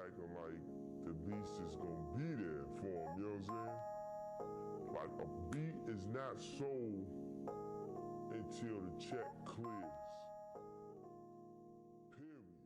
acting like the lease is gonna be there for him, you know what I'm saying? Like a beat is not sold until the check clears. Period.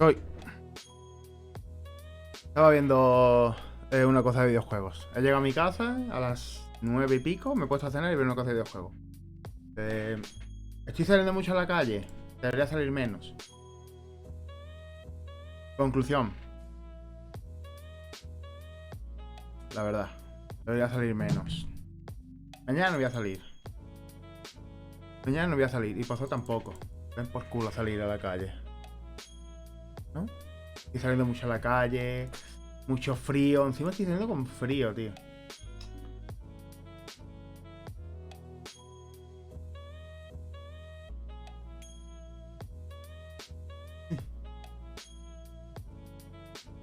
Hoy estaba viendo una cosa de videojuegos. He llegado a mi casa a las 9 y pico, me he puesto a cenar y ver una cosa de videojuegos. Estoy saliendo mucho a la calle, debería salir menos. Conclusión. La verdad, debería salir menos. Mañana no voy a salir. Mañana no voy a salir y pasó tampoco. Ven por culo a salir a la calle, ¿no? Estoy saliendo mucho a la calle, mucho frío. Encima estoy saliendo con frío, tío.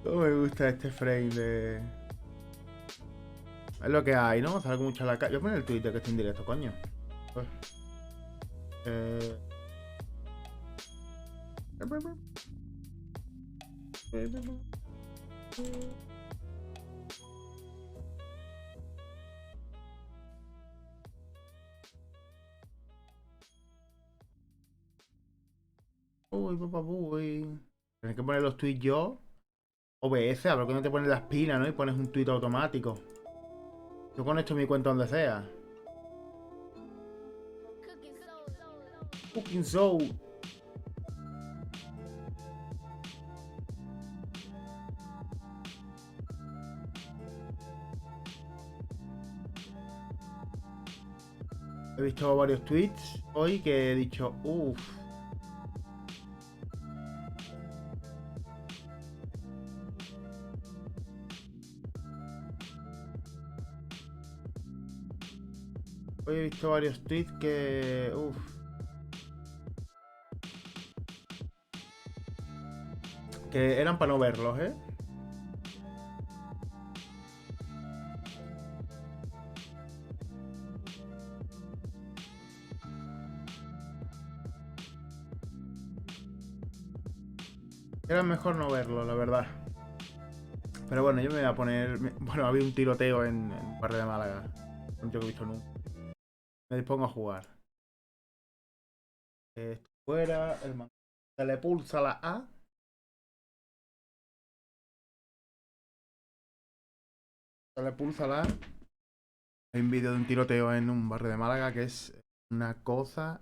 ¿Cómo me gusta este frame de...? Es lo que hay, ¿no? Salgo mucho a la calle. Voy a poner el Twitter que estoy en directo, coño. Pues, Uy, papá, uy. Tienes que poner los tweets yo. OBS, a ver que no te pones las pilas, ¿no? Y pones un tweet automático. Yo conecto mi cuenta donde sea. Fucking soul. He visto varios tweets hoy que he dicho, uff. Hoy he visto varios tweets que, uff. Que eran para no verlos, ¿eh? Era mejor no verlo, la verdad. Pero bueno, yo me voy a poner... Bueno, había un tiroteo en un barrio de Málaga. No tengo visto nunca. Me dispongo a jugar. Fuera, el mando. Se le pulsa la A. Se le pulsa la A. Hay un vídeo de un tiroteo en un barrio de Málaga que es una cosa...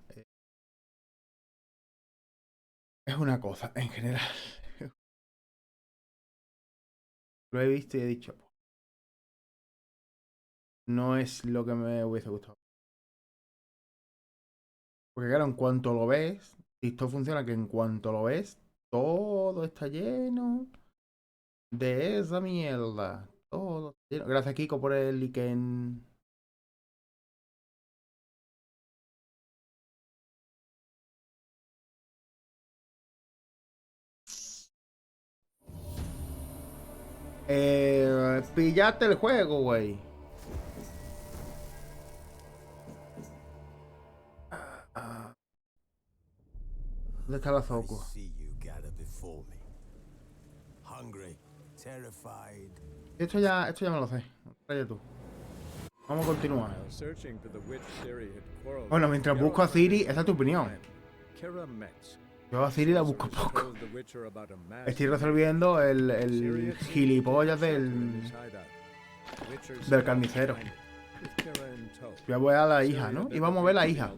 Es una cosa, en general. Lo he visto y he dicho... No es lo que me hubiese gustado. Porque claro, en cuanto lo ves... Esto funciona que en cuanto lo ves... Todo está lleno... De esa mierda. Todo está lleno. Gracias, Kiko, por el like en... Pillate el juego, güey. ¿Dónde está la Zoco? Esto ya me lo sé. Trae tú. Vamos a continuar. Bueno, mientras busco a Ciri, esa es tu opinión. Yo a Ciri la busco poco. Estoy resolviendo el gilipollas del carnicero. Yo voy a la hija, ¿no? Y vamos a ver la hija.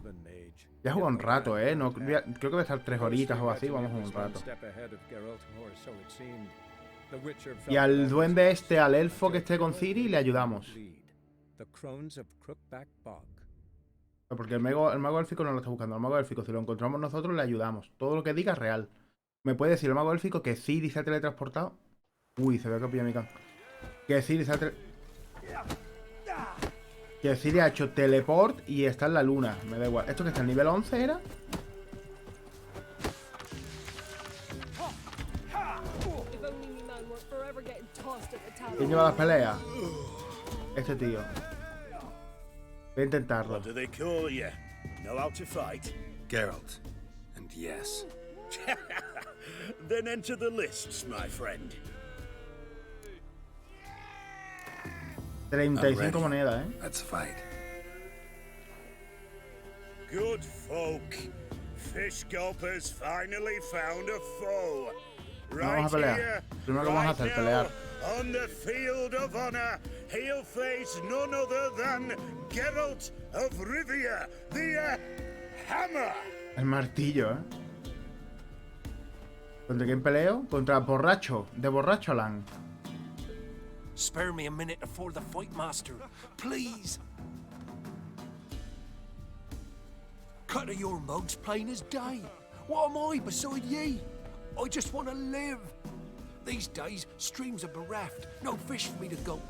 Ya juego un rato, ¿eh? No, creo que voy a estar 3 horitas o así. Vamos a jugar un rato. Y al duende este, al elfo que esté con Ciri, le ayudamos. Porque el mago élfico no lo está buscando. El mago élfico, si lo encontramos nosotros, le ayudamos. Todo lo que diga es real. ¿Me puede decir el mago élfico que Ciri se ha teletransportado? Uy, se ve que pilla mi can. Que Ciri se ha Que Ciri ha hecho teleport y está en la luna. Me da igual. ¿Esto que está en nivel 11 era? ¿Quién lleva las peleas? Este tío. Voy a intentarlo. What do they call you? Know how to fight? Geralt. And yes. Then enter the lists, my friend. 35 monedas, ¿eh? Let's fight. Good folk. Fish gulpers finally found a foe. Vamos a pelear. Primero que vamos a hacer, pelear. On the field of honor, he'll face none other than Geralt of Rivia, the Hammer. El martillo, ¿eh? ¿Contra quién peleo? Contra Borracho, de Borracholand. Spare me a minute before the fight, master. Please. Cut of your mug's plain as day. What am I beside ye? I just want to live. These days, streams are bereft. No fish for me to gulp.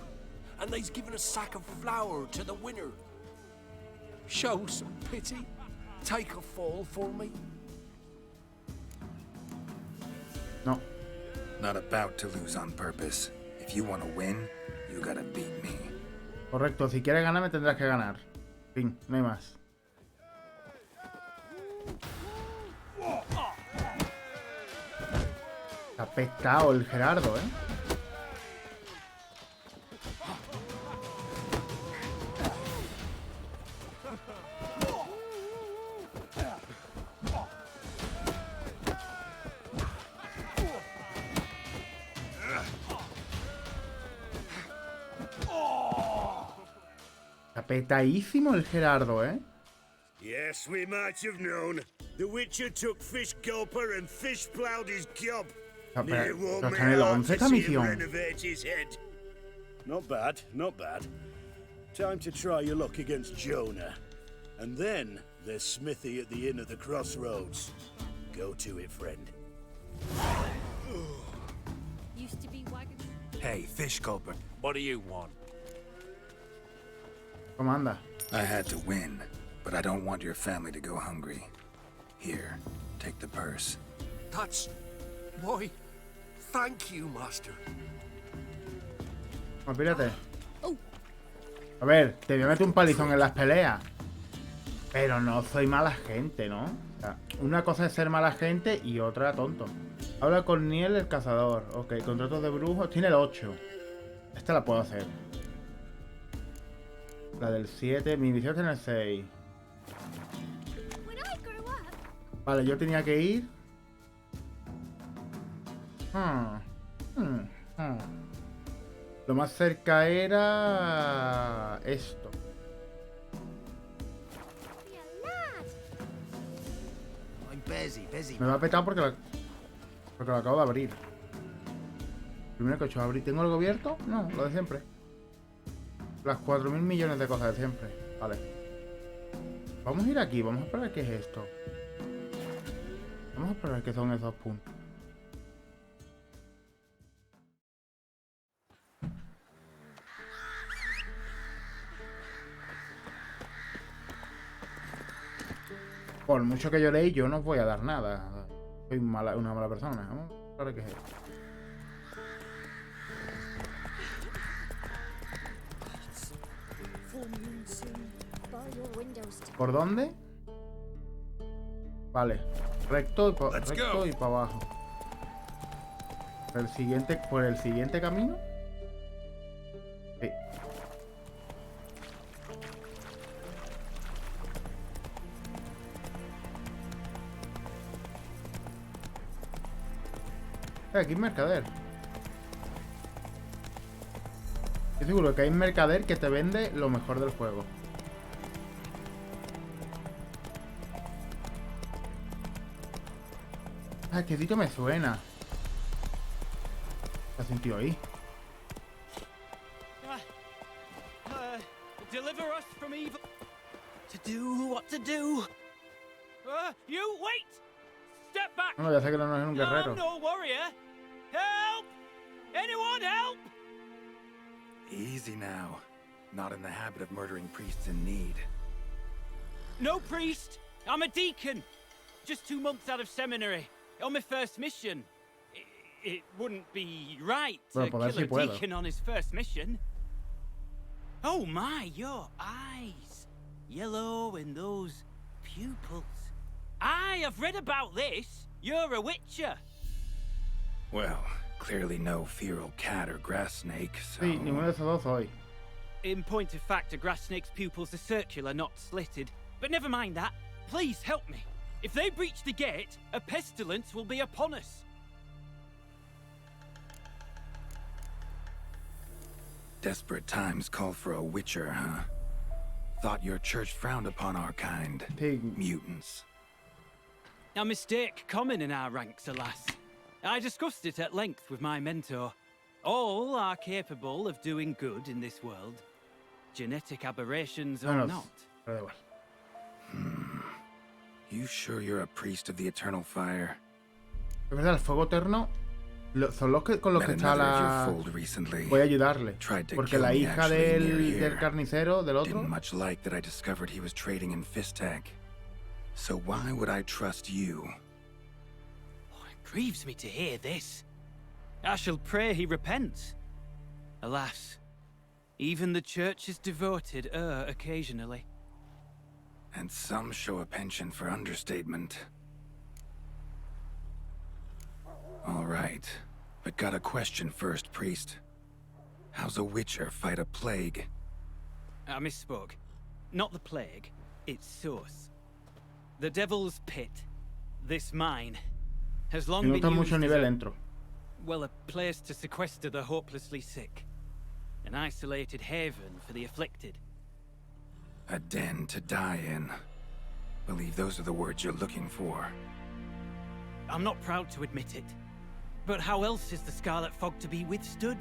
And they's given a sack of flour to the winner. Show some pity. Take a fall for me. No. Not about to lose on purpose. If you want to win, you gotta beat me. Correcto, si quieres ganar me tendrás que ganar. Fin, no hay más. Está pescado el Gerardo, ¿eh? Está petadísimo el Gerardo, ¿eh? Yes, we might have known. The Witcher took Fish Gulper and Fish plowed his gob. Pero It won't está me en el hard 11 to see him misión. renovate his head. Not bad, not bad. Time to try your luck against Jonah. And then there's Smithy at the Inn of the Crossroads. Go to it, friend. Used to be wagon. Hey, fish culprit, what do you want? ¿Cómo anda? I had to win, but I don't want your family to go hungry. Here, take the purse. That's... Why, thank you, master. No, pírate. A ver, te voy a meter un palizón en las peleas. Pero no soy mala gente, ¿no? O sea, una cosa es ser mala gente y otra tonto. Habla con Niel el cazador. Ok, contratos de brujos. Tiene el 8. Esta la puedo hacer. La del 7. Mi misión tiene el 6. Vale, yo tenía que ir. Lo más cerca era esto. Me va a petar porque lo acabo de abrir. Primero que he hecho abrir. ¿Tengo algo abierto? No, lo de siempre. Las 4.000 millones de cosas de siempre. Vale. Vamos a ir aquí. Vamos a esperar qué es esto. Vamos a esperar qué son esos puntos. Por mucho que yo leí, yo no os voy a dar nada. Soy una mala persona. Vamos a ver qué es esto. ¿Por dónde? Vale. Recto y para abajo. ¿Por el siguiente camino? Sí. Aquí hay mercader. Estoy seguro que hay mercader que te vende lo mejor del juego. Ah, que sitio me suena. ¿Qué has sentido ahí? Deliver us from evil. To do what to do. You wait. Step back. No, ya sé que no es un guerrero. I'm no warrior. Help! Anyone help? Easy now. Not in the habit of murdering priests in need. No priest. I'm a deacon. Just 2 months out of seminary. On my first mission. It wouldn't be right to kill a deacon on his first mission. Oh my, your eyes. Yellow and those pupils. I've read about this. You're a witcher. Well, clearly no feral cat or grass snake, so... Sí, ninguno de esos dos soy. In point of fact, a grass snake's pupils are circular, not slitted. But never mind that. Please help me. If they breach the gate, a pestilence will be upon us. Desperate times call for a witcher, huh? Thought your church frowned upon our kind. Mutants. A mistake common in our ranks, alas. I discussed it at length with my mentor. All are capable of doing good in this world. Genetic aberrations or not. You sure you're a priest of the eternal fire? Es verdad, el fuego eterno son los que con los que está la... Voy a ayudarle. Porque la hija del carnicero, del otro... Didn't much like that I discovered he was trading in Fistag. So why would I trust you? Oh, it grieves me to hear this. I shall pray he repents. Alas, even the church's devoted err occasionally. And some show a penchant for understatement. All right, but got a question first, priest. How's a witcher fight a plague? I misspoke. Not the plague, its source. The Devil's Pit, this mine, has long been used as well, a place to sequester the hopelessly sick. An isolated haven for the afflicted. A den to die in. Believe those are the words you're looking for. I'm not proud to admit it. But how else is the Scarlet Fog to be withstood?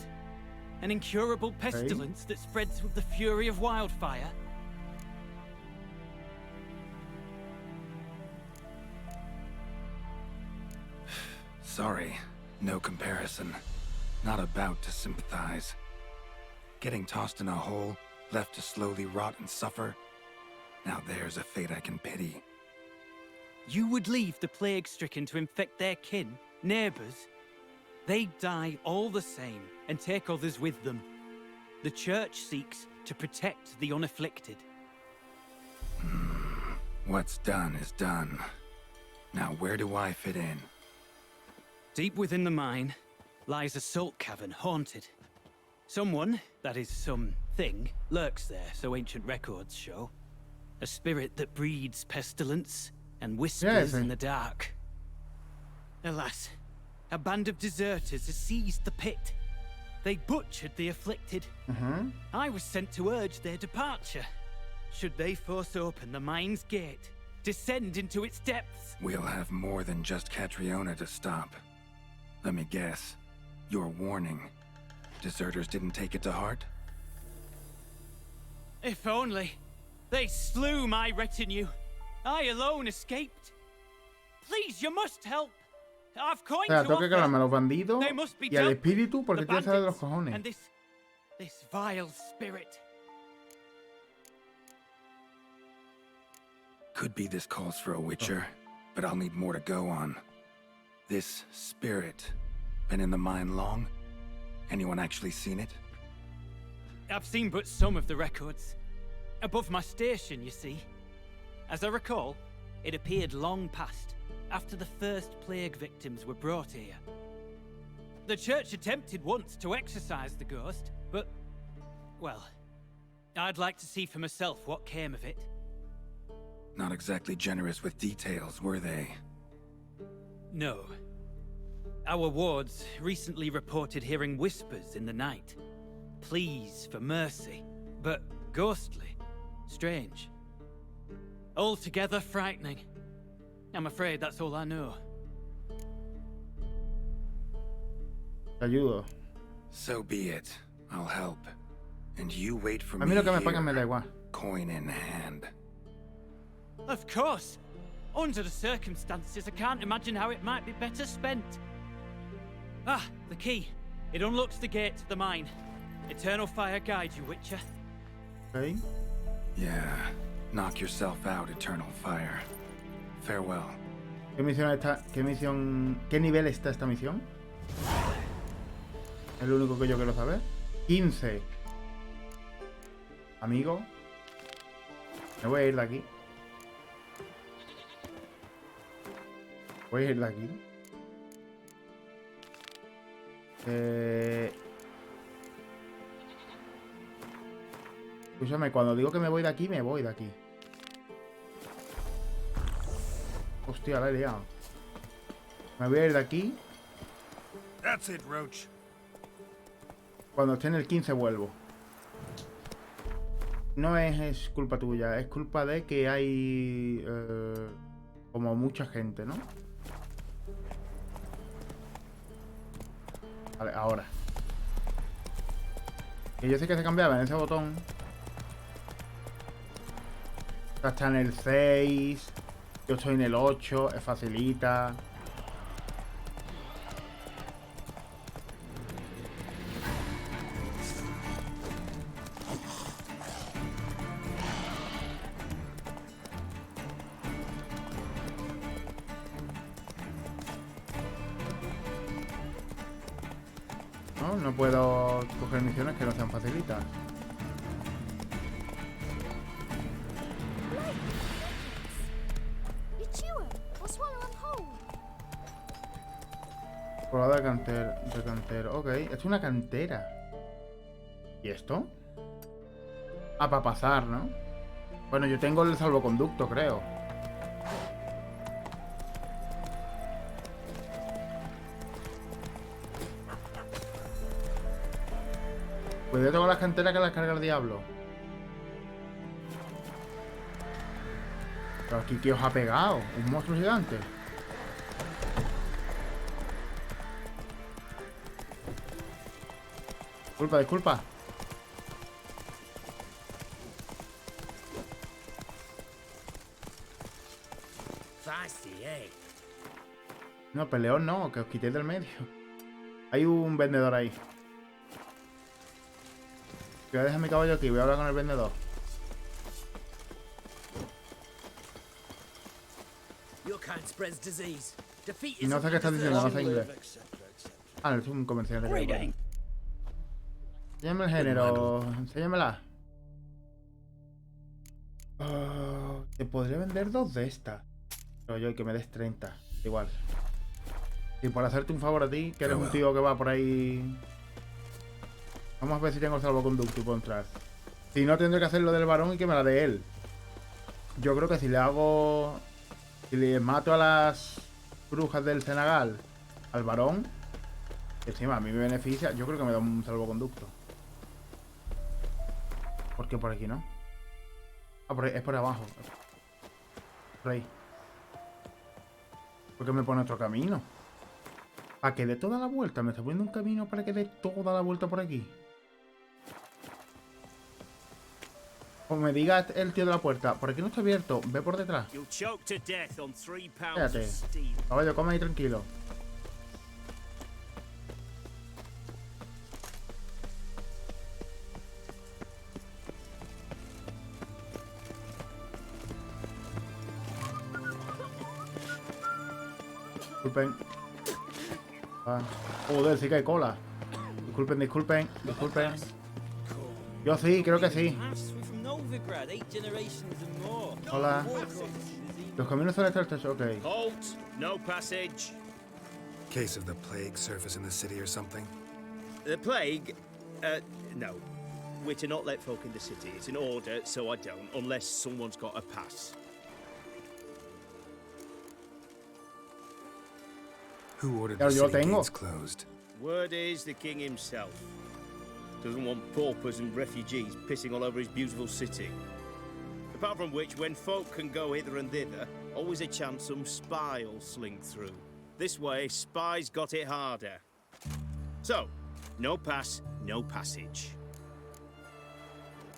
An incurable pestilence that spreads with the fury of wildfire? Sorry, no comparison. Not about to sympathize. Getting tossed in a hole, left to slowly rot and suffer? Now there's a fate I can pity. You would leave the plague-stricken to infect their kin, neighbors? They die all the same and take others with them. The church seeks to protect the unafflicted. What's done is done. Now where do I fit in? Deep within the mine lies a salt cavern haunted. Someone, that is something, lurks there, so ancient records show. A spirit that breeds pestilence and whispers in the dark. Alas, a band of deserters has seized the pit. They butchered the afflicted. I was sent to urge their departure. Should they force open the mine's gate, descend into its depths? We'll have more than just Catriona to stop. Let me guess. Your warning. Deserters didn't take it to heart? If only. They slew my retinue. I alone escaped. Please, you must help. I've coined to tengo que offer. calmarme a los bandidos They must be y al dealt with. espíritu porque The tiene que salir de los bandits cojones. and this vile spirit. Could be this calls for a witcher, but I'll need more to go on. This spirit, been in the mine long? Anyone actually seen it? I've seen but some of the records. Above my station, you see. As I recall, it appeared long past, after the first plague victims were brought here. The church attempted once to exorcise the ghost, but, well, I'd like to see for myself what came of it. Not exactly generous with details, were they? No. Our wards recently reported hearing whispers in the night. Pleas for mercy, but ghostly, strange. Altogether frightening. I'm afraid that's all I know. Te ayudo. So be it. I'll help. And you wait for A me mí lo que me here, pagan me da igual. coin in hand. Of course. Under the circumstances, I can't imagine how it might be better spent. Ah, the key. It unlocks the gate to the mine. Eternal fire guide you, Witcher. Okay. Yeah. Knock yourself out, eternal fire. Farewell. ¿Qué nivel está esta misión? Es lo único que yo quiero saber. 15. Amigo. Me voy a ir de aquí. Voy a ir de aquí. Escúchame, cuando digo que me voy de aquí, me voy de aquí. Hostia, la he liado. Me voy a ir de aquí. That's it, Roach. Cuando esté en el 15 vuelvo. No es culpa tuya, es culpa de que hay como mucha gente, ¿no? Vale, ahora. Que yo sé que se cambiaba en ese botón. Está en el 6. Yo estoy en el 8. Es facilita. No puedo coger misiones que no sean facilitas. Probada de cantero. Ok, esto es una cantera. ¿Y esto? Ah, para pasar, ¿no? Bueno, yo tengo el salvoconducto, creo. Cuidado con las canteras que las carga el diablo. Pero aquí, ¿qué os ha pegado? ¿Un monstruo gigante? Disculpa, disculpa. No, peleón no, que os quitéis del medio. Hay un vendedor ahí. Voy a dejar mi caballo aquí, voy a hablar con el vendedor. No sé qué estás diciendo, no sé inglés. Ah, es un comercial de que... Enséñame el género, enséñamela. Te podría vender 2 de estas. Pero yo, que me des 30. Igual. Y por hacerte un favor a ti, que eres un tío que va por ahí... Vamos a ver si tengo el salvoconducto y puedo entrar. Si no, tendré que hacer lo del varón y que me la dé él. Yo creo que si le hago... Si le mato a las brujas del Senegal al varón, que encima a mí me beneficia, yo creo que me da un salvoconducto. ¿Por qué por aquí no? Ah, por ahí, es por abajo. Por ahí. ¿Por qué me pone otro camino? ¿Para que dé toda la vuelta? ¿Me está poniendo un camino para que dé toda la vuelta por aquí? O me diga el tío de la puerta, por aquí no está abierto, ve por detrás. Espérate. Caballo, come ahí tranquilo. Disculpen. Ah, joder, sí que hay cola. Disculpen, disculpen, disculpen. Yo sí, creo que sí. Hola. Los caminos son estrechos, ok. Halt! No passage. Case of the plague surface in the city or something? The plague? No. We're to not let folk in the city. It's an order, so I don't, unless someone's got a pass. Who ordered the city gates closed? Word is the king himself. Doesn't want paupers and refugees pissing all over his beautiful city. Apart from which, when folk can go hither and thither, always a chance some spy will sling through. This way, spies got it harder. So, no pass, no passage.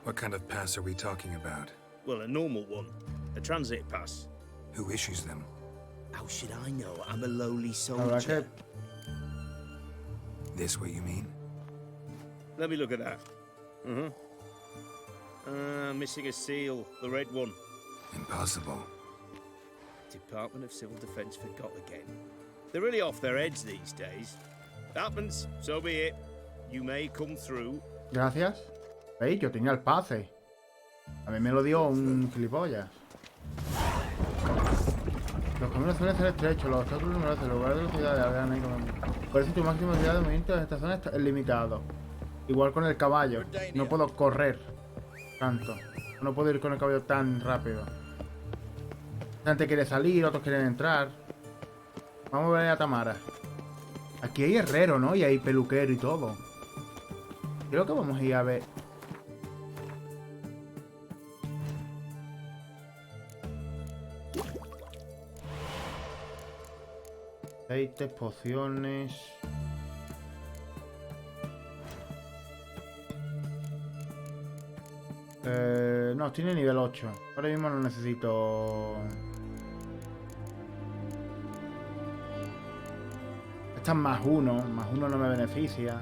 What kind of pass are we talking about? Well, a normal one. A transit pass. Who issues them? How should I know? I'm a lowly soldier. This way, you mean? Let me look at that. Missing a seal, the red one. Impossible. Department of Civil Defense forgot again. They're really off their heads these days. Happens, so be it. You may come through. Gracias. ¿Veis? Yo tenía el pase. A mí me lo dio un gilipollas. Los caminos suelen ser estrechos, los obstáculos numerosos, el lugar de velocidad de la económica. Por eso tu máxima velocidad de movimiento en esta zona es limitado. Igual con el caballo. No puedo correr tanto. No puedo ir con el caballo tan rápido. Gente quiere salir, otros quieren entrar. Vamos a ver a Tamara. Aquí hay herrero, ¿no? Y hay peluquero y todo. Creo que vamos a ir a ver. Aceites, pociones. No, tiene nivel 8. Ahora mismo no necesito. Esta es más 1. Más 1 no me beneficia.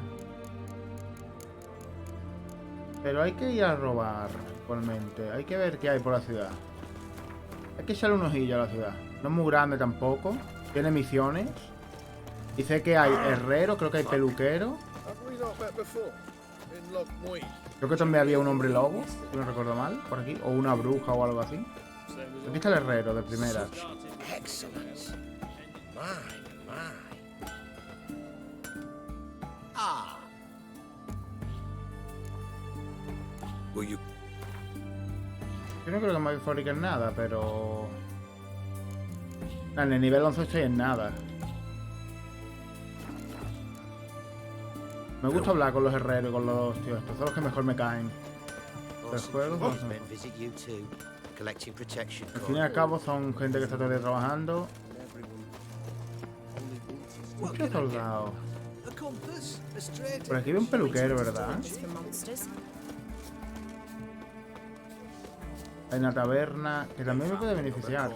Pero hay que ir a robar igualmente. Hay que ver qué hay por la ciudad. Hay que echarle un ojillo a la ciudad. No es muy grande tampoco. Tiene misiones. Dice que hay herrero, creo que hay peluquero. Creo que también había un hombre lobo, si no recuerdo mal, por aquí. O una bruja o algo así. Aquí está el herrero de primera. Excellence. My. Yo no creo que me fabriquen nada, pero... En el nivel 11 estoy en nada. Me gusta hablar con los herreros y con los tíos. Estos son los que mejor me caen. Los juegos no son. Al fin y al cabo son gente que está todo el día trabajando. Muchos soldados. Por aquí veo un peluquero, ¿verdad? Hay una taberna que también me puede beneficiar.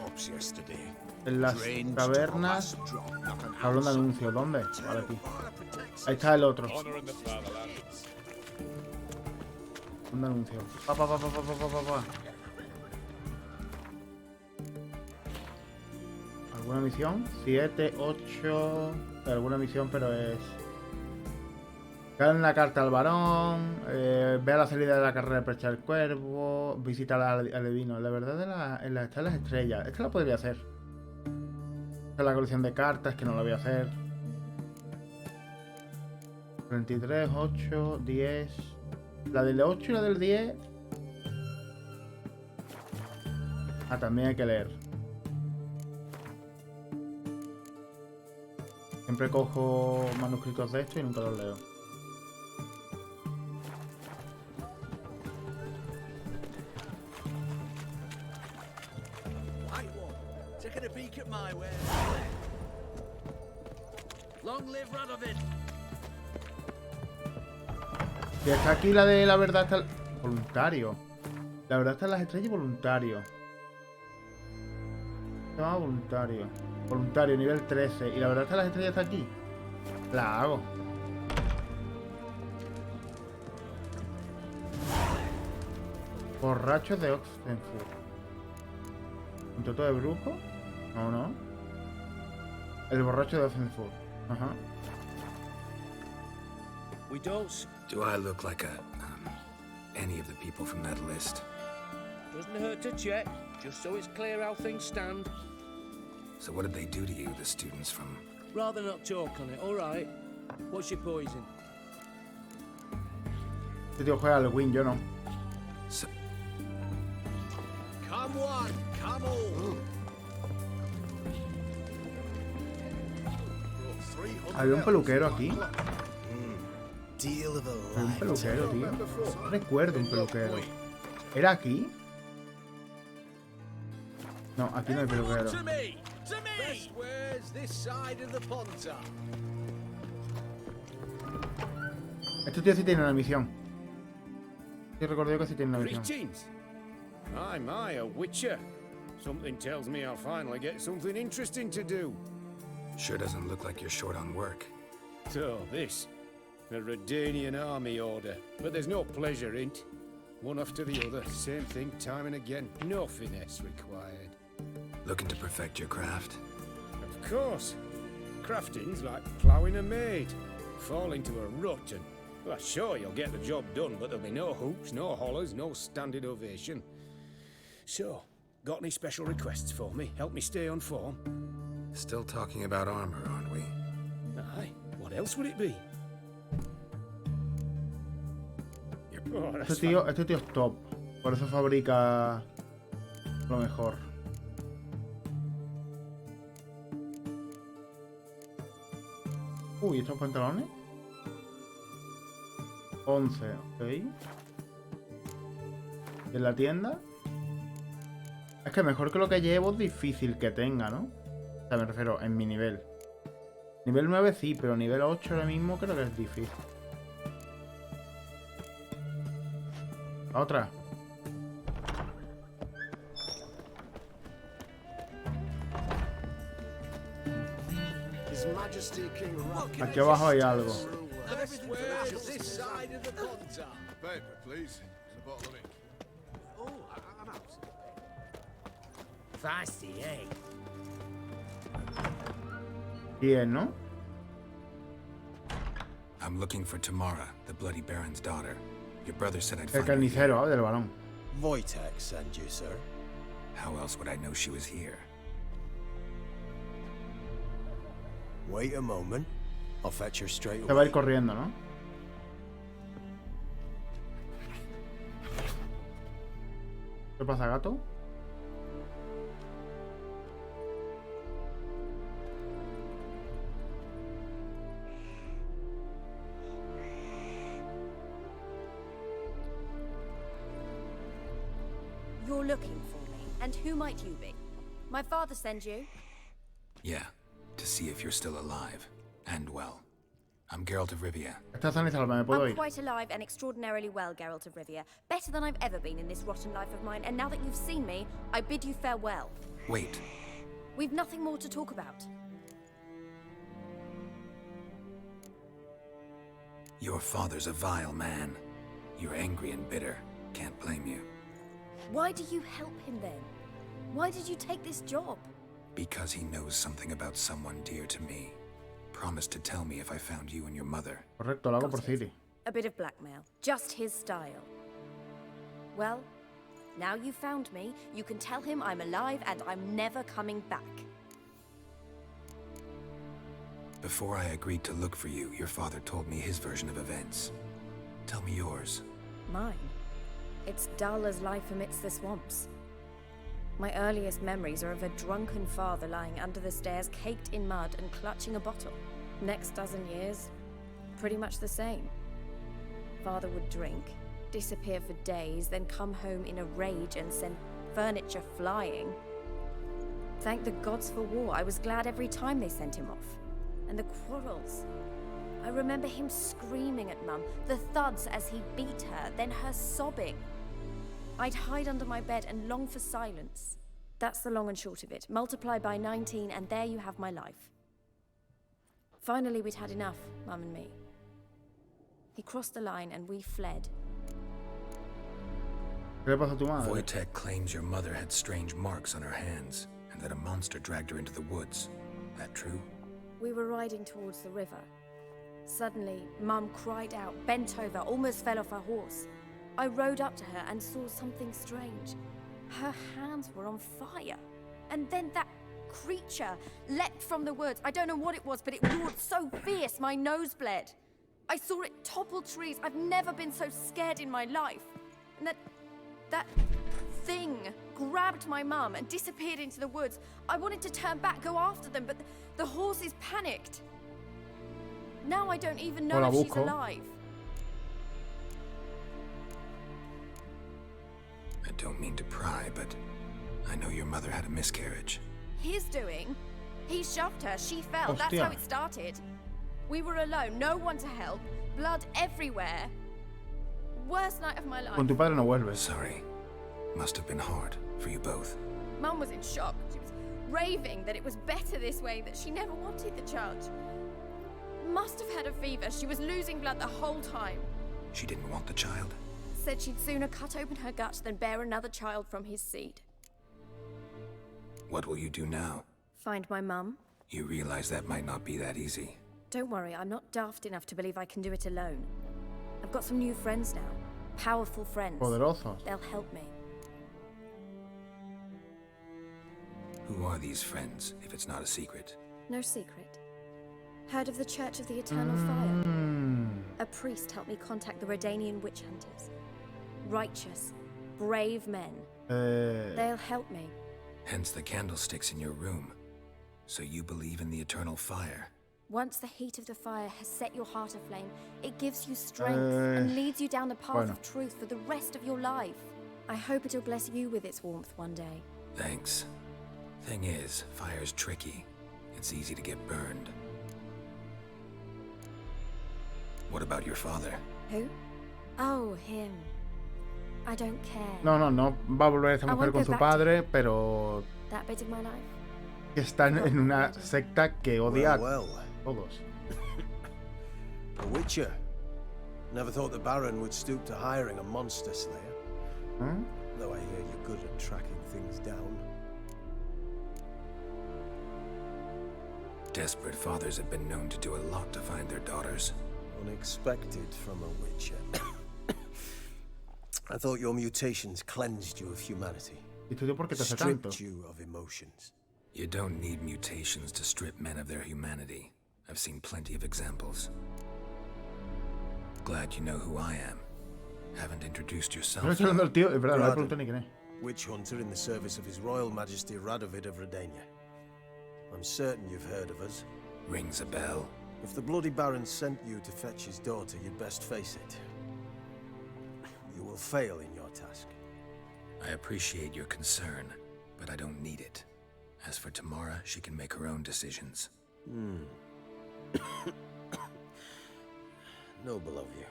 En las tabernas hablan de anuncios. ¿Dónde? Vale, aquí. Ahí está el otro. Un anuncio. Pa. ¿Alguna misión? 7, 8... Alguna misión, pero es... Cae en la carta al varón, ve a la salida de la carrera de percha del cuervo, visita al adivino. La verdad está en las estrellas. Esta la podría hacer. Esta es la colección de cartas, que no la voy a hacer. 33, 8, 10... La del 8 y la del 10... Ah, también hay que leer. Siempre cojo manuscritos de esto y nunca los leo. Y está aquí la de la verdad está... Voluntario. La verdad está en las estrellas y voluntario. Se llama voluntario. Voluntario, nivel 13. Y la verdad está en las estrellas está aquí. La hago. Borrachos de Oxenfurt. ¿Un toto de brujo? No. El borracho de Oxenfurt. Ajá. Do I look like any of the people from that list? Doesn't hurt to check, just so it's clear how things stand. So what did they do to you, the students from... Rather not talk on it, all right? What's your poison? Este tío juega al win, yo no. So... Come one, come all. Había un peluquero aquí. Había un peluquero, tío. No recuerdo un peluquero. ¿Era aquí? No, aquí no hay peluquero. Este tío sí tiene una misión. Sí recuerdo que sí tiene una misión. My, a witcher. Something tells me I'll finally get something interesting to do. Sure doesn't look like you're short on work. So, this. A Redanian army order. But there's no pleasure in it. One after the other, same thing time and again. No finesse required. Looking to perfect your craft? Of course. Crafting's like ploughing a maid. Fall into a rut and... Well, sure, you'll get the job done, but there'll be no hoops, no hollers, no standing ovation. So, got any special requests for me? Help me stay on form? Still talking about armor, aren't we? Aye. What else would it be? Oh, Este tío es top. Por eso fabrica lo mejor. Uy, ¿estos pantalones? 11, ok. ¿Y en la tienda? Es que mejor que lo que llevo es difícil que tenga, ¿no? O sea, me refiero en mi nivel. Nivel 9 sí, pero nivel 8 ahora mismo creo que es difícil. Otra. Aquí abajo hay algo. Bien, ¿no? I'm looking for Tamara, the Bloody Baron's daughter. Your brother said I'd El find her here. carnicero, del balón. Wojtek sent you, sir. How else would I know she was here? Wait a moment. I'll fetch her straight Se va a away. ir corriendo, ¿no? ¿Qué pasa, gato? You're looking for me, and who might you be? My father send you? Yeah, to see if you're still alive and well. I'm Geralt of Rivia. Esta sana y salva, ¿me puedo I'm ir? quite alive and extraordinarily well, Geralt of Rivia. Better than I've ever been in this rotten life of mine, and now that you've seen me, I bid you farewell. Wait, We've nothing more to talk about. your father's a vile man. You're angry and bitter. Can't blame you. Why do you help him then? Why did you take this job? Because he knows something about someone dear to me. Promised to tell me if I found you and your mother. Correcto, lo hago por Got it. City. A bit of blackmail. Just his style. Well, now you've found me, you can tell him I'm alive and I'm never coming back. Before I agreed to look for you, your father told me his version of events. Tell me yours. Mine? It's dull as life amidst the swamps. My earliest memories are of a drunken father lying under the stairs, caked in mud and clutching a bottle. Next dozen years, pretty much the same. Father would drink, disappear for days, then come home in a rage and send furniture flying. Thank the gods for war. I was glad every time they sent him off. And the quarrels. I remember him screaming at Mum, the thuds as he beat her, then her sobbing. I'd hide under my bed and long for silence. That's the long and short of it. Multiply by 19 and there you have my life. Finally, we'd had enough, Mum and me. He crossed the line and we fled. ¿Qué le pasa a tu madre? Wojtek claims your mother had strange marks on her hands, and that a monster dragged her into the woods. That true? We were riding towards the river. Suddenly, Mum cried out, bent over, almost fell off her horse. I rode up to her and saw something strange. Her hands were on fire. And then that creature leapt from the woods. I don't know what it was, but it roared so fierce my nose bled. I saw it topple trees. I've never been so scared in my life. And that thing grabbed my mum and disappeared into the woods. I wanted to turn back, go after them, but the horses panicked. Now I don't even know if she's alive. I don't mean to pry, but I know your mother had a miscarriage. His doing? He shoved her, she fell. That's Hostia. how it started. We were alone, no one to help, blood everywhere. Worst night of my life. Con tu padre no vuelves. Sorry. Must have been hard for you both. Mum was in shock. She was raving that it was better this way, that she never wanted the child. Must have had a fever. She was losing blood the whole time. She didn't want the child? Said she'd sooner cut open her gut than bear another child from his seed. What will you do now? Find my mum? You realize that might not be that easy. Don't worry, I'm not daft enough to believe I can do it alone. I've got some new friends now. Powerful friends. Poderosos. They'll help me. Who are these friends, if it's not a secret? No secret. Heard of the Church of the Eternal Fire? A priest helped me contact the Redanian witch hunters. Righteous, brave men. They'll help me. Hence the candlesticks in your room. So you believe in the eternal fire? Once the heat of the fire has set your heart aflame, it gives you strength and leads you down the path of truth for the rest of your life. I hope it'll bless you with its warmth one day. Thanks. Thing is, fire's tricky. It's easy to get burned. What about your father? Who? Oh, him. I don't care. No va a volver esta mujer con su padre, pero That bit of my life. que está en una secta que odia a todos. A witcher. Never thought the Baron would stoop to hiring a monster slayer. Though I hear you're good at tracking things down. Desperate fathers have been known to do a lot to find their daughters. Unexpected from a witcher. I thought your mutations cleansed you of humanity. ¿Y tú por qué te hace tanto? Stripped you of emotions. You don't need mutations to strip men of their humanity. I've seen plenty of examples. Glad you know who I am. Haven't introduced yourself. No estoy hablando del tío, es verdad, no le pregunto ni quién es. Witch hunter in the service of His Royal Majesty Radovid of Redania. I'm certain you've heard of us. Rings a bell. If the bloody Baron sent you to fetch his daughter, you'd best face it. You will fail in your task. I appreciate your concern, but I don't need it. As for Tamara, she can make her own decisions. Noble of you.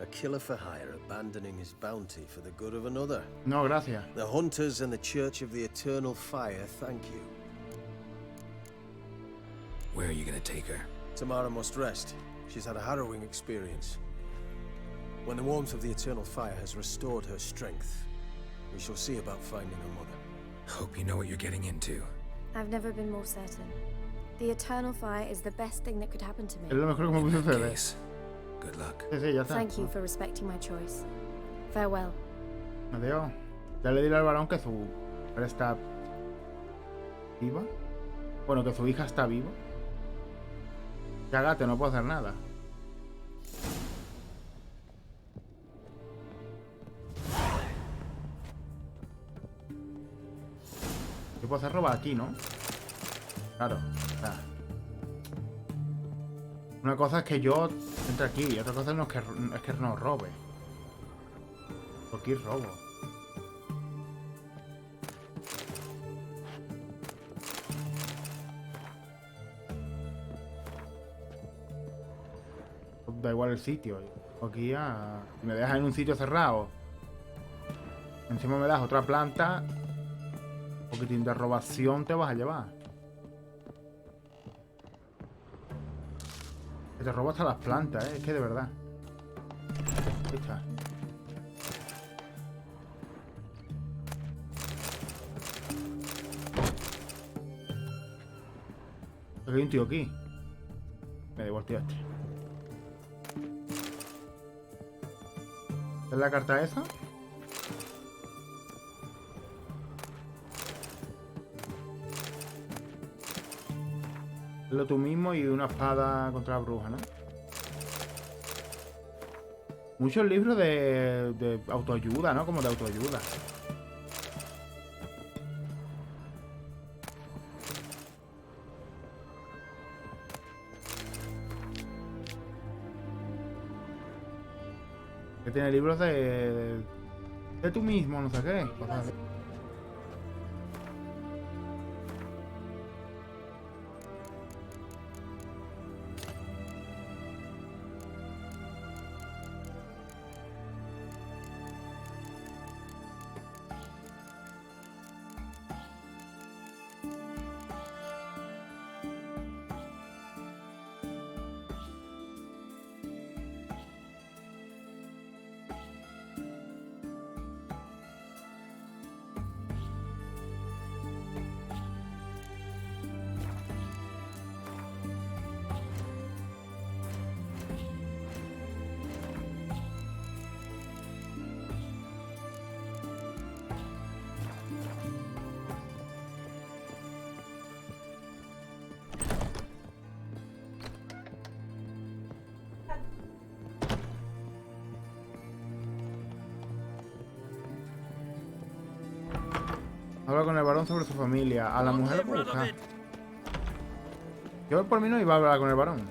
A killer for hire abandoning his bounty for the good of another. No, gracias. The hunters and the Church of the Eternal Fire thank you. Where are you gonna take her? Tamara must rest. She's had a harrowing experience. When the warmth of the Eternal Fire has restored her strength, we shall see about finding her mother. Hope you know what you're getting into. I've never been more certain. The Eternal Fire is the best thing that could happen to Es me. lo mejor que me puede suceder. Case, good luck. Sí, ya está. Thank you for respecting my choice. Farewell. Adiós. Ya le diré al varón que su mujer está viva. Bueno, que su hija está viva. Cágate, no puedo hacer nada. Yo puedo hacer robar aquí, ¿no? Claro. Una cosa es que yo entre aquí y otra cosa no es que no robe. Aquí robo. Da igual el sitio. Aquí ya me dejas en un sitio cerrado. Encima me das otra planta. Un poquitín de robación te vas a llevar. Que te robo hasta las plantas, es que de verdad. Ahí está. Hay un tío aquí. Me da igual, tío este. ¿Es la carta esa? Hazlo tú mismo y una espada contra la bruja, ¿no? Muchos libros de autoayuda, ¿no? Como de autoayuda. Que tiene libros de tú mismo, no sé qué. Cosas así. Habla con el varón sobre su familia. A la mujer lo busca. Yo por mí no iba a hablar con el varón.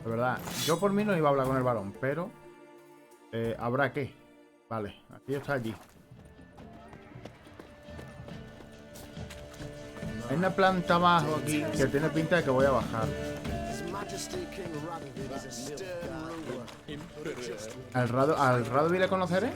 De verdad, yo por mí no iba a hablar con el varón, pero habrá que. Vale, aquí está allí. Hay una planta abajo aquí que tiene pinta de que voy a bajar. ¿Al Radovid le conoceré?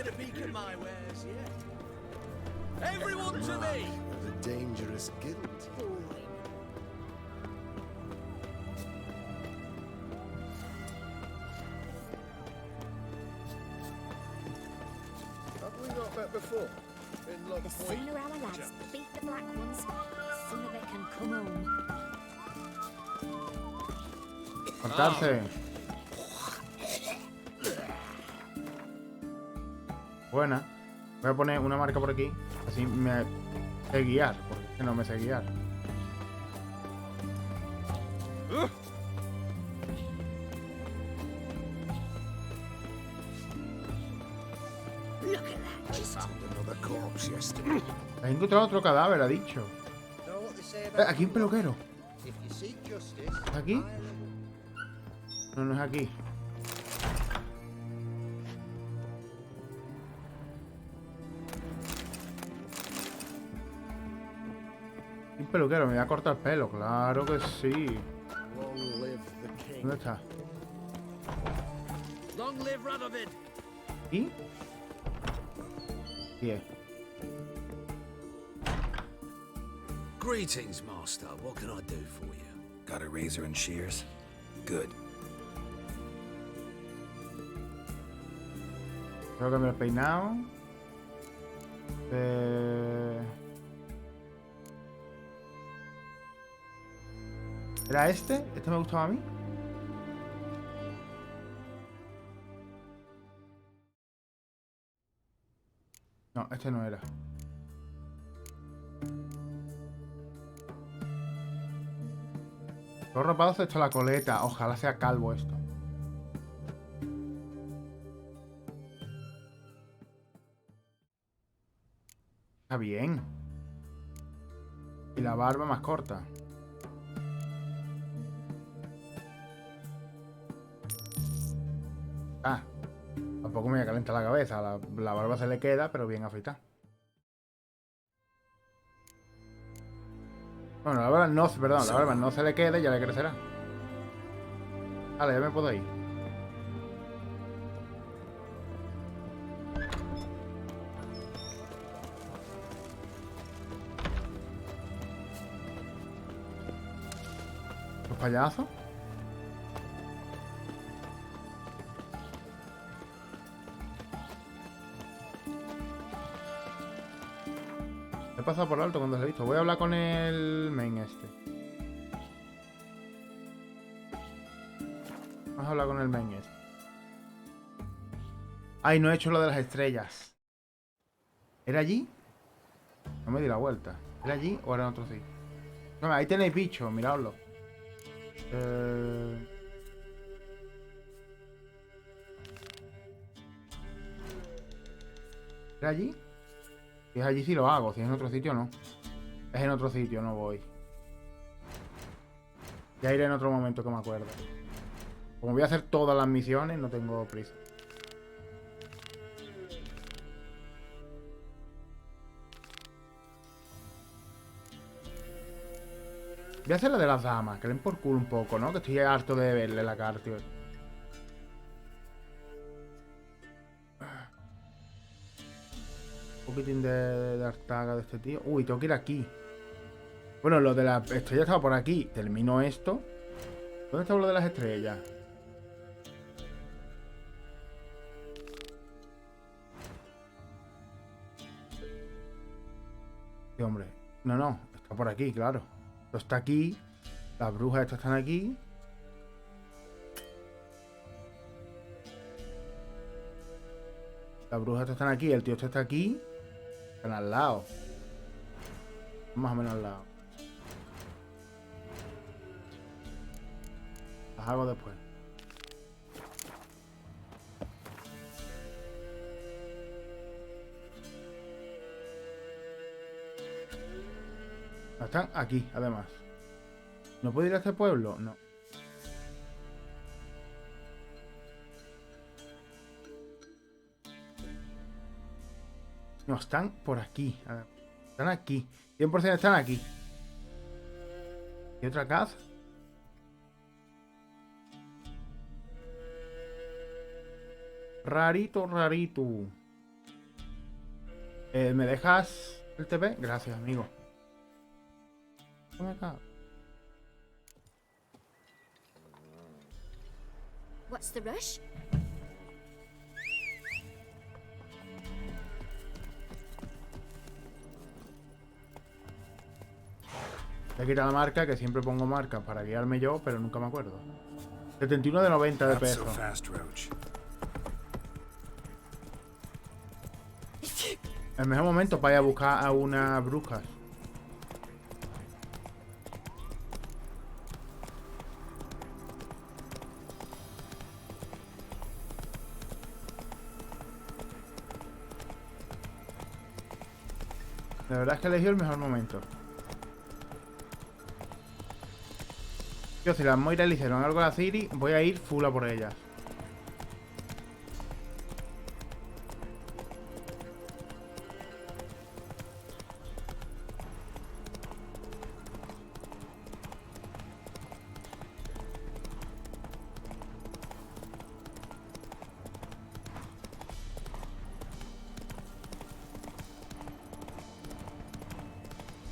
The sooner our lads beat the black ones, the sooner they can come home. Cortarse. Buena. Voy a poner una marca por aquí. Así me sé guiar. Porque es que no me sé guiar. He encontrado otro cadáver, ha dicho. Aquí un peluquero. ¿Es aquí? No, no es aquí. Un peluquero, me voy a cortar el pelo. Claro que sí. ¿Dónde está? ¿Y? ¿Qué es? Greetings, Master. What can I do for you? Got a razor and shears? Good. Tengo que cambiar el peinado. ¿Era este? ¿Este me gustaba a mí? No, este no era. Los rapados hecho la coleta. Ojalá sea calvo esto. Está bien. Y la barba más corta. Ah. Tampoco me voy a calentar la cabeza. La barba se le queda, pero bien afeitada. Bueno, la barba no, perdón, la barba no se le queda y ya le crecerá. Vale, ya me puedo ir. ¿Los payasos? He pasado por alto cuando se he visto. Voy a hablar con el main este. Vamos a hablar con el main este. Ay, no he hecho lo de las estrellas. ¿Era allí? No me di la vuelta. ¿Era allí o era en otro sitio? No, ahí tenéis bichos, miradlo. ¿Era allí? Si es allí sí lo hago, si es en otro sitio no. Es en otro sitio, no voy. Ya iré en otro momento que me acuerdo. Como voy a hacer todas las misiones, no tengo prisa. Voy a hacer la de las damas, que le den por culo un poco, ¿no? Que estoy harto de verle la cara, tío. Un poquitín de hartaga de este tío. Uy, tengo que ir aquí. Bueno, lo de la estrella estaba por aquí. Termino esto. ¿Dónde está lo de las estrellas? Sí, hombre. No, no. Está por aquí, claro. Esto está aquí. Las brujas estas están aquí. Las brujas estas están aquí. El tío este está aquí. Están al lado. Más o menos al lado. Las hago después. Están aquí, además. ¿No puedo ir a este pueblo? No. No, están por aquí. Están aquí. 100% están aquí. ¿Y otra casa? Rarito, rarito. ¿Me dejas el TP? Gracias, amigo. Ven acá. What's the rush? Voy a quitar la marca, que siempre pongo marca para guiarme yo, pero nunca me acuerdo. 71 de 90 de peso. El mejor momento para ir a buscar a unas brujas. La verdad es que elegí el mejor momento. Yo, si las Moira le hicieron algo a la Ciri, voy a ir full a por ellas.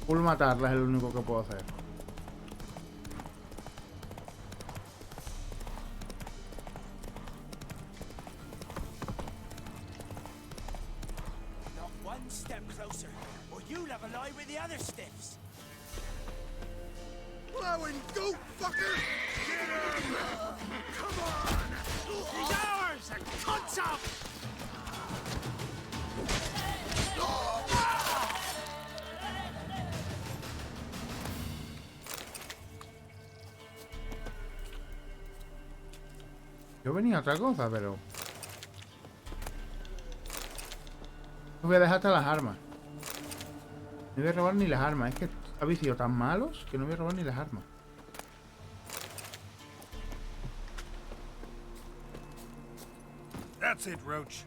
Full matarlas es lo único que puedo hacer. Yo venía a otra cosa, pero... No voy a dejar hasta las armas. No voy a robar ni las armas. Es que habéis sido tan malos que no voy a robar ni las armas. That's it, Roach.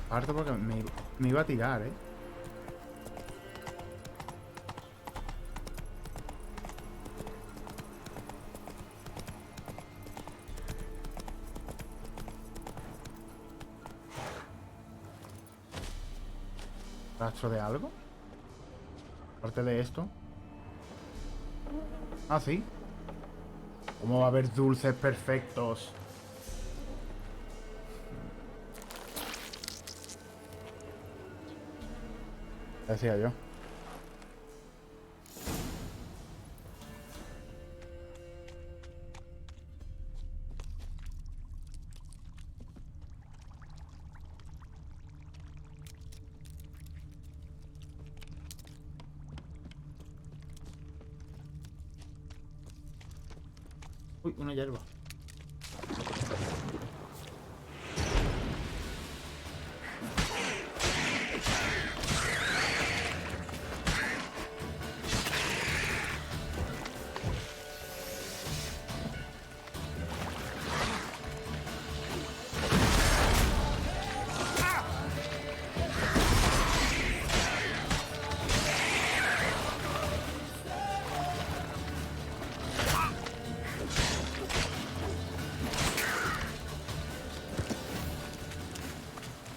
Aparte porque me iba a tirar, ¿eh? ¿Rastro de algo? Aparte de esto. Ah, sí. ¿Cómo va a haber dulces perfectos? Decía yo. Uy, una hierba.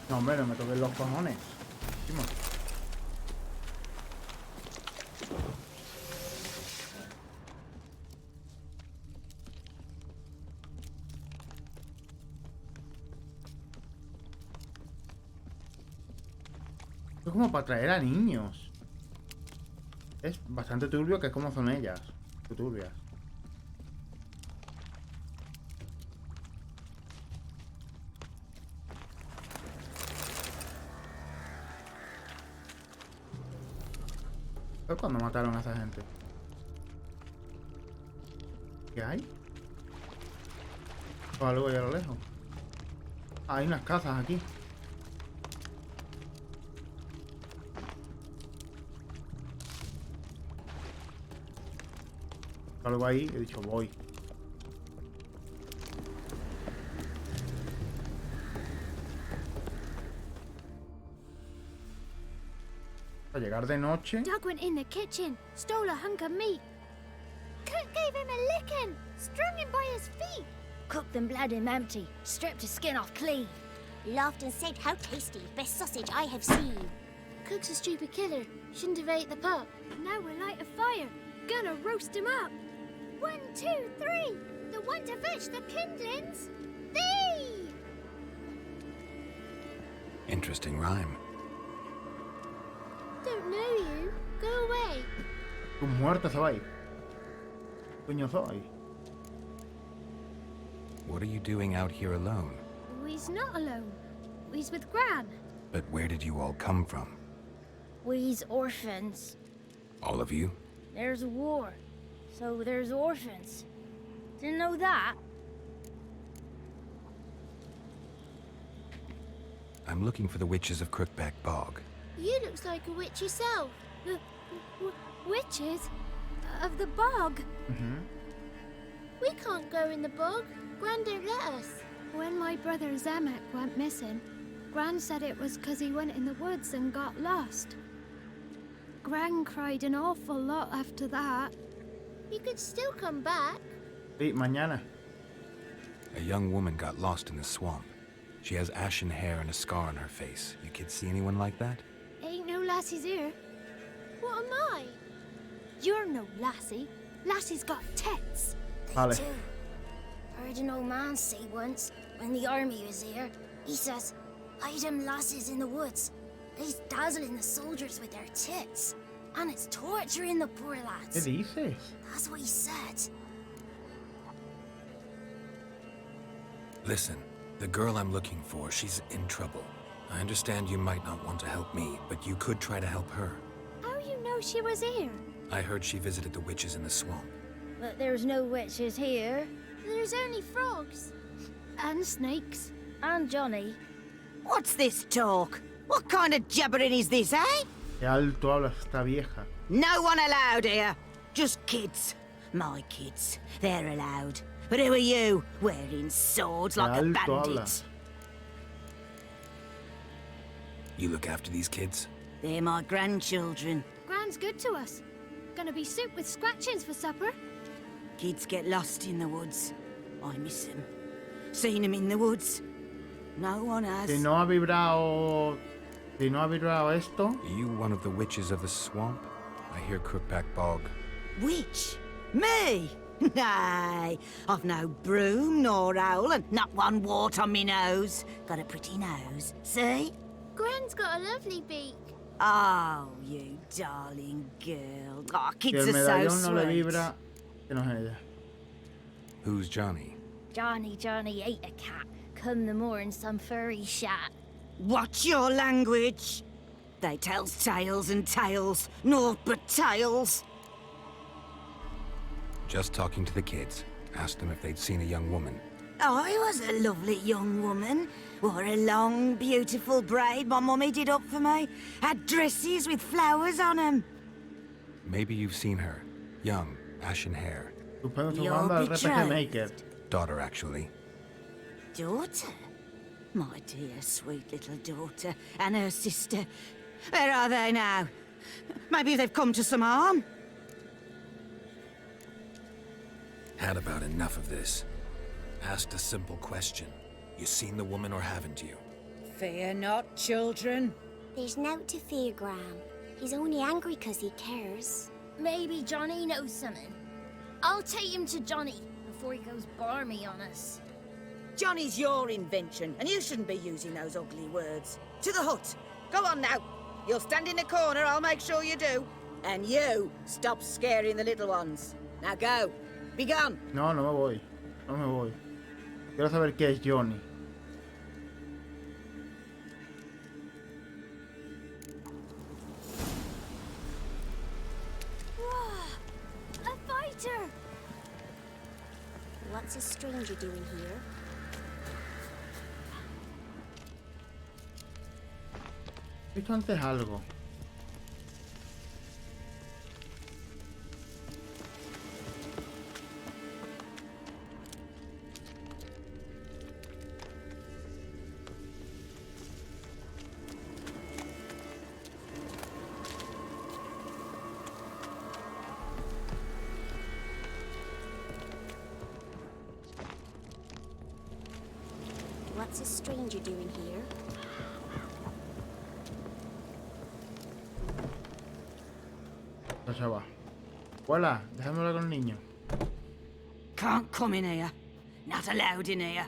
No, hombre, no me toques los cojones. Encima. Esto es como para atraer a niños. Es bastante turbio, que es como son ellas. Qué turbias. ¿Fue cuando mataron a esa gente? ¿Qué hay? O algo ya a lo lejos. Ah, hay unas casas aquí. Algo ahí, he dicho, voy. A llegar de noche. Doug went in the kitchen, stole a hunk of meat. Cook gave him a licking, strung him by his feet. Cooked and bled him empty, stripped his skin off clean. Laughed and said, how tasty, best sausage I have seen. Cook's a stupid killer, shouldn't have ate the pup. Now we'll light a fire, gonna roast him up. 1, 2, 3, the one to fetch the kindlings, thee! Interesting rhyme. Don't know you, go away. Tu muerta se va a ir. Coño soy. What are you doing out here alone? We's not alone, we's with Gran. But where did you all come from? We's orphans. All of you? There's a war, so there's orphans. Didn't know that? I'm looking for the witches of Crookback Bog. You looks like a witch yourself. Witches? Of the bog? We can't go in the bog. Gran don't let us. When my brother Zemek went missing, Gran said it was 'cause he went in the woods and got lost. Gran cried an awful lot after that. He could still come back. Sí, mañana. A young woman got lost in the swamp. She has ashen hair and a scar on her face. You kids see anyone like that? Ain't no lassies here. What am I? You're no lassie. Lassie's got tits. Vale. Too. Heard an old man say once, when the army was here, he says, hide them lasses in the woods. They's dazzling the soldiers with their tits. And it's torturing the poor ¿Qué lads. dices? That's what he said. Listen, the girl I'm looking for, she's in trouble. I understand you might not want to help me, but you could try to help her. How you know she was here? I heard she visited the witches in the swamp. But there's no witches here. There's only frogs. And snakes. And Johnny. What's this talk? What kind of jabbering is this, eh? Qué alto habla esta vieja. No one allowed here. Just kids. My kids. They're allowed. But who are you? Wearing swords like a alto habla. bandit. You look after these kids? They're my grandchildren. Gran's good to us. Gonna be soup with scratchings for supper. Kids get lost in the woods. I miss them. Seen them in the woods. No one has. Si no ha vibrado esto. Are you one of the witches of the swamp? I hear Crookback Bog. Witch? Me? Nay, I've no broom nor owl and not one wart on me nose. Got a pretty nose, see? Gran's got a lovely beak. Oh, you darling girl. Oh, Si kids el are so medallón no le sweet. vibra, que no es ella. Who's Johnny? Johnny ate a cat. Come the more in some furry shat. What's your language? They tells tales and tales, naught but tales. Just talking to the kids. Asked them if they'd seen a young woman. I was a lovely young woman. Wore a long, beautiful braid my mummy did up for me. Had dresses with flowers on them. Maybe you've seen her. Young, ashen hair. Estamos You're jugando al RPG betrayed. Maker. Daughter, actually. Daughter? My dear, sweet little daughter. And her sister. Where are they now? Maybe they've come to some harm? Had about enough of this. Asked a simple question. You seen the woman or haven't you? Fear not, children. There's nought to fear, Gran. He's only angry 'cause he cares. Maybe Johnny knows something. I'll take him to Johnny before he goes barmy on us. Johnny's your invention, and you shouldn't be using those ugly words. To the hut. Go on now. You'll stand in the corner, I'll make sure you do. And you, stop scaring the little ones. Now go. Be gone. No, no me voy. No me voy. Quiero saber qué es Johnny. A fighter! What's a stranger doing here? He visto antes algo. What's a stranger doing here? Ya va. Abuela, déjame hablar con el niño. Can't come in here. Not allowed in here.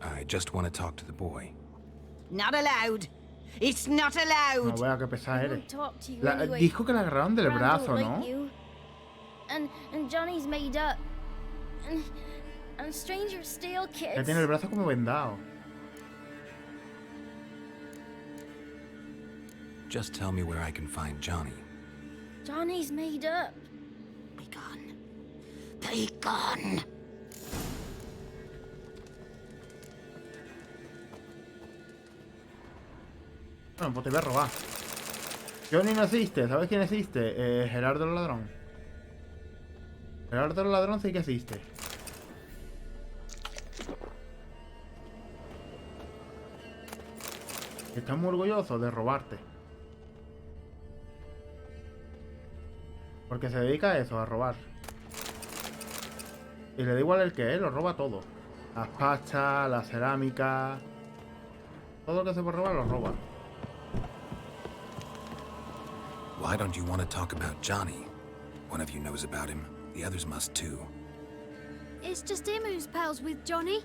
I just want to talk to the boy. Not allowed. It's not No, allowed. abuela, qué pesada I eres. won't talk to you La, anyway. dijo que la agarraron del Gran brazo, don't ¿no? like you. And Johnny's made up. And strangers steal Ya kids. tiene el brazo como vendado. Just tell me where I can find Johnny. Johnny's made up. Be gone. Be gone. Bueno, pues te voy a robar. Johnny no existe. ¿Sabes quién existe? Gerardo el ladrón. Gerardo el ladrón sí que existe. Está muy orgulloso de robarte. Porque se dedica a eso, a robar. Y le da igual el que es, lo roba todo. Las pastas, la cerámica. Todo lo que se puede robar, lo roba. Why don't you want to talk about Johnny? One of you knows about him. The others must too. It's just him who's pals with Johnny.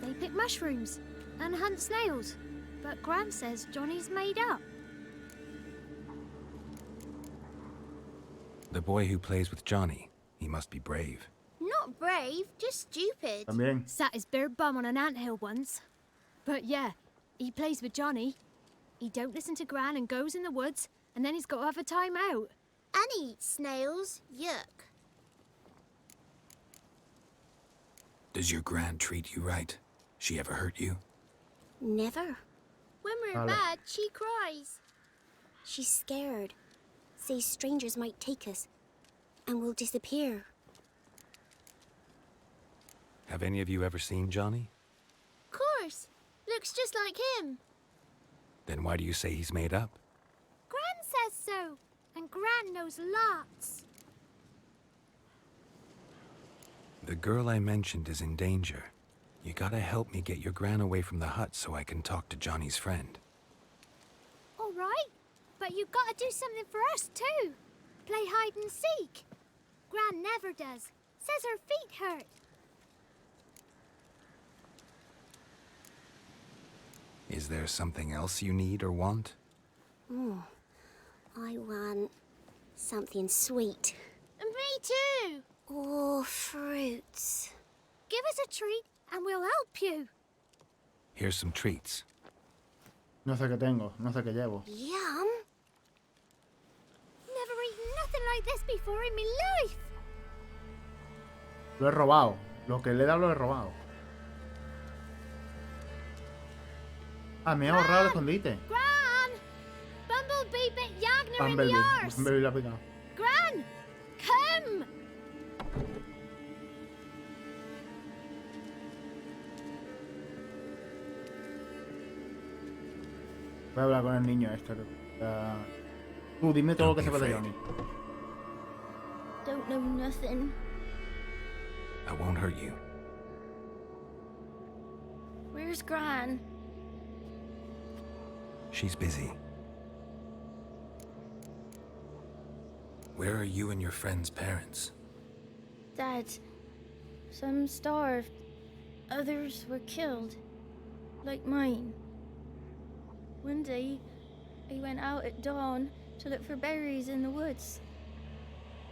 They pick mushrooms and hunt snails. But Gran says Johnny's made up. The boy who plays with Johnny, he must be brave. Not brave, just stupid. También. Sat his bare bum on an anthill once. But yeah, he plays with Johnny. He don't listen to Gran and goes in the woods, and then he's got to have a time out. And he eats snails. Yuck. Does your gran treat you right? She ever hurt you? Never. When we're Vale. mad, she cries. She's scared. Says strangers might take us, and we'll disappear. Have any of you ever seen Johnny? Course. Looks just like him. Then why do you say he's made up? Gran says so, and Gran knows lots. The girl I mentioned is in danger. You gotta help me get your gran away from the hut so I can talk to Johnny's friend. All right, but you gotta do something for us too. Play hide and seek. Gran never does. Says her feet hurt. Is there something else you need or want? I want something sweet. And me too. Oh, fruits. Give us a treat and we'll help you. Here's some treats. No sé qué tengo, no sé qué llevo. Yum. Never eaten nothing like this before in my life. Lo he robado. Lo que le he dado lo he robado. Ah, me he ahorrado el escondite. Gran! Bumblebee bit Yagner in the Bumblebee. arse. Bumblebee la ha picado. Gran! Come! Voy a hablar con el niño este. Tú, dime todo lo que Don't be sepa de afraid. Johnny. Don't know nothing. I won't hurt you. Where's Gran? She's busy. Where are you and your friend's parents? Dad, some starved. Others were killed. Like mine. One day, I went out at dawn to look for berries in the woods.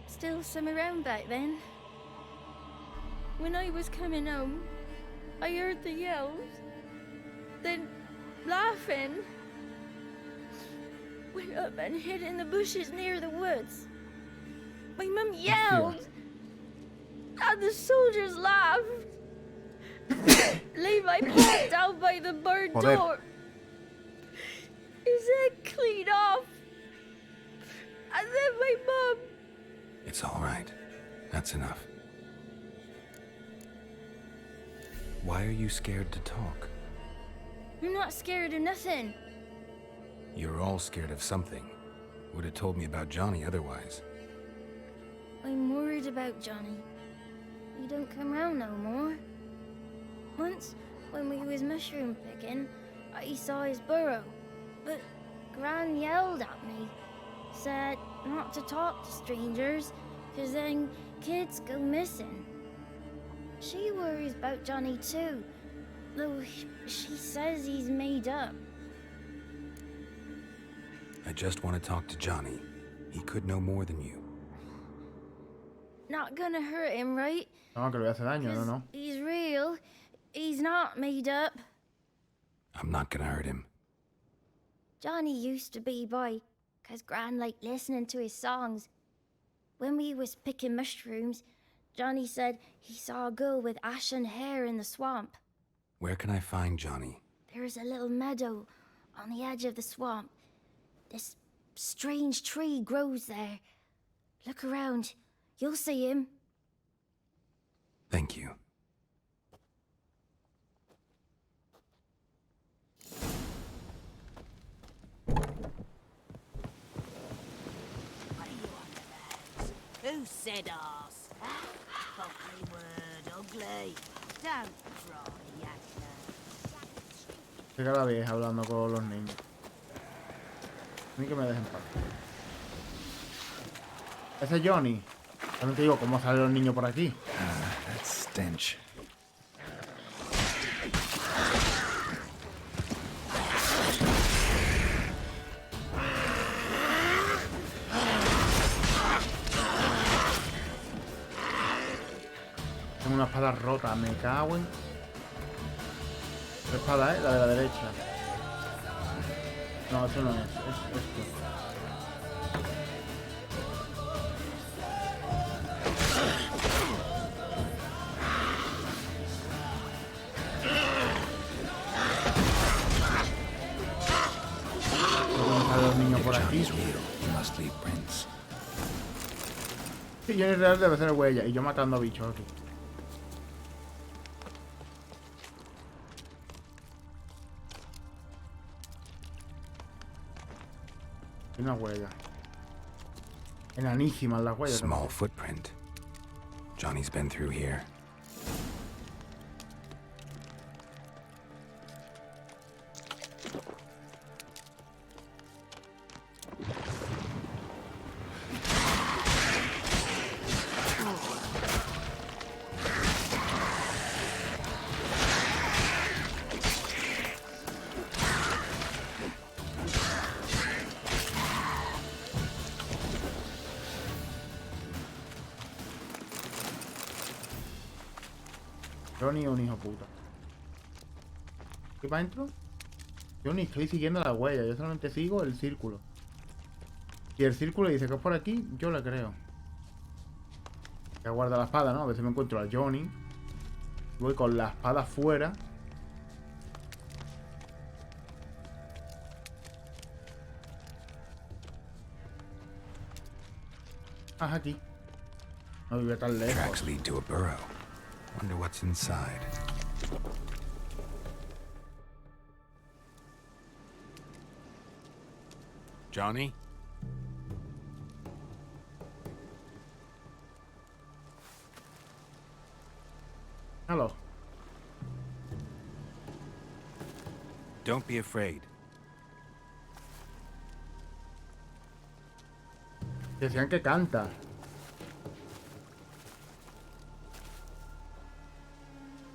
Still some around back then. When I was coming home, I heard the yells. Then, laughing, went up and hid in the bushes near the woods. My mum yelled, and the soldiers laughed. Laid my pop down by the barn Joder. door. His head clean off. And then my mum. It's all right. That's enough. Why are you scared to talk? I'm not scared of nothing. You're all scared of something. Would have told me about Johnny otherwise. I'm worried about Johnny. He don't come round no more. Once, when we was mushroom picking, I saw his burrow. But Gran yelled at me, said not to talk to strangers, 'cause then kids go missing. She worries about Johnny too, though she says he's made up. I just want to talk to Johnny. He could know more than you. Not gonna hurt him, right? No, que le voy a hacer daño, no, no. He's real. He's not made up. I'm not gonna hurt him. Johnny used to be boy, 'cause Gran liked listening to his songs. When we was picking mushrooms, Johnny said he saw a girl with ashen hair in the swamp. Where can I find Johnny? There's a little meadow on the edge of the swamp. This strange tree grows there. Look around. You'll see him. Thank you. Who said arse? Ugly word, ugly. Don't try, Yakna. Llega la vieja hablando con los niños. A mí que me dejen paz. Ese es Johnny. También te digo, ¿cómo salen los niños por aquí? That stench. Tengo una espada rota, me cago en... ¿Qué espada, la de la derecha? No, eso no es esto. Los niños por aquí. Sí, Johnny real debe ser huella y yo matando bichos aquí. Una huella. Enanísimas las huellas. Small footprint. Johnny's been through here. Johnny es un hijo puta. ¿Qué para adentro? Yo ni estoy siguiendo la huella, yo solamente sigo el círculo. Si el círculo dice que es por aquí, yo le creo. Ya guarda la espada, ¿no? A ver si me encuentro a Johnny. Voy con la espada fuera. Ah, aquí. No vive tan lejos. Tracks lead to a burrow. Wonder what's inside. Johnny? Hello. Don't be afraid. Decían que canta.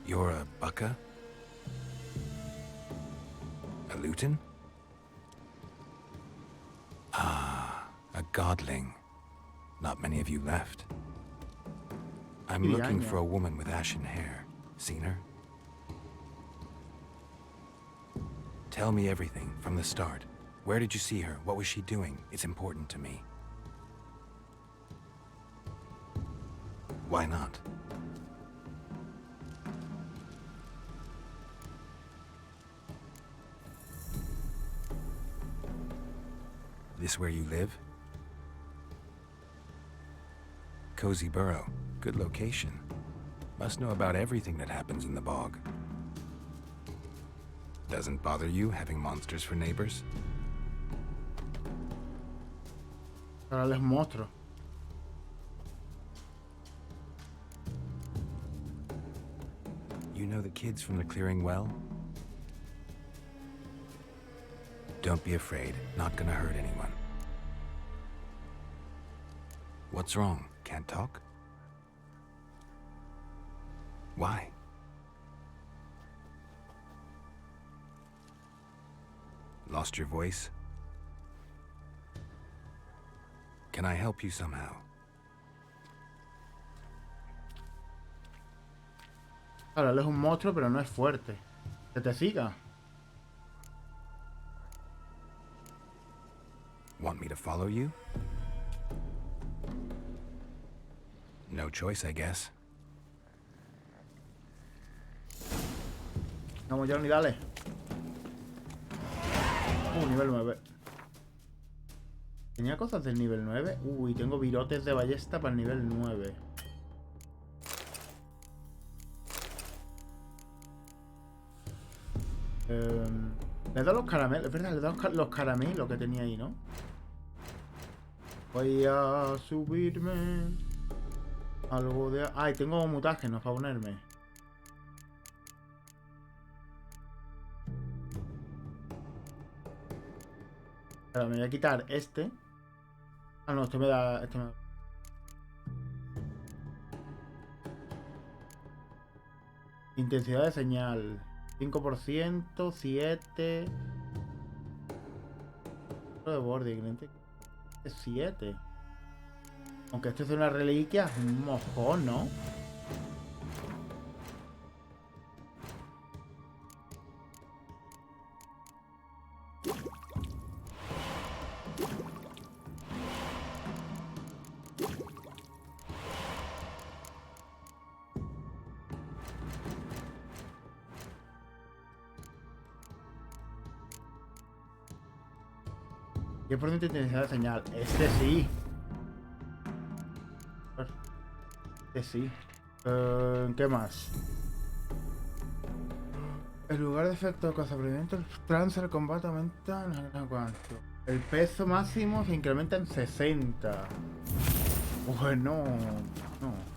You're a bucka? A lutin? Ah, a godling. Not many of you left. I'm looking for a woman with ashen hair. Seen her? Tell me everything from the start. Where did you see her? What was she doing? It's important to me. Why not? This where you live? Cozy burrow. Good location. Must know about everything that happens in the bog. Doesn't bother you having monsters for neighbors? Ahora les muestro. You know the kids from the clearing well? Don't be afraid. Not gonna hurt anyone. What's wrong? Can't talk? Why? Lost your voice? Can I help you somehow? Claro, él es un monstruo, pero no es fuerte. Que te siga. Want me to follow you? No choice, I guess. Vamos, Johnny, dale. Nivel 9. ¿Tenía cosas del nivel 9? Uy, tengo virotes de ballesta para el nivel 9. Le he dado los caramelos. Es verdad, le he dado los caramelos que tenía ahí, ¿no? Voy a subirme. Algo de... Ay, tengo mutágenos para ponerme. Ahora me voy a quitar este. Ah, no, este me da... Intensidad de señal. 5%, 7. De borde, 7. Aunque esto es una reliquia, es un mojón, ¿no? ¿10% de intensidad de señal? Este sí. Este sí. ¿Qué más? El lugar de efecto de cazaprevimiento, el trance del combate aumenta no sé cuánto. El peso máximo se incrementa en 60. Bueno, no.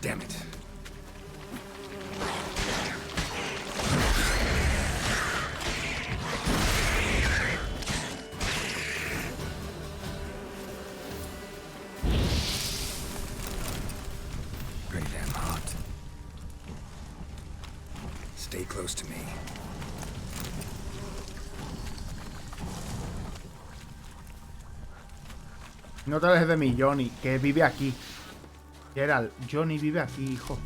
Damn it. Pretty damn hot. Stay close to me. No te alejes de mí, Johnny, que vive aquí. Geralt, Johnny vive aquí, hijo.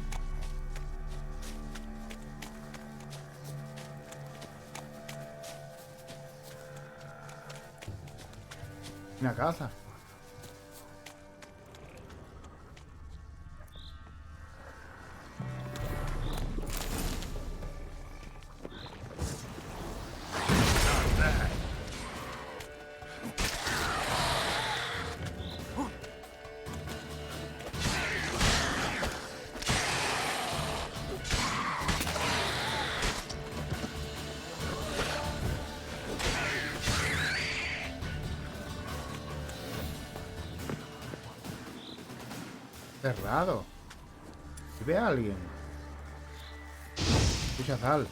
Una casa. Cerrado. ¿Ve a alguien? Escucha sal.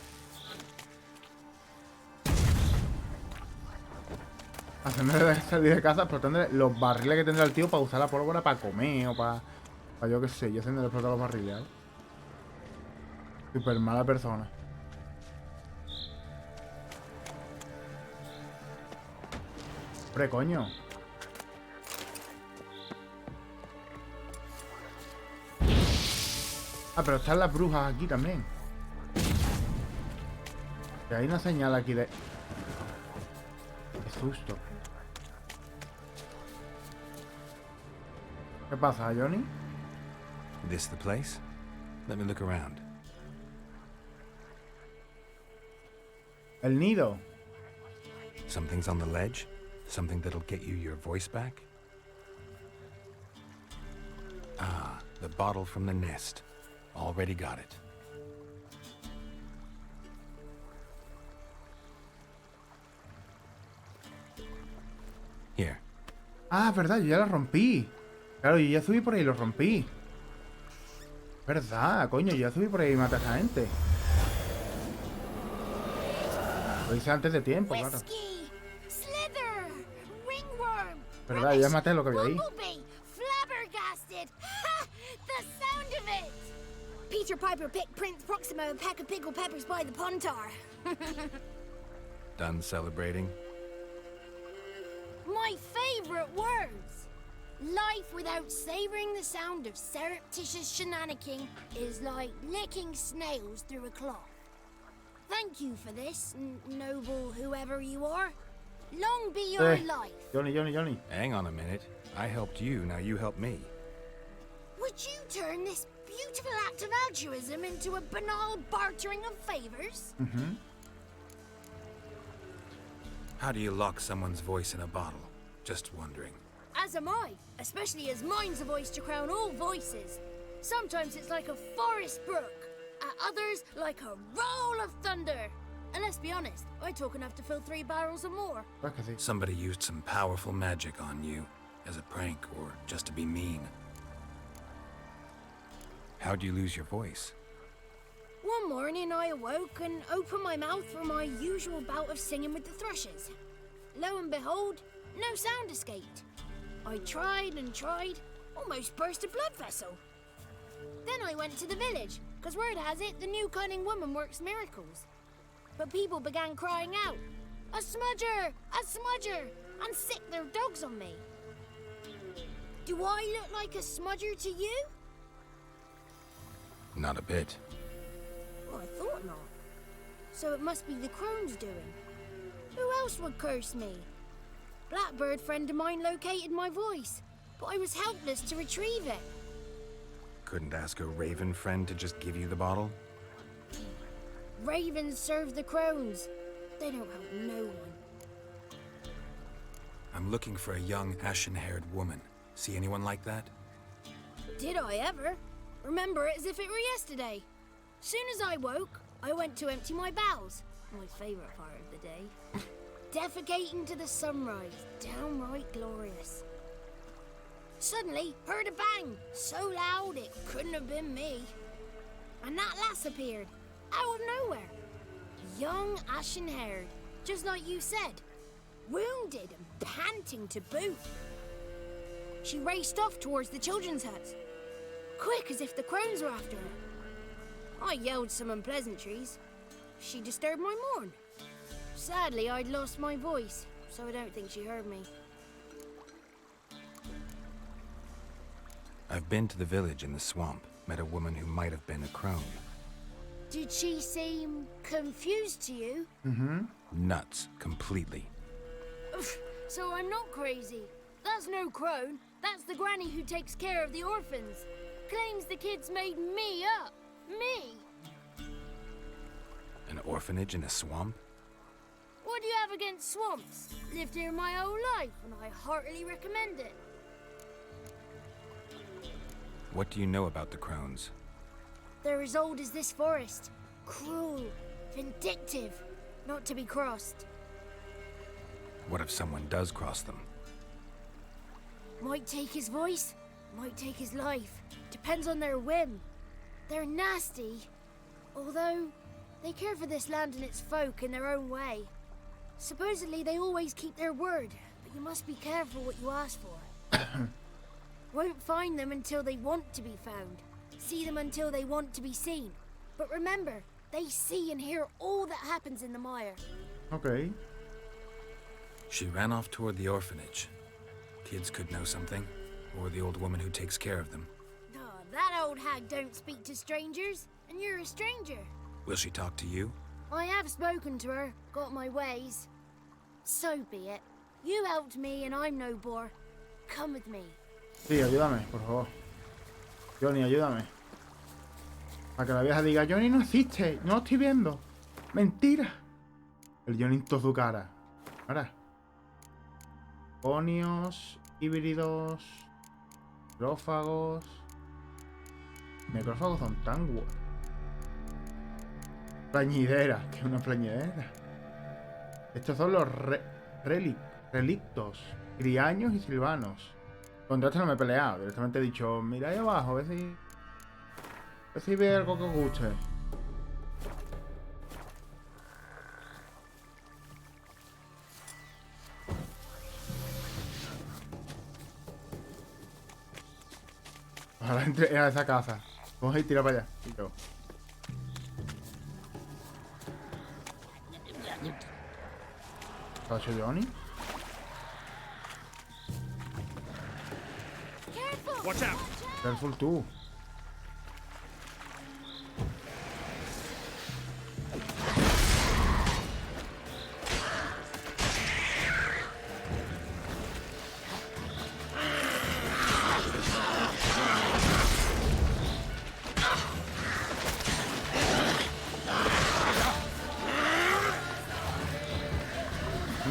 Hacerme salir de casa, explotando los barriles que tendrá el tío para usar la pólvora para comer o para yo qué sé, yo haciendo explotar los barriles, ¿eh? Super mala persona. Hombre, coño. Ah, pero están las brujas aquí también. Y hay una señal aquí de... Qué susto. ¿Qué pasa, Johnny? This the place? Let me look around. El nido. Something's on the ledge? Something that'll get you your voice back? Ah, the bottle from the nest. Already got it. Here. Ah, verdad, yo ya la rompí. Claro, yo ya subí por ahí y lo rompí. Verdad, coño, yo ya subí por ahí y maté a esa gente. Lo hice antes de tiempo, claro. Slither, ringworm. Verdad, yo ya maté lo que había ahí. Bumblebee, flabbergasted. Ha! The sound of it. Peter Piper picked Prince Proximo a pack of pickle peppers by the pontar. Done celebrating? My favorite words. Life without savoring the sound of surreptitious shenanigans is like licking snails through a cloth. Thank you for this, noble whoever you are. Long be your life. Johnny. Hang on a minute. I helped you, now you help me. Would you turn this beautiful act of altruism into a banal bartering of favors? Mm-hmm. How do you lock someone's voice in a bottle? Just wondering. As am I, especially as mine's a voice to crown all voices. Sometimes it's like a forest brook, at others like a roll of thunder. And let's be honest, I talk enough to fill 3 barrels or more. Somebody used some powerful magic on you, as a prank or just to be mean. How'd you lose your voice? One morning I awoke and opened my mouth for my usual bout of singing with the thrushes. Lo and behold, no sound escaped. I tried and tried, almost burst a blood vessel. Then I went to the village, because word has it the new cunning woman works miracles. But people began crying out, "A smudger! A smudger!" and sicked their dogs on me. Do I look like a smudger to you? Not a bit. Well, I thought not. So it must be the crone's doing. Who else would curse me? Blackbird friend of mine located my voice, but I was helpless to retrieve it. Couldn't ask a raven friend to just give you the bottle? Ravens serve the crones. They don't help no one. I'm looking for a young, ashen-haired woman. See anyone like that? Did I ever? Remember it as if it were yesterday. Soon as I woke, I went to empty my bowels. My favourite part of the day. Defecating to the sunrise. Downright glorious. Suddenly, heard a bang. So loud it couldn't have been me. And that lass appeared. Out of nowhere. Young, ashen-haired. Just like you said. Wounded and panting to boot. She raced off towards the children's huts. Quick as if the crones were after her. I yelled some unpleasantries. She disturbed my morn. Sadly, I'd lost my voice, so I don't think she heard me. I've been to the village in the swamp, met a woman who might have been a crone. Did she seem confused to you? Mm-hmm. Nuts, completely. So I'm not crazy. That's no crone. That's the granny who takes care of the orphans. Claims the kids made me up. Me! An orphanage in a swamp? What do you have against swamps? Lived here my whole life, and I heartily recommend it. What do you know about the crones? They're as old as this forest. Cruel, vindictive, not to be crossed. What if someone does cross them? Might take his voice, might take his life. Depends on their whim. They're nasty, although they care for this land and its folk in their own way. Supposedly they always keep their word, but you must be careful what you ask for. Won't find them until they want to be found. See them until they want to be seen. But remember, they see and hear all that happens in the mire. Okay. She ran off toward the orphanage. Kids could know something, or the old woman who takes care of them. Oh, that old hag don't speak to strangers, and you're a stranger. Will she talk to you? I have spoken to her, got my ways. So be it. You helped me and I'm no bore. Come with me. Sí, ayúdame, por favor. Johnny, ayúdame. Para que la vieja diga, Johnny no existe, no lo estoy viendo. Mentira. El Johnny en toda su cara. Ahora. Ponios, híbridos, necrófagos. Necrófagos son tan guapos. Plañidera, que es una plañidera. Estos son los relictos. Criaños y silvanos. Contra esto no me he peleado. Directamente he dicho, mira ahí abajo, a ver si ve algo que os guste. Ojalá entre a esa casa. Coge y tira para allá. Y yo. ¿Qué ha hecho Johnny? Watch out! Careful tú.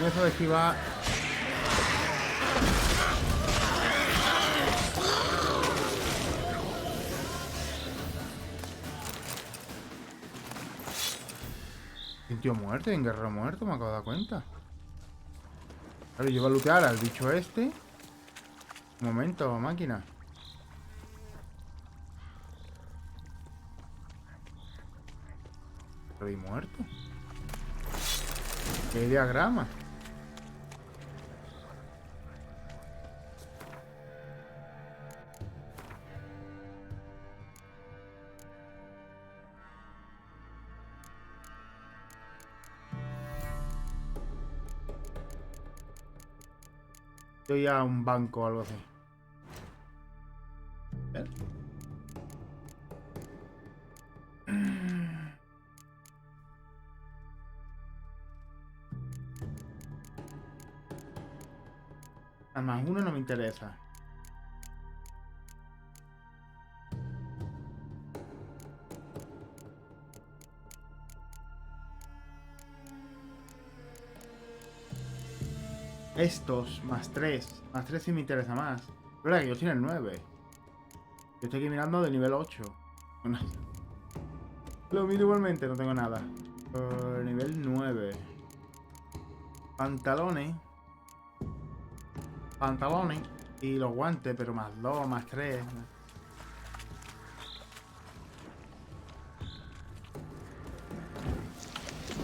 Eso de esquivar. Un tío muerto, un guerrero muerto, me acabo de dar cuenta. Vale, yo voy a lootear al bicho este. Un momento, máquina. Estoy muerto. ¿Qué diagrama? Estoy a un banco o algo así. ¿Ver? Al más uno no me interesa. Estos, más 3. Más 3 sí me interesa más. Es verdad que yo estoy en el 9. Yo estoy aquí mirando de nivel 8. Lo miro igualmente, no tengo nada. Nivel 9. Pantalones. Pantalones. Y los guantes, pero más 2, más 3.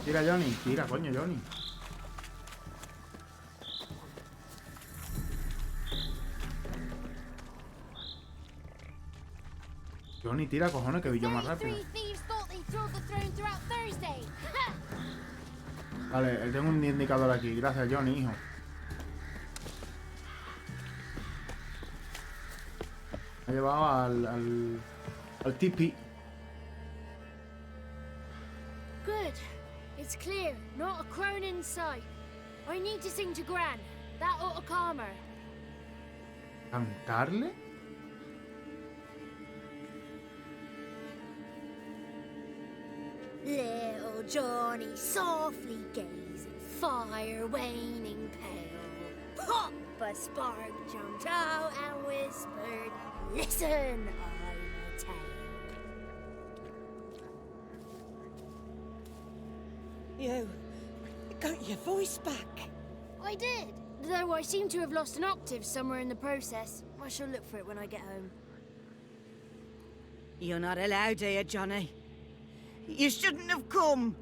Tira, Johnny. Tira, coño, Johnny. Johnny, tira, cojones, que vi yo más rápido. Vale, tengo un indicador aquí. Gracias, Johnny, hijo. Me ha llevado al tipi. Good. It's clear. Not a crone in sight. I need to sing to Gran. That ought to calm her. ¿Cantarle? Little Johnny softly gazing, fire waning pale. Pop! A spark jumped out and whispered, "Listen, I'm a tale." You got your voice back. I did, though I seem to have lost an octave somewhere in the process. I shall look for it when I get home. You're not allowed here, Johnny. You shouldn't have come.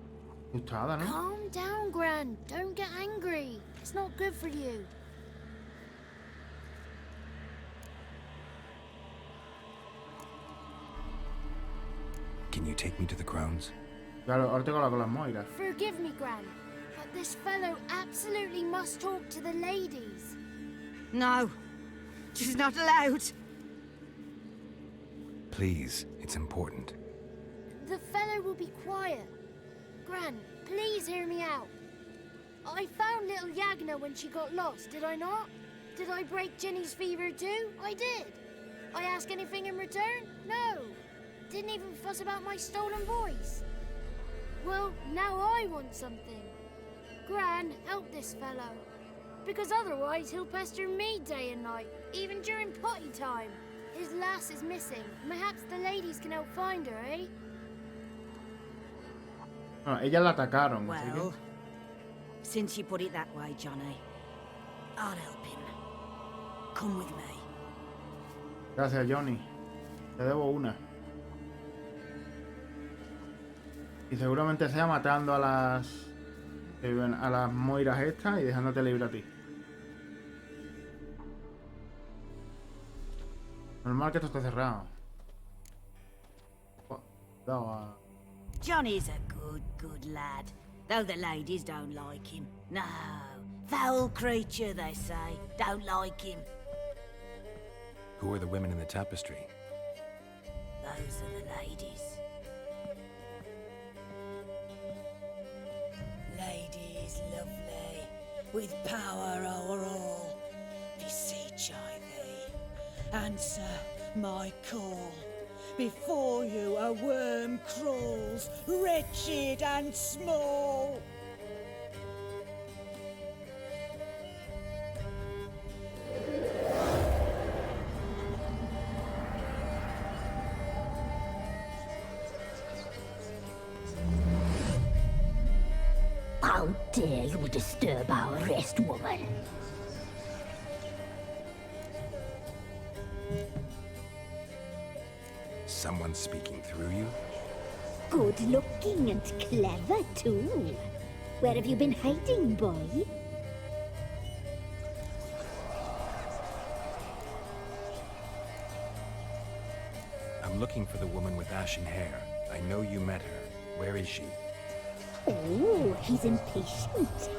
Gustada, ¿no? Calm down, Gran. Don't get angry. It's not good for you. Can you take me to the crones? Claro, ahora tengo la con las moiras. Forgive me, Gran, but this fellow absolutely must talk to the ladies. No, she's not allowed. Please, it's important. The fellow will be quiet. Gran, please hear me out. I found little Yagna when she got lost, did I not? Did I break Ginny's fever too? I did. I ask anything in return? No. Didn't even fuss about my stolen voice. Well, now I want something. Gran, help this fellow. Because otherwise he'll pester me day and night, even during potty time. His lass is missing. Perhaps the ladies can help find her, eh? No, ellas la atacaron. Well, since you put it that way, Johnny, I'll help him. Come with me. Gracias, Johnny. Te debo una. Y seguramente sea matando a las moiras estas y dejándote libre a ti. Normal que esto esté cerrado. Cuidado. Johnny's a good lad, though the ladies don't like him. No, foul creature, they say. Don't like him. Who are the women in the tapestry? Those are the ladies. Ladies lovely, with power o'er all. Beseech I thee, answer my call. Before you a worm crawls, wretched and small. How dare you disturb our rest, woman? Someone speaking through you? Good looking and clever, too. Where have you been hiding, boy? I'm looking for the woman with ashen hair. I know you met her. Where is she? Oh, he's impatient.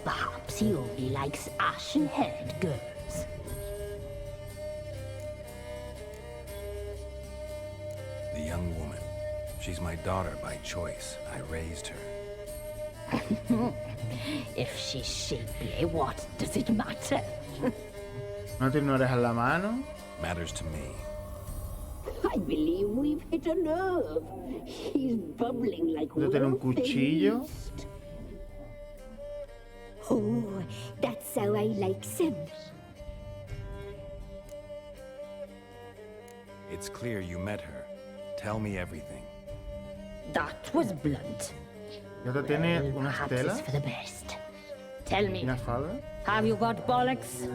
Perhaps he only likes ashen-haired girls. The young woman. She's my daughter by choice. I raised her. If she's shapely, what does it matter? ¿No tiene una oreja en la mano? Matters to me. I believe we've hit a nerve. He's bubbling like ¿No tiene un cuchillo? Oh, that's how I like him. It's clear you met her. Tell me everything. That was blunt. ¿Y otro tiene una Perhaps estela? it's for the best. Tell me, ¿Una espada? have you got bollocks?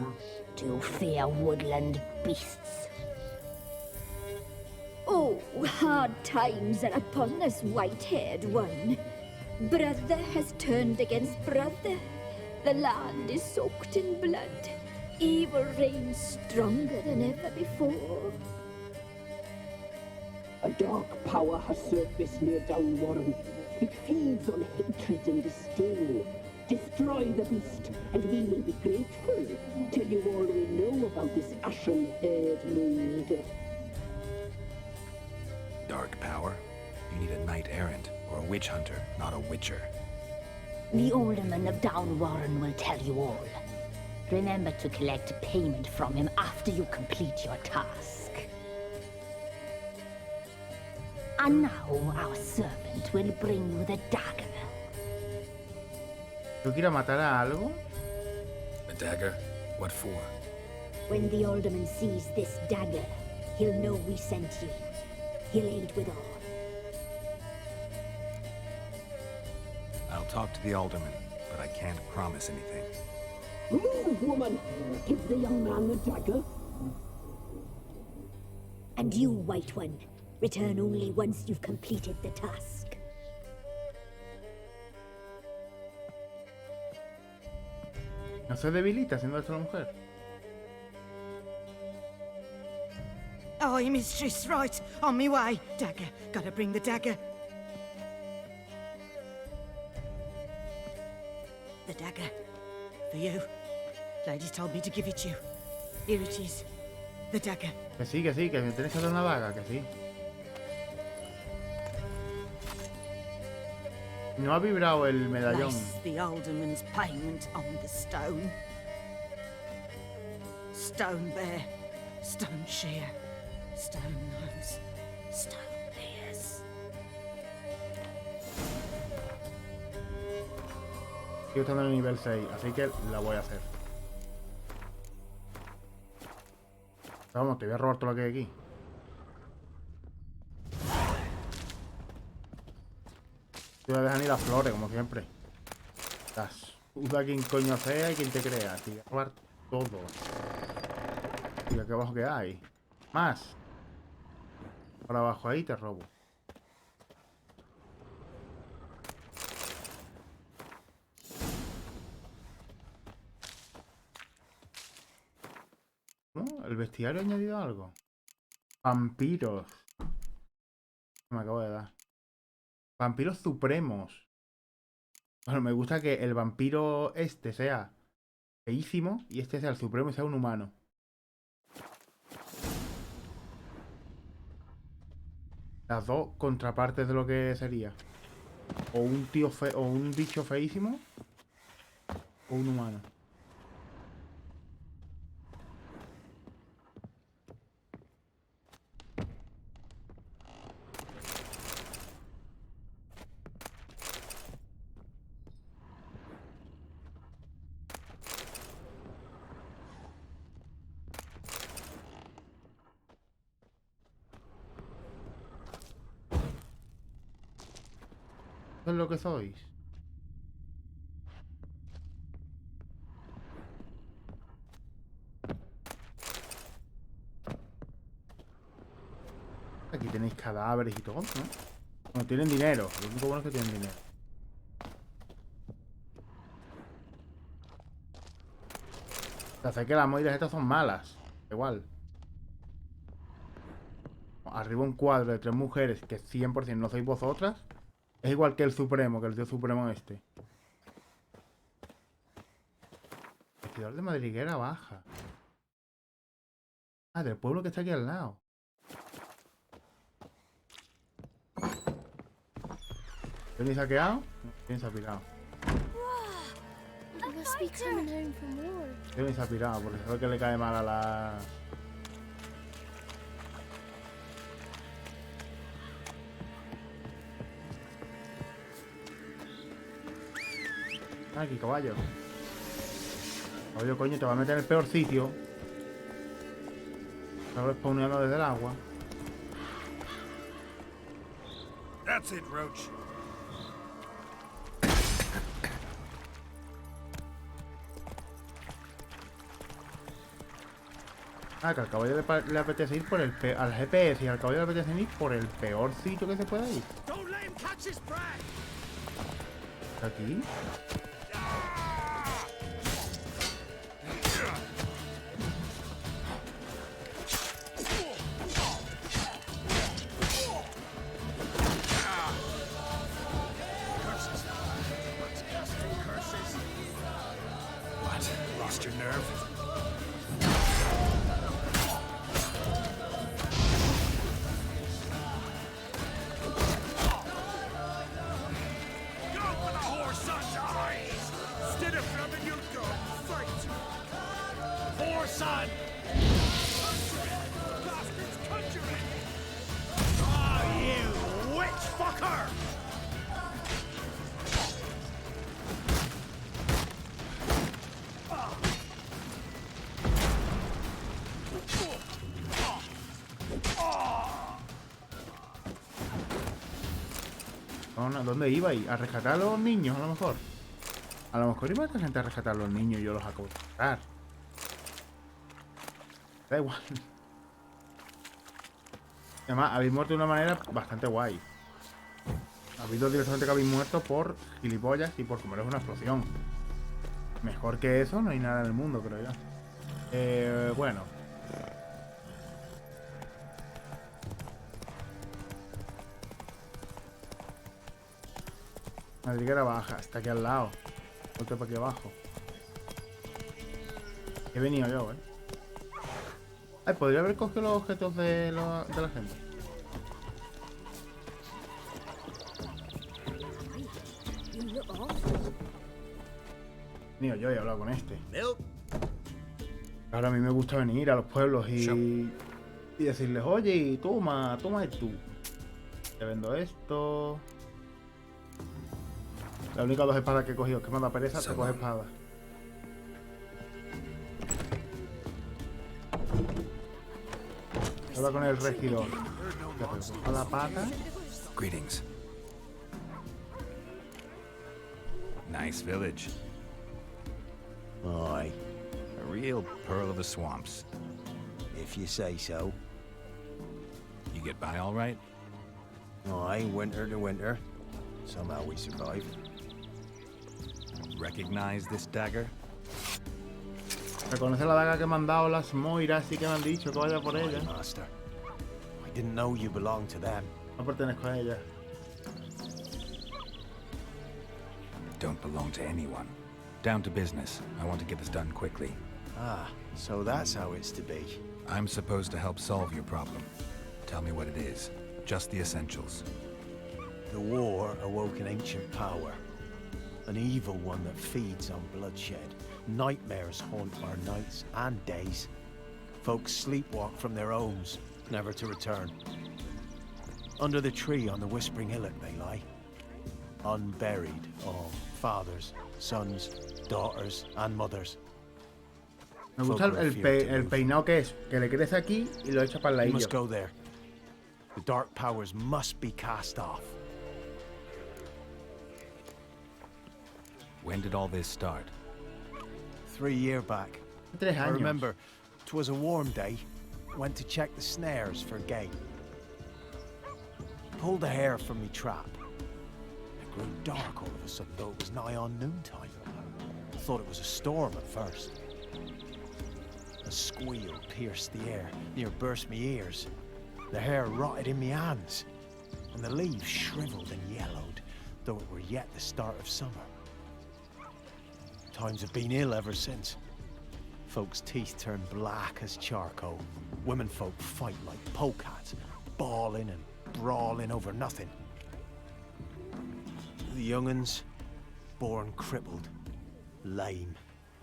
Do you fear woodland beasts? Oh, hard times are upon us, white-haired one. Brother has turned against brother. The land is soaked in blood. Evil reigns stronger than ever before. A dark power has surfaced near Downwarren. It feeds on hatred and disdain. Destroy the beast, and we will be grateful. Tell you all we know about this ashen-haired maid. Dark power? You need a knight-errant or a witch hunter, not a witcher. The alderman of Downwarren will tell you all. Remember to collect payment from him after you complete your task. And now our servant will bring you the dagger. ¿Tú quieres matar a algo? A dagger? What for? When the alderman sees this dagger, he'll know we sent you. He'll aid with all. I'll talk to the alderman, but I can't promise anything. Move, woman! Give the young man the dagger. And you, White One, return only once you've completed the task. ¿No se debilita siendo esto la mujer? Aye, mistress, right. On me way. Dagger. Gotta bring the dagger. The dagger. For you. Ladies told me to give it you. Here it is. The dagger. Que sí, que me tienes que dar una daga, que sí. No ha vibrado el medallón. Place the alderman's payment on the stone. Stone bear. Stone shear. Stone nose. Stone ears. Estoy estando en el nivel 6, así que la voy a hacer. Vamos, te voy a robar todo lo que hay aquí. Te voy a dejar ni las flores, como siempre. Usa quien coño sea y quien te crea. Te voy a robar todo. Y aquí abajo que hay. Más. Por abajo ahí te robo. ¿No? ¿El bestiario ha añadido algo? Vampiros. Me acabo de dar. Vampiros supremos. Bueno, me gusta que el vampiro este sea feísimo y este sea el supremo y sea un humano. Las dos contrapartes de lo que sería. O un tío o un bicho feísimo o un humano. ¿Eso es lo que sois? Aquí tenéis cadáveres y todo, ¿no? Bueno, tienen dinero. Lo único bueno es que tienen dinero. O sea, sé que las moiras estas son malas. Igual. Arriba un cuadro de 3 mujeres que 100% no sois vosotras. Es igual que el supremo, que el dios supremo este. Vestidor de madriguera baja. Ah, del pueblo que está aquí al lado. ¿Tenéis saqueado? ¿Quién se ha pirado? ¿Quién se ha pirado? Porque sabe que le cae mal a la... Aquí, caballo. Caballo, coño, te va a meter en el peor sitio. Estaba spawneando desde el agua. That's it, Roach. Ah, que al caballo le apetece ir por el al GPS y al caballo le apetece ir por el peor sitio que se pueda ir. Aquí. What? Lost your nerve? ¿Dónde ibais? ¿A rescatar a los niños a lo mejor? A lo mejor iba esta gente a rescatar a los niños y yo los acabo de rescatar. Da igual. Además, habéis muerto de una manera bastante guay. Habéis ido directamente que habéis muerto por gilipollas y por comeros una explosión. Mejor que eso no hay nada en el mundo, creo yo. Bueno. Madriguera baja, está aquí al lado. Otro para aquí abajo. He venido yo, Ay, podría haber cogido los objetos de la gente. Venido yo he hablado con este. Ahora a mí me gusta venir a los pueblos y decirles, oye, toma esto. Te vendo esto. Las únicas 2 espadas que he cogido, que me da pereza, te coge espadas. Habla con el regidor. Le pego a la pata. Greetings. Nice village. Aye. A real pearl of the swamps. If you say so. You get by all right? Aye, winter to winter. Somehow we survive. Recognize this dagger? Reconoce la daga que me han dado las Moiras y que me han dicho que vaya por ella. Master. I didn't know you belonged to them. No pertenezco a ella. Don't belong to anyone. Down to business. I want to get this done quickly. Ah, so that's how it's to be. I'm supposed to help solve your problem. Tell me what it is. Just the essentials. The war awoke an ancient power. An evil one that feeds on bloodshed. Nightmares haunt our nights and days. Folks sleepwalk from their homes, never to return. Under the tree on the Whispering Hillock they lie. Unburied, all fathers, sons, daughters and mothers. Me gusta el peinado que es, que le crece aquí y lo echa para el We ladillo. must go there. The dark powers must be cast off. When did all this start? 3 years back. 3 años. I remember 'twas a warm day. Went to check the snares for game. Pulled the hair from me trap. It grew dark all of a sudden, though it was nigh on noontime. Thought it was a storm at first. A squeal pierced the air, near burst me ears. The hair rotted in me hands, and the leaves shriveled and yellowed, though it were yet the start of summer. Times have been ill ever since. Folks' teeth turn black as charcoal. Women folk fight like polecats, bawling and brawling over nothing. The young'uns, born crippled, lame,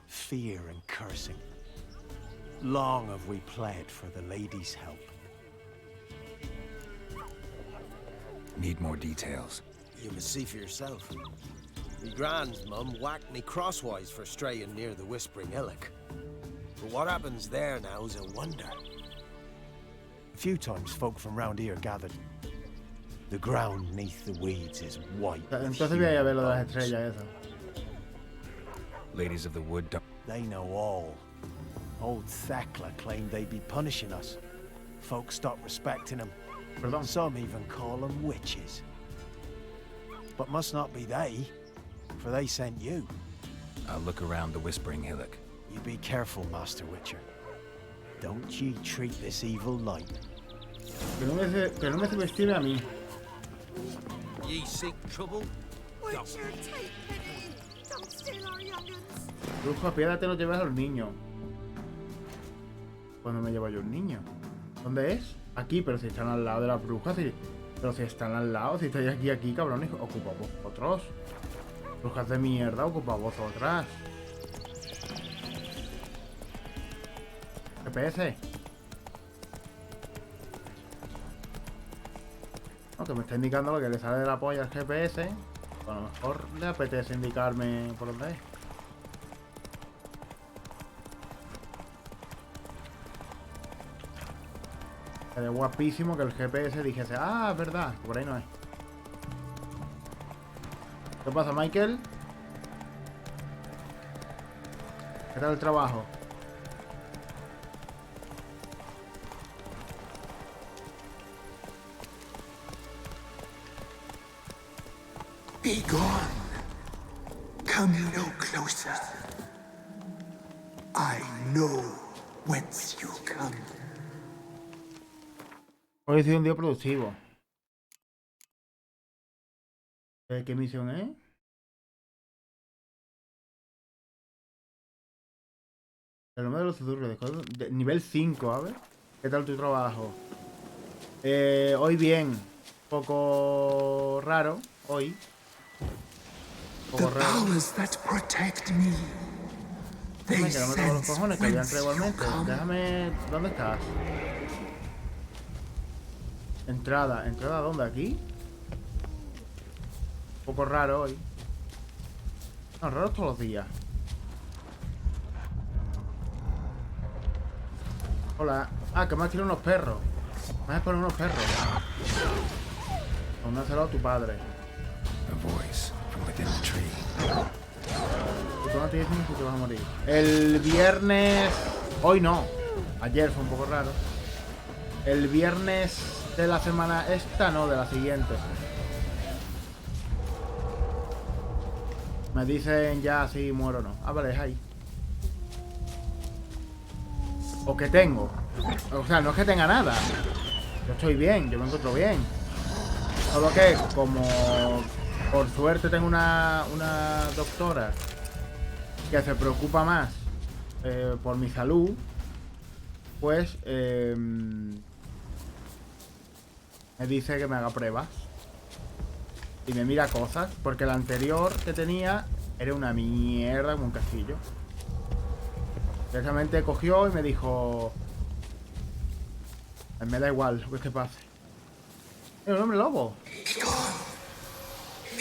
fear and cursing. Long have we pled for the lady's help. Need more details. You must see for yourself. Me grand's mum whacked me crosswise for straying near the Whispering Hillock. But what happens there now is a wonder. A few times folk from round here gathered. The ground neath the weeds is white. Entonces voy a ir a ver lo de las estrellas eso. Ladies of the wood don't... They know all. Old Thekla claimed they'd be punishing us. Folk stopped respecting them. Perdón. Some even call them witches. But must not be they, for they sent you. I'll look around the Whispering Hillock. You be careful, Master Witcher. Don't ye treat this evil light. Que no me subestime a mí. Ye seek trouble? Witcher, take pity. Don't steal our young'uns. Brujo, apiádate, no lleves a los niños. ¿Cuándo me llevo yo un niño? ¿Dónde es? Aquí, pero si están al lado de las brujas, sí. Pero si están al lado, si estáis aquí, cabrones, ocupa vosotros. Brujas de mierda, ocupa vosotras. GPS. No, que me está indicando lo que le sale de la polla al GPS. A lo mejor le apetece indicarme por dónde es. Sería guapísimo que el GPS dijese, ah, es verdad, que por ahí no es. ¿Qué pasa, Michael? ¿Qué tal el trabajo? Be gone. Come no closer. I know whence you come. Hoy ha sido un día productivo. ¿Qué misión es? El nombre de los susurros de nivel 5, a ver. ¿Qué tal tu trabajo? Hoy bien. Un poco raro. Hoy. Un poco raro. Déjame que no me toco los cojones, que voy a entrar igualmente. Déjame... ¿Dónde estás? Entrada. ¿Entrada dónde? ¿Aquí? Un poco raro hoy. No, raro todos los días. Hola. Ah, que me has tirado unos perros. Me has poner unos perros. Aún no has salado tu padre. A voice from within the tree. tú no te dices si te vas a morir. El viernes... Hoy no. Ayer fue un poco raro. El viernes de la semana esta, no, de la siguiente. Me dicen ya si muero o no. Ah, vale, es ahí. O que tengo. O sea, no es que tenga nada. Yo estoy bien, yo me encuentro bien. Solo que, como por suerte tengo una doctora que se preocupa más por mi salud, pues me dice que me haga pruebas. Y me mira cosas, porque la anterior que tenía era una mierda como un castillo. Directamente cogió y me dijo... Me da igual lo que pase. ¡El hombre lobo!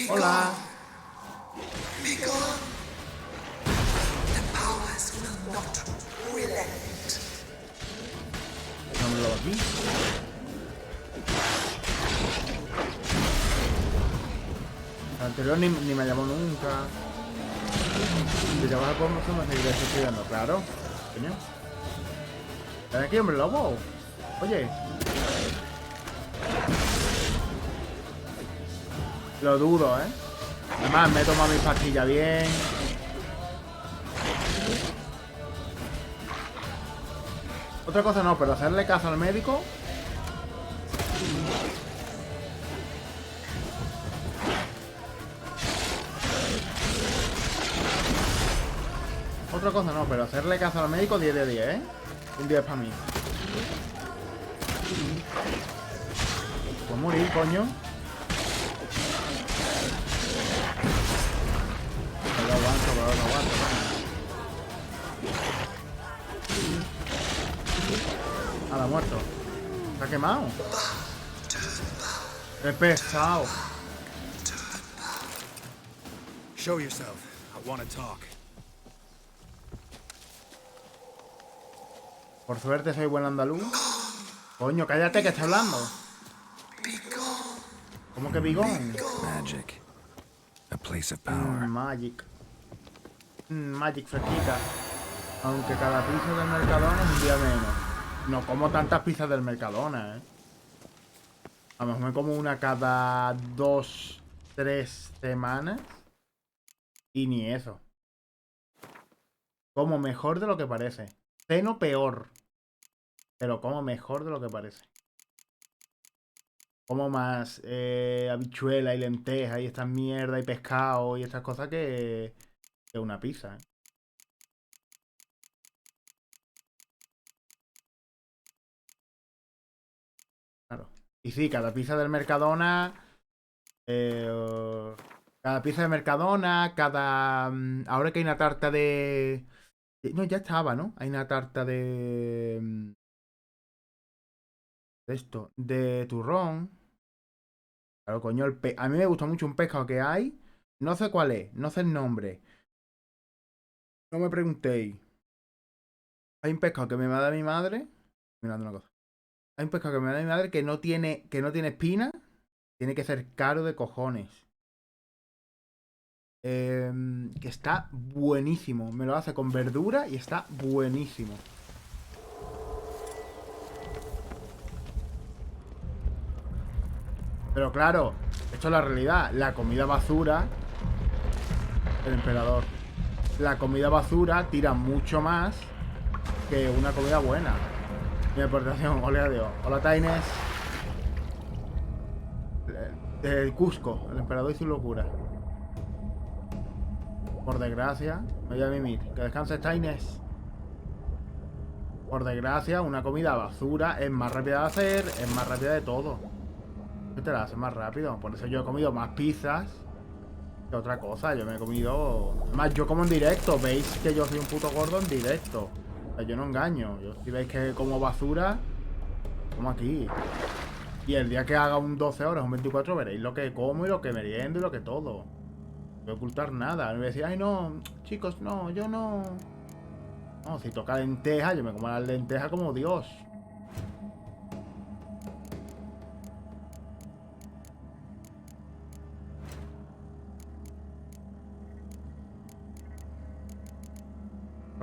¡Hola! ¿El hombre lobo aquí? El anterior ni me llamó nunca. Si te vas a comer, me seguiré estudiando, claro. Coño. ¿Ven aquí, hombre lobo? Oye. Lo dudo, ¿eh? Además, me he tomado mi pastilla bien. Otra cosa no, pero hacerle caso al médico... Otra cosa no, pero hacerle caso al médico 10 de 10, ¿eh? Un 10 para mí. Puedo morir, coño. Pero lo aguanto, muerto. ¿Se ha quemado? ¡Qué pesado! Show yourself. I want to talk. Por suerte soy buen andaluz. Coño, cállate que está hablando. ¿Cómo que bigón? Magic. A place of power. Magic. Magic fresquita. Aunque cada pizza del Mercadona es un día menos. No como tantas pizzas del Mercadona, A lo mejor me como una cada 2, 3 semanas. Y ni eso. Como mejor de lo que parece. Ceno peor. Pero como mejor de lo que parece. Como más habichuela y lenteja y estas mierdas y pescado y estas cosas que una pizza, Claro. Y sí, cada pizza del Mercadona... cada pizza de Mercadona, cada... ahora que hay una tarta de... No, ya estaba, ¿no? Hay una tarta de esto, de turrón. Claro, coño, a mí me gusta mucho un pescado que hay. No sé cuál es, no sé el nombre. No me preguntéis. Hay un pescado que me va a dar mi madre. Mirando una cosa. Hay un pescado que me va a dar mi madre que no tiene espina. Tiene que ser caro de cojones. Que está buenísimo. Me lo hace con verdura y está buenísimo. Pero claro, esto es la realidad. La comida basura... El emperador. La comida basura tira mucho más que una comida buena. Mi aportación, hola Dios. Hola Taines. El Cusco, el emperador y su locura. Por desgracia, me voy a mimir. Que descanse Taines. Por desgracia, una comida basura es más rápida de hacer, es más rápida de todo. ¿Qué te la hace más rápido? Por eso yo he comido más pizzas que otra cosa. Yo me he comido... Además, yo como en directo. Veis que yo soy un puto gordo en directo. O sea, yo no engaño. Yo, si veis que como basura, como aquí. Y el día que haga un 12 horas, un 24, veréis lo que como y lo que meriendo y lo que todo. No voy a ocultar nada. No voy a decir, ay no, chicos, no, yo no. No, si toca lenteja, yo me como las lentejas como Dios.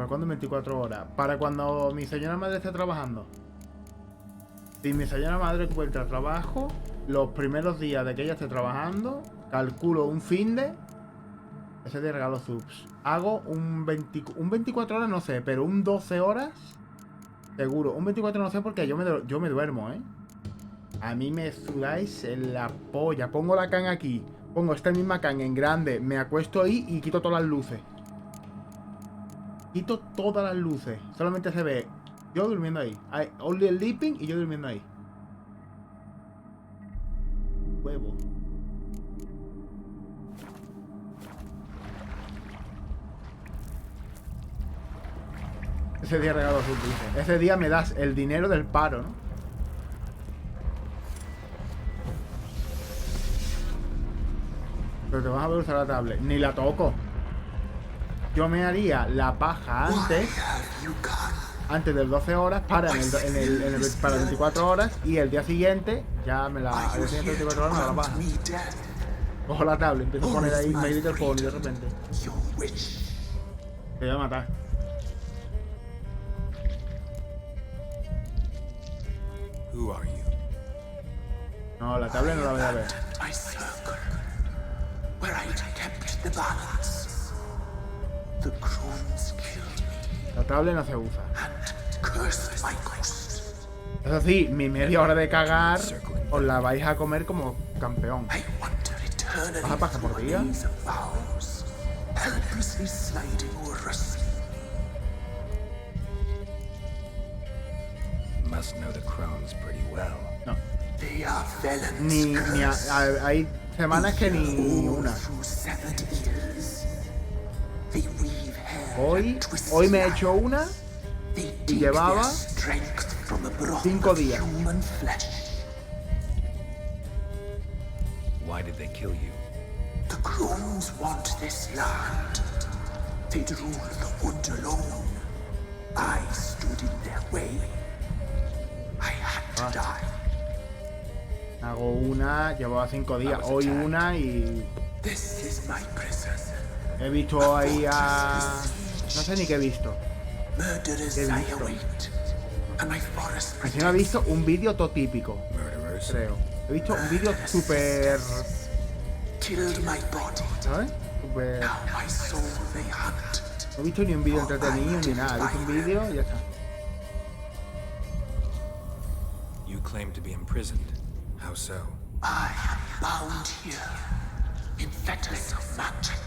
¿Para cuándo 24 horas? Para cuando mi señora madre esté trabajando. Si mi señora madre encuentra trabajo, los primeros días de que ella esté trabajando, calculo un fin de... Ese día regalo subs. Hago un 24 horas, no sé, pero un 12 horas... Seguro. Un 24 no sé porque yo me duermo, ¿eh? A mí me sudáis en la polla. Pongo la can aquí. Pongo esta misma can en grande. Me acuesto ahí y quito todas las luces. Quito todas las luces. Solamente se ve yo durmiendo ahí. Only sleeping y yo durmiendo ahí. Huevo. Ese día regalo sus luces. Ese día me das el dinero del paro, ¿no? Pero te vas a ver usar la tablet. Ni la toco. Yo me haría la paja antes de 12 horas para para 24 horas y el día siguiente ya me la... El día siguiente 24 horas me la paja. Cojo la tablet, empiezo a poner ahí My Little Pony de repente. Te voy a matar. Who are you? No, la tablet no la voy a ver. Where I kept the balance. The crones killed me. La tablet no se usa. And cursed my ghost. Eso sí, mi media hora de cagar os la vais a comer como campeón. ¿Vas a pasar por día? Helplessly sliding over us. Must know the crones pretty well. No. They are felons. Hay semanas que ni una. Hoy me he hecho una y llevaba 5 días. Why did they kill you? The crones want this land. They'd rule the wood alone. I stood in their way. I had to die. Hago una, llevaba 5 días. Hoy una y... This is my prison. He visto ahí a... No sé ni qué he visto. Encima he visto un vídeo todo típico. Creo. He visto un vídeo súper... ¿Sabes? Súper... No he visto ni un vídeo entretenido ni nada. He visto un vídeo y ya está. You claim to be imprisoned. How so? I am bound here in fetters of magic.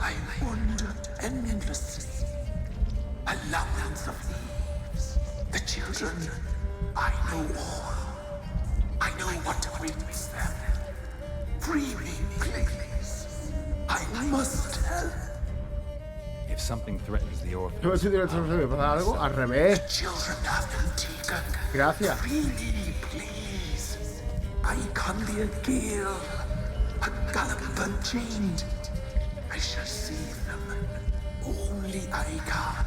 I wandered endlessly, a labyrinth of thieves. The children, I know all. I know what awaits them. Free me, please. I must help. If something threatens the orphan, Yo si directo me pasa algo, al revés. Children have been taken. Gracias. Free me, please. I can be a gale, a gallop unchained. I shall save them. Only I can.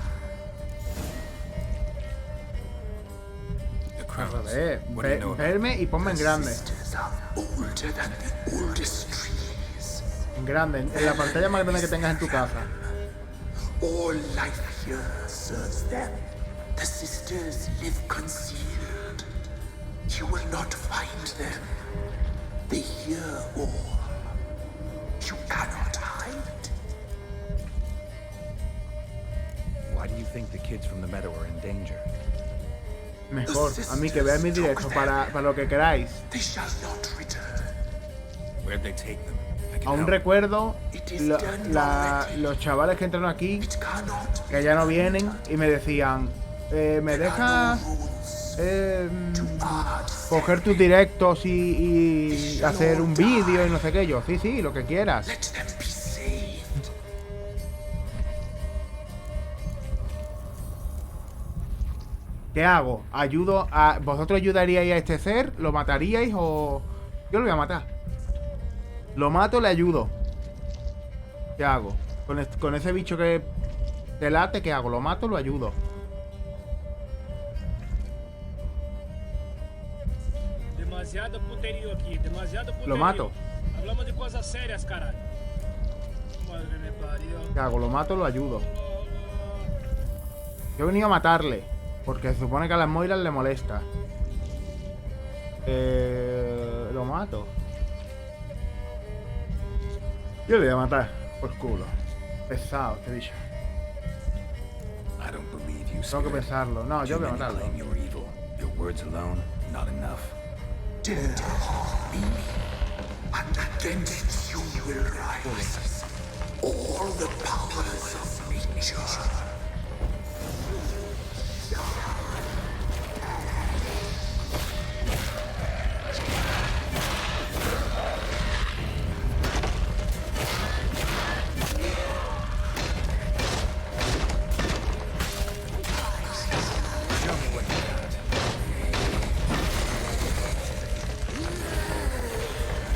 the crones. Al revés. What do you know about Verme y ponme en grande. Sisters are older than the oldest trees. En grande. En la pantalla más grande que tengas en tu casa. All life here serves them. The sisters live concealed. You will not find them. They hear all. You cannot hide. Why do you think the kids from the meadow are in danger? Mejor. A mí que veáis mi directo para lo que queráis. They shall not return. Where'd they take them? I can Aún help. recuerdo los chavales que entraron aquí, que ya no vienen, y me decían, ¿me dejas coger tus directos y hacer un vídeo y no sé qué? Yo, sí, lo que quieras. Let them be saved. ¿Qué hago? ¿Ayudo a... ¿Vosotros ayudaríais a este ser? ¿Lo mataríais o...? Yo lo voy a matar. Lo mato, le ayudo. ¿Qué hago? Con ese bicho que te late, ¿qué hago? Lo mato, lo ayudo. Demasiado puterío aquí, demasiado puterío. Lo mato. Hablamos de cosas serias, caralho. Madre me parió. ¿Qué hago? Lo mato, lo ayudo. Yo he venido a matarle. Porque se supone que a las Moiras le molesta. Lo mato. Yo le voy a matar. Por culo. Pesado, te he dicho. Tengo que pensarlo. No, yo voy a matarlo. Your words alone, not enough. Dare to harm me, and against you will rise all the powers of nature.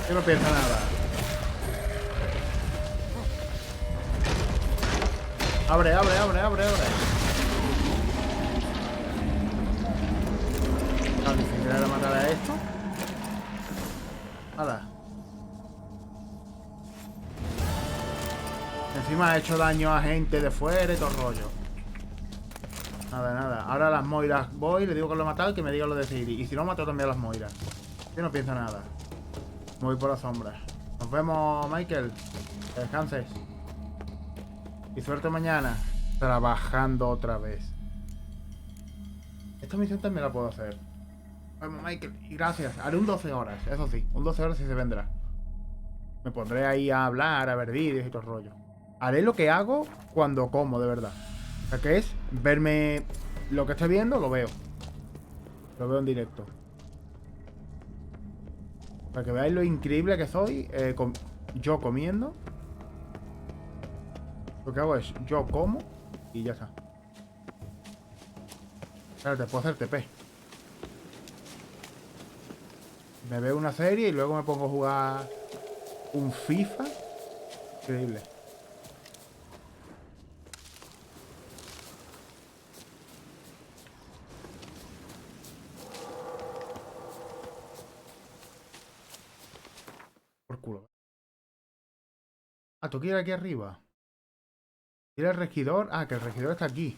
Yo no pienso nada. Abre, abre, abre, abre, abre. Tan difícil era matar a esto. Hala. Encima ha hecho daño a gente de fuera y todo el rollo. Nada, nada. Ahora las Moiras voy, le digo que lo he matado y que me diga lo de seguir. Y si no, mato también a las Moiras. Yo no pienso nada. Me voy por las sombras. Nos vemos, Michael. Que descanses. Y suerte mañana. Trabajando otra vez. Esta misión también la puedo hacer. Nos vemos, Michael. Y gracias. Haré un 12 horas. Eso sí. Un 12 horas sí se vendrá. Me pondré ahí a hablar, a ver vídeos y todo el rollo. Haré lo que hago cuando como, de verdad. O sea, que es verme lo que estoy viendo, lo veo. Lo veo en directo. Para que veáis lo increíble que soy yo comiendo. Lo que hago es, yo como y ya está. Claro, te puedo hacer TP. Me veo una serie y luego me pongo a jugar un FIFA. Increíble. Por culo. Ah, ¿tú quieres aquí arriba? ¿Quieres el regidor? Ah, que el regidor está aquí.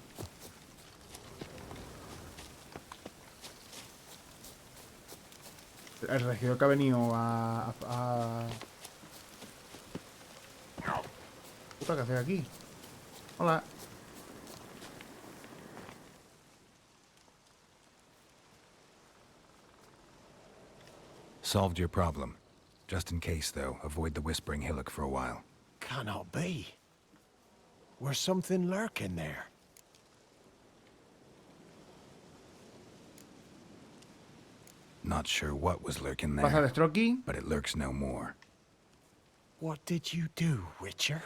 El regidor que ha venido a... Puta, ¿qué haces aquí? Hola. Solved your problem. Just in case, though, avoid the Whispering Hillock for a while. Cannot be. Where's something lurking there? Not sure what was lurking there, Pasa de Stroky. but it lurks no more. What did you do, Witcher?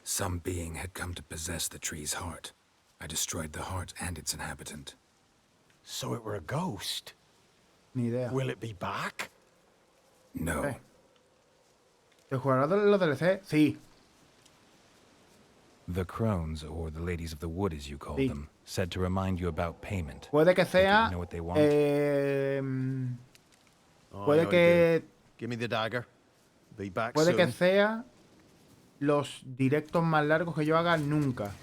Some being had come to possess the tree's heart. I destroyed the heart and its inhabitant. So it were a ghost? Ni idea. Will it be back? No. ¿El jugador de los DLC? Sí. The crones, or the ladies of the wood as you call them, said to remind you about payment. Puede que sea... You know what they want? Puede que... Give me the dagger. Be back Puede soon. que sea los directos más largos que yo haga nunca.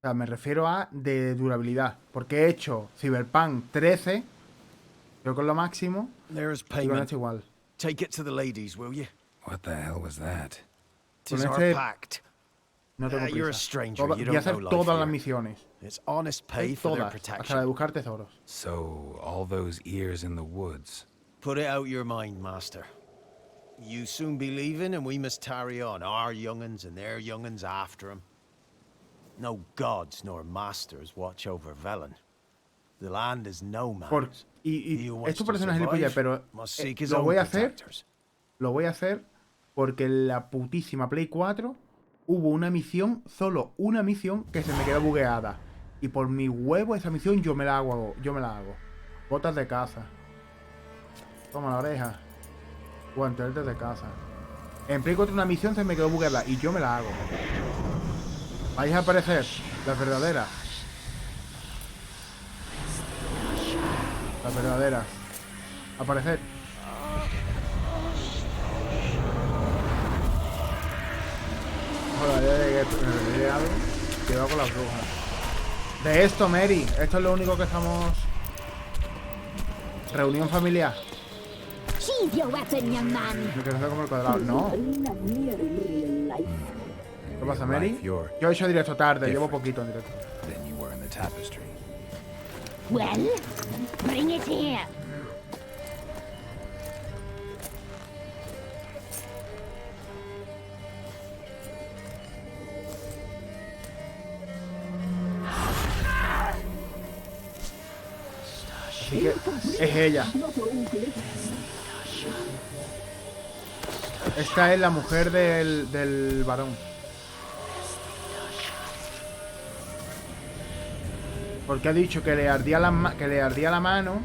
O sea, me refiero a de durabilidad. Porque he hecho Cyberpunk 13, creo que es lo máximo. There's Y con payment. este igual. Take it to the ladies, will you? What the hell was that? Tis Con our este pact. no tengo You're a prisa. stranger, you Voy a don't hacer know life todas las here. misiones. It's honest pay for their Todas. Hasta la de protection. buscar tesoros. So, all those ears in the woods. Put it out your mind, master. You soon be leaving, and we must tarry on, our young'uns and their young'uns after 'em. No gods nor masters watch over Velen. The land is no man's. Y He who wants esto to parece una survive gilipollas, pero must seek his lo own voy a hacer. protectors. Lo voy a hacer porque en la putísima Play 4 hubo una misión, solo una misión, que se me quedó bugueada. Y por mi huevo esa misión yo me la hago. Botas de caza. Toma la oreja. Guanteletes de caza. En Play 4 una misión se me quedó bugueada y yo me la hago. Vais a aparecer las verdaderas. Las verdaderas. Aparecer. Joder, ya llegué algo. Cuidado con las brujas. De esto, Mary. Esto es lo único que estamos... Reunión familiar. Sheathe your weapon, young man. Me quiero hacer como el cuadrado. No. ¿Qué pasa, Mary? Yo he hecho directo tarde. Llevo poquito en directo. Well, bring it here. Así que es ella. Esta es la mujer del varón. Porque ha dicho que le ardía la mano.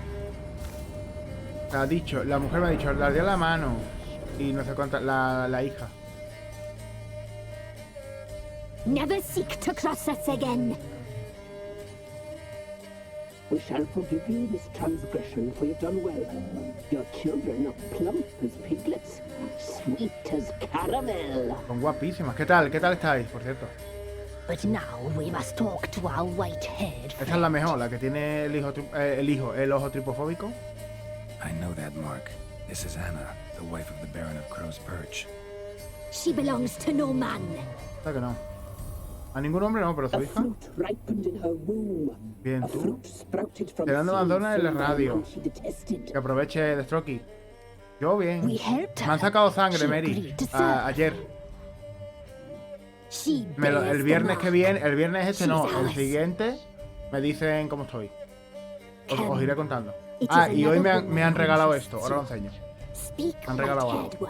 Ha dicho, la mujer me ha dicho, le ardía la mano. Y no sé cuánta, la hija. Never seek to cross us again. We shall forgive you this transgression, for you've done well. Your children are plump as piglets, sweet as caramel. Son guapísimas. ¿Qué tal? ¿Qué tal estáis, por cierto? But now we must talk to our white-haired Esta es la mejor, la que tiene el ojo tripofóbico. I know that mark. This is Anna, the wife of the Baron of Crow's Perch. She belongs to no man. Esta que no. A ningún hombre no, pero su hija. Bien, tú. Te dando abandona en la radio. Que aproveche de Stroky. Yo bien. Me han sacado sangre, Mary. Ayer. El viernes que viene, el viernes este no, el siguiente me dicen cómo estoy. Os iré contando. Ah, y hoy me han regalado esto, ahora lo enseño. Me han regalado algo.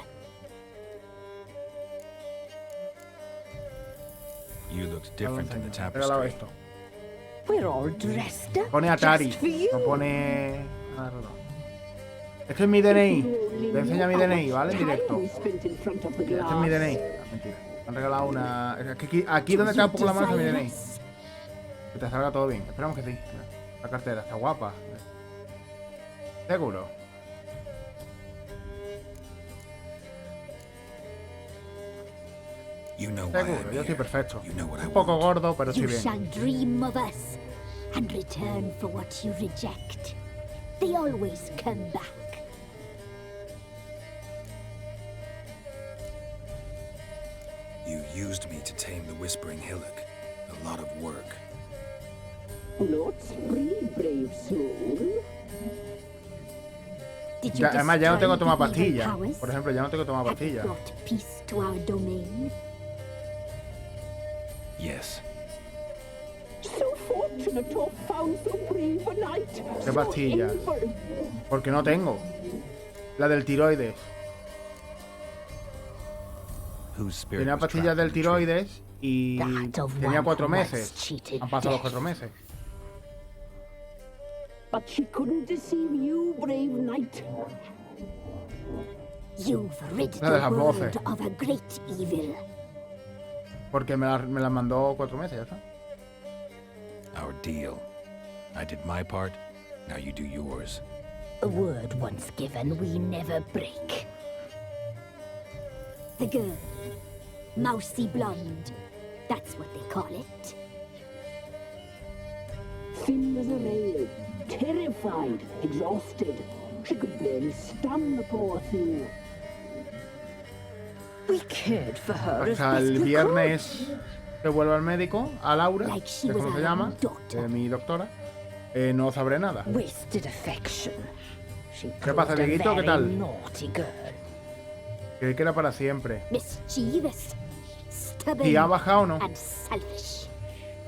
You look different in the Me han regalado tapestry. esto. We're all dressed up. Pone Atari, no pone... Este es mi DNI. Le enseño mi DNI, ¿vale? En directo. Este es mi DNI. Ah, mentira. Me han regalado una... Aquí donde está un poco la mano es mi DNI. Que te salga todo bien. Esperamos que sí. La cartera está guapa. Seguro. You know why Seguro, I'm yo estoy here. perfecto. You know what I Un poco want. gordo, pero estoy You bien. shall dream of us and return for what you reject. They always come back. You used me to tame the Whispering Hillock. A lot of work. Not free, brave soul. Did you Ya, además, ya no tengo que tomar destroy the evil pastillas. powers Por ejemplo, ya no tengo que tomar that pastillas. brought peace to our domain? Yes. So fortunate to have found so brave a knight. ¿Qué pastillas? So able. Porque no tengo. La del tiroides. Whose spirit Tenía was pastillas trapped del in the tree? tiroides y That of tenía one 4 who once meses. cheated Han pasado los death. 4 meses. But she couldn't deceive you, brave knight. You've rid Una de the las world voces. of a great evil. Porque me las mandó 4 meses, ya está. Our deal. I did my part. Now you do yours. A word once given, we never break. The girl, mousy blonde, that's what they call it. Thin as a rail, terrified, exhausted. She could barely stand the poor thing. We cared for her as Hasta best el we viernes que vuelva al médico, a Laura, Like she que es was como se our llama, doctor. mi doctora, no sabré nada. could. Wasted affection. She ¿Qué pasa, proved a Dieguito? ¿Qué very tal? naughty girl. Creí que era para siempre. Mischievous, stubborn, ¿Y ha bajado o no? and selfish.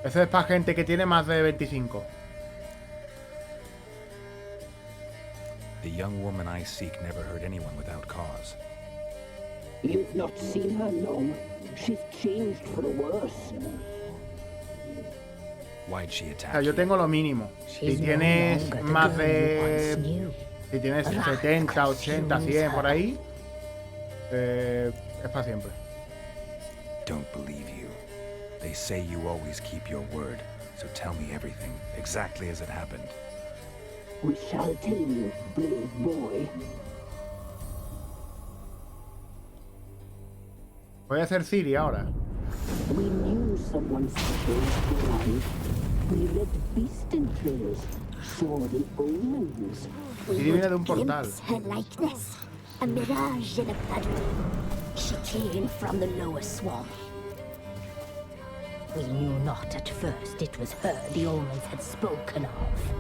Eso es para gente que tiene más de 25. The young woman I seek never hurt anyone without cause. You've not seen her long. She's changed for the worse. Why'd she O attack sea, yo you? tengo lo mínimo. Si She's no tienes longer the más girl you once de... knew. Si tienes Wrath 70, 80, 100 por consumes ahí, es para siempre. Don't believe you. They say you always keep your word, so tell me everything, exactly as it happened. We shall tell you, brave boy. Voy a hacer Ciri ahora. We knew someone special would arrive. We read beast entrails, saw the omens. Ciri viene de un portal. Her likeness, a mirage in a puddle. She came from the lower swamp. We knew not at first it was her the omens had spoken of.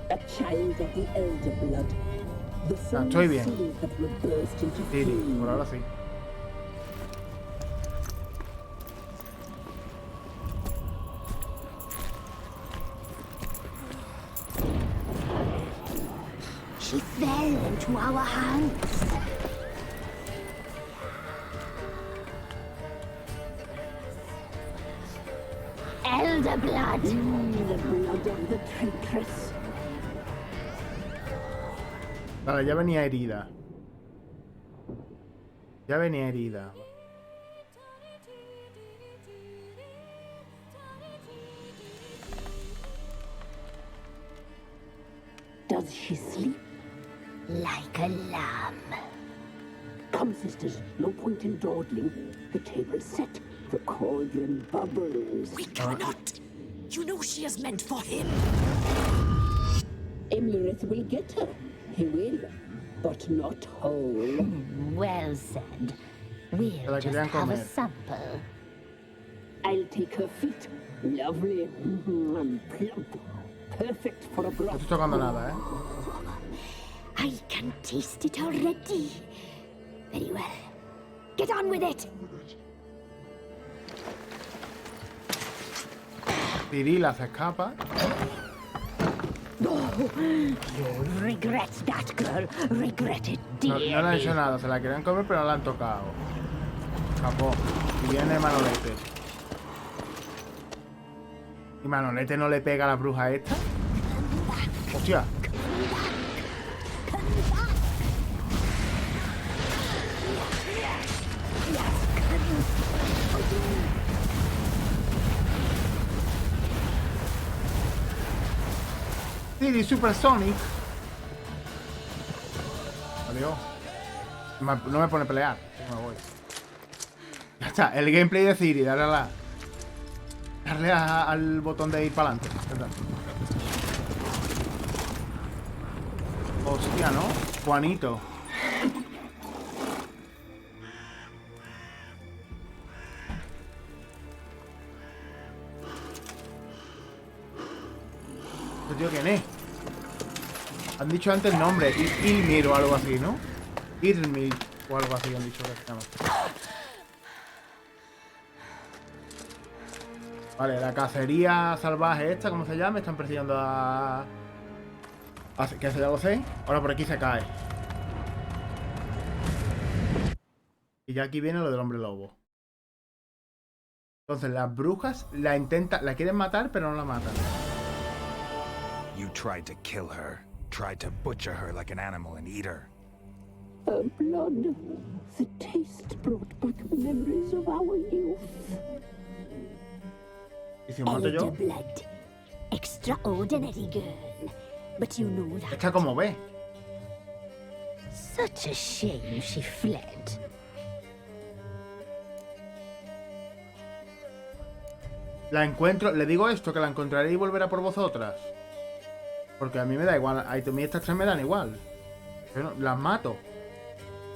A child of the elder blood. The sun estoy bien. that will burst into Ciri, flame. por ahora sí. She fell into our hands. Elder blood. The blood of the traitress. Vale, ya venía herida. Ya venía herida. Does she sleep? Like a lamb. Come, sisters, no point in dawdling. The table's set. The cauldron bubbles. We cannot. You know she is meant for him. Emlyrith will get her. He will, but not whole. Well said. We'll just have a sample. I'll take her feet. Lovely and plump. Perfect for a broth. No estoy tocando nada, I can taste it already. Very well. Get on with it. Cirila se escapa. Oh, you'll regret that, girl. Regret it dearly. No le han hecho nada, se la querían comer pero no la han tocado. Escapó. Y viene Manolete. ¿Y Manolete no le pega a la bruja esta? ¡Hostia! Ciri Super Sonic. Adiós. No me pone a pelear. Me voy. Ya está. El gameplay de Ciri. Darle al botón de ir para adelante. Hostia, ¿no? Juanito. ¿Este tío quién es? Han dicho antes el nombre. Ilmir o algo así, ¿no? Ilmir o algo así han dicho que se llama. Vale, la cacería salvaje esta, ¿cómo se llama? Están persiguiendo a... Que eso ya lo sé. Ahora por aquí se cae. Y ya aquí viene lo del hombre lobo. Entonces las brujas la quieren matar, pero no la matan. You tried to kill her. Tried to butcher her like an animal and eat her. Her blood. The taste brought back memories of our youth. ¿Y si mato yo? Elder blood. Extraordinary girl. But you know that. Está como ve. Such a shame she fled. La encuentro, le digo esto, que la encontraré y volverá por vosotras. Porque a mí me da igual, a mí estas tres me dan igual. Yo no, las mato.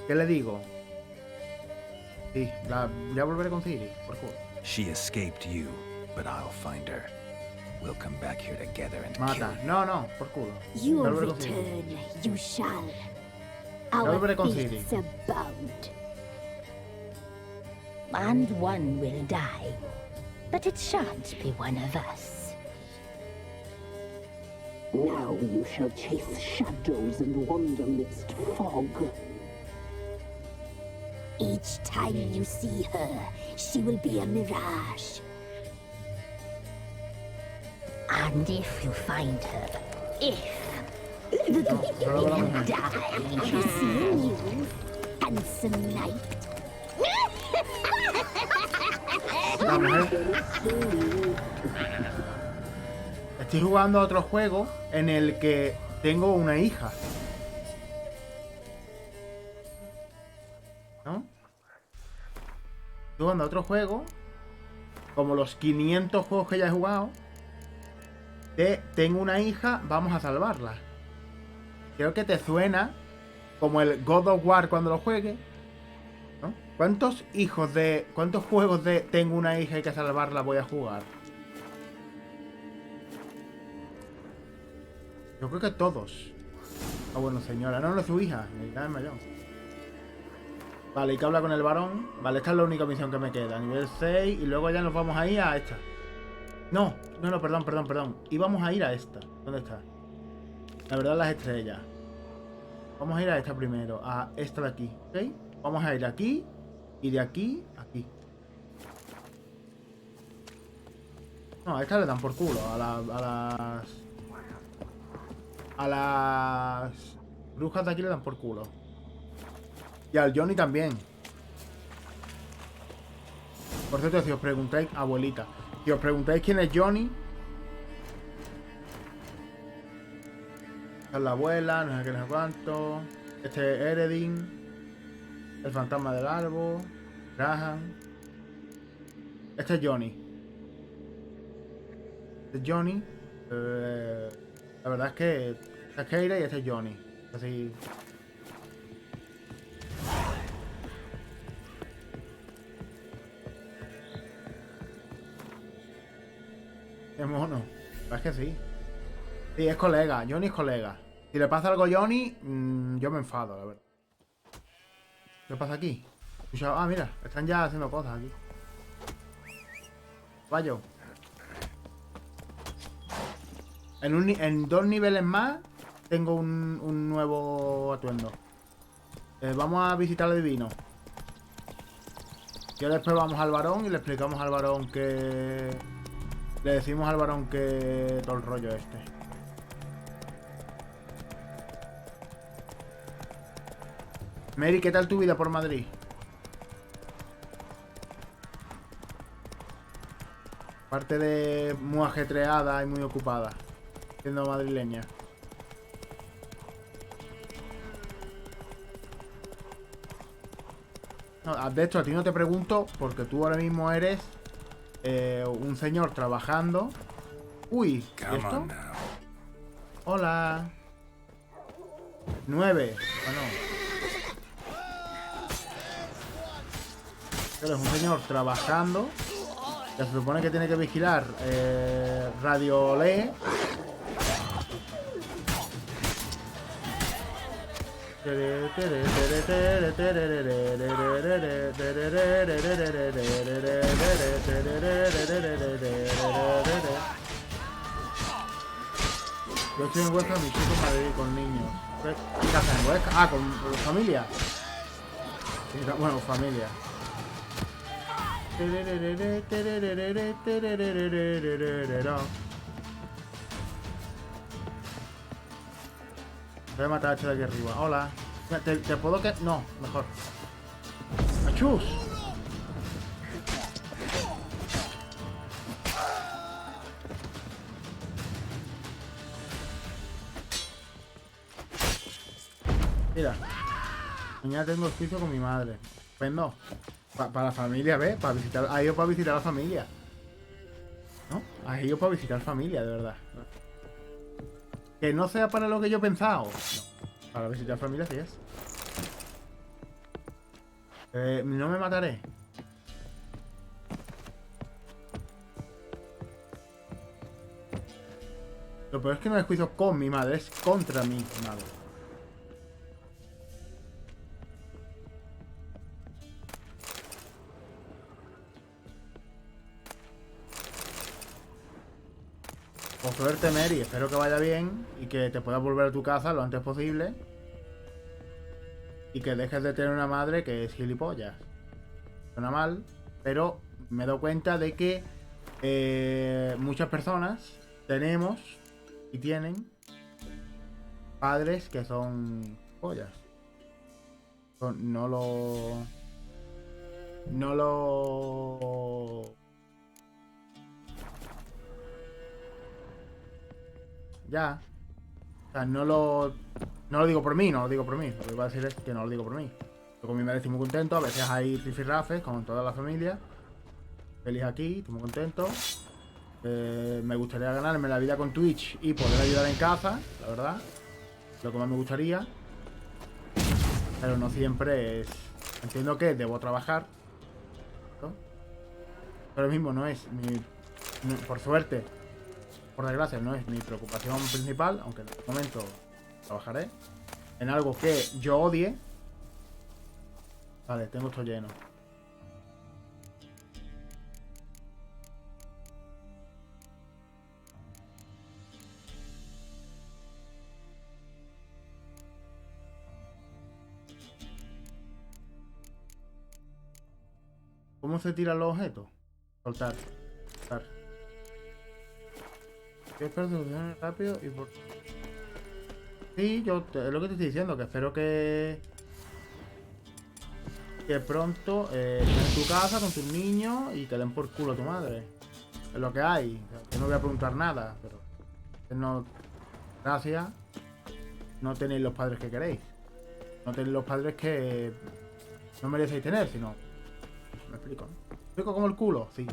¿Qué le digo? Sí, ya volveré con Ciri, por favor. She escaped you, but I'll find her. We'll come back here together and kill Mata. No, por culo. You'll return, you shall. Our fates are bound. And one will die. But it shan't be one of us. Now you shall chase shadows and wander midst fog. Each time you see her, she will be a mirage. And if you find her, you die, seeing you, handsome knight. La mujer Estoy jugando a otro juego en el que tengo una hija. ¿No? Estoy jugando a otro juego, como los 500 juegos que ya he jugado, de tengo una hija, vamos a salvarla. Creo que te suena como el God of War cuando lo juegue, ¿no? ¿Cuántos juegos de tengo una hija y hay que salvarla voy a jugar? Yo creo que todos. Ah, bueno, señora, no es su hija, me cae en mayor. Vale, hay que hablar con el varón. Vale, esta es la única misión que me queda. Nivel 6 y luego ya nos vamos a ir a esta. No, perdón. Y vamos a ir a esta. ¿Dónde está? La verdad, las estrellas. Vamos a ir a esta primero. A esta de aquí, ¿ok? Vamos a ir aquí. Y de aquí a aquí. No, a esta le dan por culo. A las brujas de aquí le dan por culo. Y al Johnny también. Por cierto, si os preguntáis, abuelita, si os preguntáis quién es Johnny, esta es la abuela, no sé qué, no sé cuánto. Este es Eredin, el fantasma del árbol, Graham. Este es Johnny. Este es Johnny. La verdad es que esta es Keira y este es Johnny. Así. Qué mono. Es que sí. Sí, es colega. Johnny es colega. Si le pasa algo a Johnny, yo me enfado, la verdad. ¿Qué pasa aquí? Ah, mira. Están ya haciendo cosas aquí. Vaya. En 2 niveles más tengo un nuevo atuendo. Vamos a visitar al divino. Y después vamos al varón y le explicamos al varón que... Le decimos al varón que... todo el rollo este. Mary, ¿qué tal tu vida por Madrid? Aparte de muy ajetreada y muy ocupada, siendo madrileña. No, de hecho, a ti no te pregunto porque tú ahora mismo eres un señor trabajando. Uy, ¿y esto? Hola. 9. Bueno. Eres un señor trabajando que se supone que tiene que vigilar Radio Lee. Yo estoy en Huesca, mis hijos en Madrid con niños. ¿Qué hacen en Huesca? Ah, con familia. Bueno, familia. Voy a matar a este de aquí arriba. Hola. ¿Te puedo que...? No, mejor. ¡Achus! Mira. Mañana tengo el juicio con mi madre. Pues no. Para la familia, ¿ves? Para visitar... Ha ido para visitar a la familia. ¿No? Ha ido para visitar familia, de verdad. Que no sea para lo que yo he pensado. No. Para visitar familia sí es. No me mataré. Lo peor es que no es juicio con mi madre, es contra mi madre. Por suerte, Mary, espero que vaya bien y que te puedas volver a tu casa lo antes posible. Y que dejes de tener una madre que es gilipollas. Suena mal, pero me he dado cuenta de que muchas personas tenemos y tienen padres que son pollas. No lo ya. O sea, no lo digo por mí, Lo que iba a decir es que no lo digo por mí. Yo con mi madre estoy muy contento, a veces hay rifirrafes con toda la familia. Feliz aquí, estoy muy contento. Me gustaría ganarme la vida con Twitch y poder ayudar en casa, la verdad. Lo que más me gustaría. Pero no siempre es... Entiendo que debo trabajar, ¿no? Pero mismo no es por suerte, por desgracia, no es mi preocupación principal, aunque en este momento trabajaré en algo que yo odie. Vale, tengo esto lleno. ¿Cómo se tiran los objetos? Soltar. Soltar. Yo espero solucionar rápido y por... Sí, es lo que te estoy diciendo, que espero que pronto estés en tu casa con tus niños y te den por culo a tu madre. Es lo que hay. Yo no voy a preguntar nada, pero no, gracias, no tenéis los padres que queréis. No tenéis los padres que no merecéis tener, sino... ¿Me explico? ¿Me explico como el culo? Sí.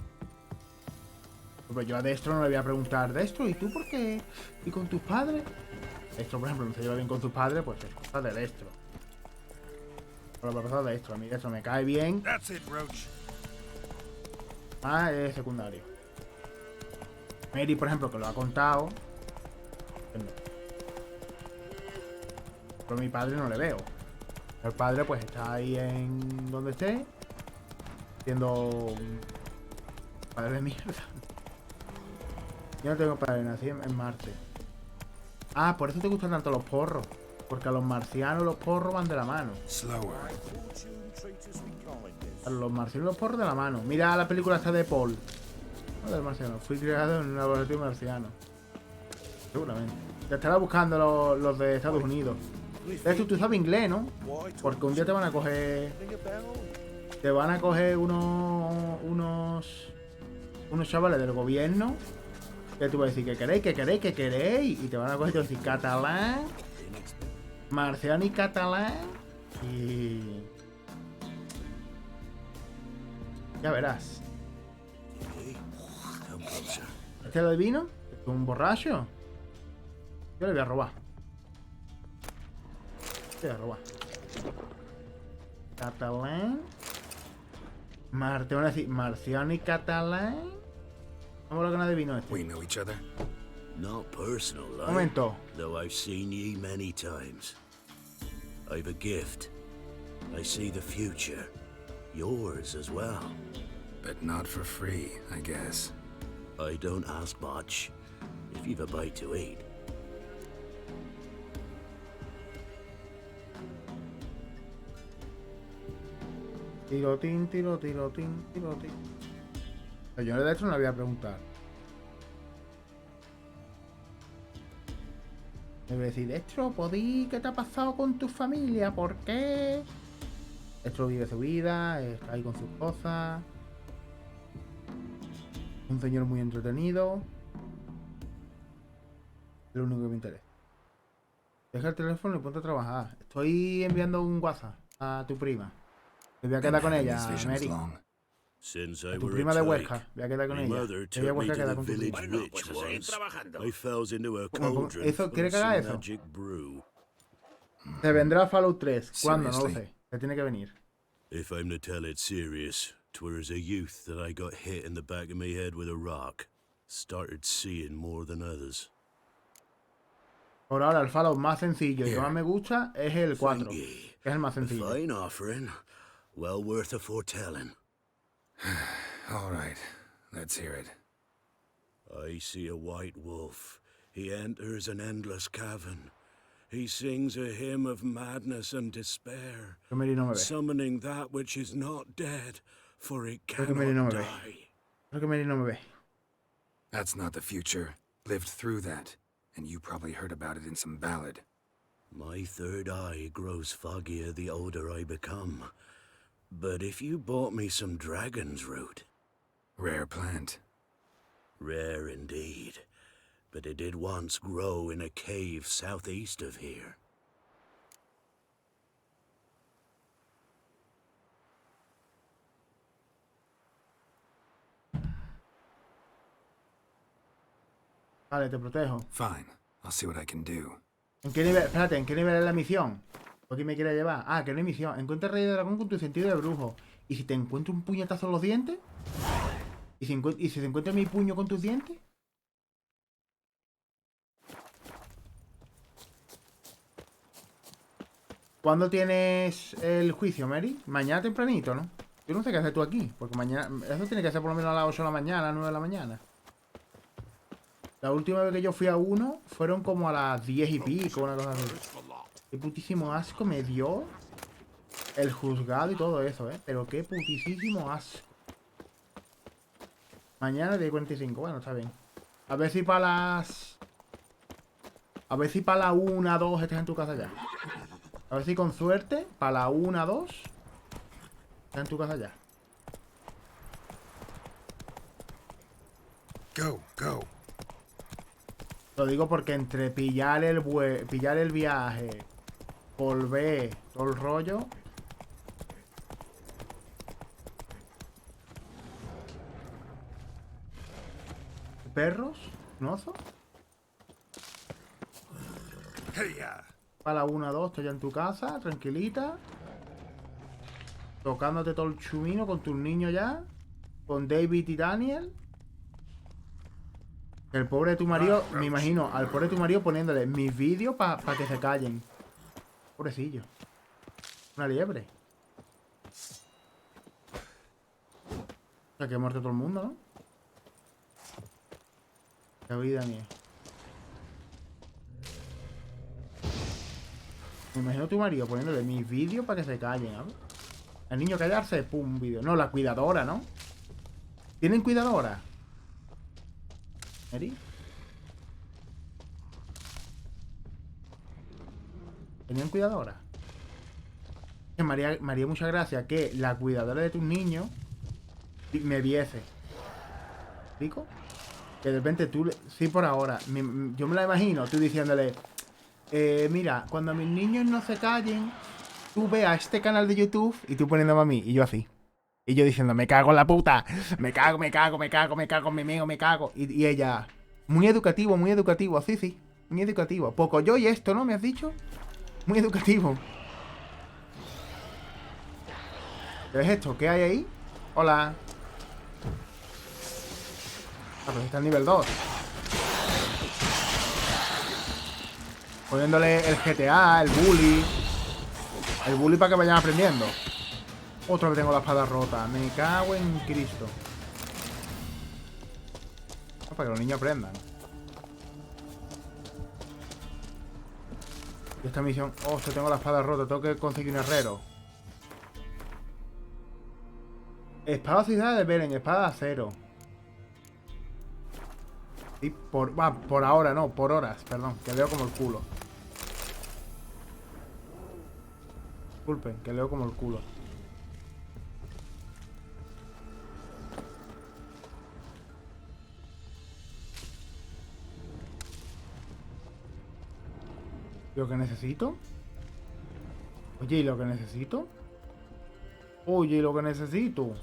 Pues yo a Destro no le voy a preguntar, Destro, ¿y tú por qué? ¿Y con tus padres? Destro, por ejemplo, no se lleva bien con sus padres, pues es cosa de Destro. Por lo pasado de Destro, a mí Destro me cae bien. Ah, es secundario. Mary, por ejemplo, que lo ha contado. Pero a mi padre no le veo. El padre pues está ahí en donde esté. Siendo padre de mierda. Yo no tengo padre, nací en Marte. Ah, por eso te gustan tanto los porros. Porque a los marcianos los porros van de la mano. A los marcianos los porros de la mano. Mira la película esta de Paul. No del marciano. Fui creado en un laboratorio marciano. Seguramente. Te estará buscando los de Estados Unidos. Tú sabes inglés, ¿no? Porque un día te van a coger... Te van a coger unos chavales del gobierno que tú vas a decir que queréis y te van a coger y te van a decir catalán, marciano y catalán y ya verás. ¿Este lo adivino? ¿Es un borracho? Yo le voy a robar. Catalán. Te van a decir marciano y catalán. Vamos a lo que no adivino este. We know each other. Not personal, Momento. Though I've seen ye many times. I've a gift. I see the future. Yours as well. But not for free, I guess. I don't ask much. If you've a bite to eat. Tirotín. Yo de hecho no le voy a preguntar. Le voy a decir, Destro, ¿podí? ¿Qué te ha pasado con tu familia? ¿Por qué? Destro vive su vida, está ahí con sus cosas. Un señor muy entretenido. Es lo único que me interesa. Deja el teléfono y ponte a trabajar. Estoy enviando un WhatsApp a tu prima. Me voy a quedar con ella, Mary. A tu prima de Huesca. Voy a quedar con ella. Ella Huesca queda con tu prima. Bueno, pues a seguir trabajando. ¿Eso? ¿Quiere que haga eso? Se vendrá Fallout 3. ¿Cuándo? No lo sé. Se tiene que venir. If I'm to tell it serious, 'twere as a youth that I got hit in the back of my head with a rock. Started seeing more than others. Por ahora, el Fallout más sencillo y que más me gusta es el 4. Que es el más sencillo. Fine offering. Well worth a foretelling. All right, let's hear it. I see a white wolf. He enters an endless cavern. He sings a hymn of madness and despair, summoning that which is not dead, for it cannot die. That's not the future. Lived through that, and you probably heard about it in some ballad. My third eye grows foggier the older I become. But if you bought me some dragon's root... Rare plant. Rare indeed. but it did once grow in a cave southeast of here. Vale, te protejo. Fine. I'll see what I can do. ¿En qué nivel? Espérate, ¿en qué nivel es la misión? ¿Por qué me quiere llevar? Ah, que no hay misión. Encuentra el rey de dragón con tu sentido de brujo. ¿Y si te encuentro un puñetazo en los dientes? ¿Y si te encuentra mi puño con tus dientes? ¿Cuándo tienes el juicio, Mary? Mañana tempranito, ¿no? Yo no sé qué hacer tú aquí, porque mañana... Eso tiene que ser por lo menos a las 8 de la mañana, a las 9 de la mañana. La última vez que yo fui a uno fueron como a las 10 y pico, una cosa así. Qué putísimo asco me dio el juzgado y todo eso, ¿eh? Pero qué putísimo asco. Mañana 10:45, bueno, está bien. A ver si para las... A ver si para la 1, 2 estás en tu casa ya. A ver si con suerte, para la 1, 2 estás en tu casa ya. Go. Lo digo porque entre pillar el viaje, volver, todo el rollo. ¿Perros? ¿Un oso? Para la 1, 2, estoy ya en tu casa, tranquilita. Tocándote todo el chumino con tus niños ya. Con David y Daniel. El pobre de tu marido, me imagino, al pobre de tu marido poniéndole mis vídeos para que se callen. Pobrecillo. Una liebre. O sea, que ha muerto todo el mundo, ¿no? David y Daniel. Me imagino a tu marido poniéndole mis vídeos para que se callen, ¿no? El niño callarse, pum, vídeo. No, la cuidadora, ¿no? ¿Tienen cuidadora? ¿Eri? ¿Tenían cuidadora? Que me haría mucha gracia que la cuidadora de tus niños me viese. ¿Explico? Que de repente tú... Sí, por ahora. Yo me la imagino, tú diciéndole... mira, cuando mis niños no se callen, tú ve a este canal de YouTube y tú poniéndome a mí. Y yo así. Y yo diciendo, me cago en la puta. Me cago, me cago. Me cago. Y ella... Muy educativo, sí. Muy educativo. Poco yo y esto, ¿no? ¿Me has dicho? Muy educativo. ¿Qué es esto? ¿Qué hay ahí? Hola. Ah, pues está en nivel 2. Poniéndole el GTA, el bully. El bully para que vayan aprendiendo. Otra vez tengo la espada rota. Me cago en Cristo. Para que los niños aprendan. Y esta misión... Hostia, tengo la espada rota. Tengo que conseguir un herrero. Espada ciudad de Belén. Espada de acero. Y por ahora no. Por horas. Perdón. Que leo como el culo. Disculpen. Que leo como el culo. ¿Lo que necesito? Oye, ¿y lo que necesito? Oye, ¿y lo que necesito?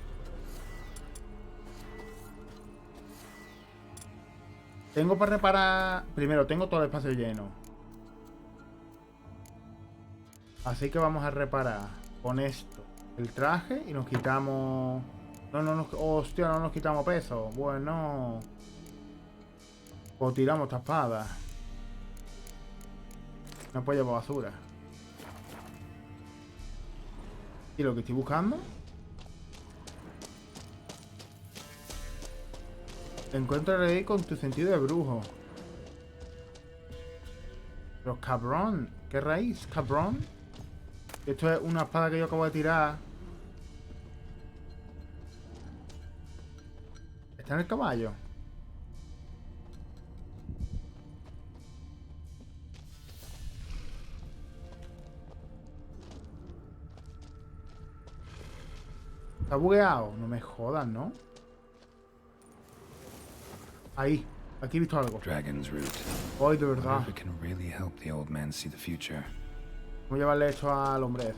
Tengo para reparar... Primero, tengo todo el espacio lleno. Así que vamos a reparar con esto el traje y nos quitamos... Hostia, no nos quitamos peso. Bueno... O tiramos esta espada. No puedo llevar basura. Y lo que estoy buscando... Encuentra el rey con tu sentido de brujo. Pero cabrón. ¿Qué raíz? Cabrón. Esto es una espada que yo acabo de tirar. ¿Está en el caballo? ¿Está bugueado? No me jodas, ¿no? Ahí. Aquí he visto algo. Dragon's root. Hoy de verdad. If it can really help the old man see the future. Vamos a llevarle esto al hombre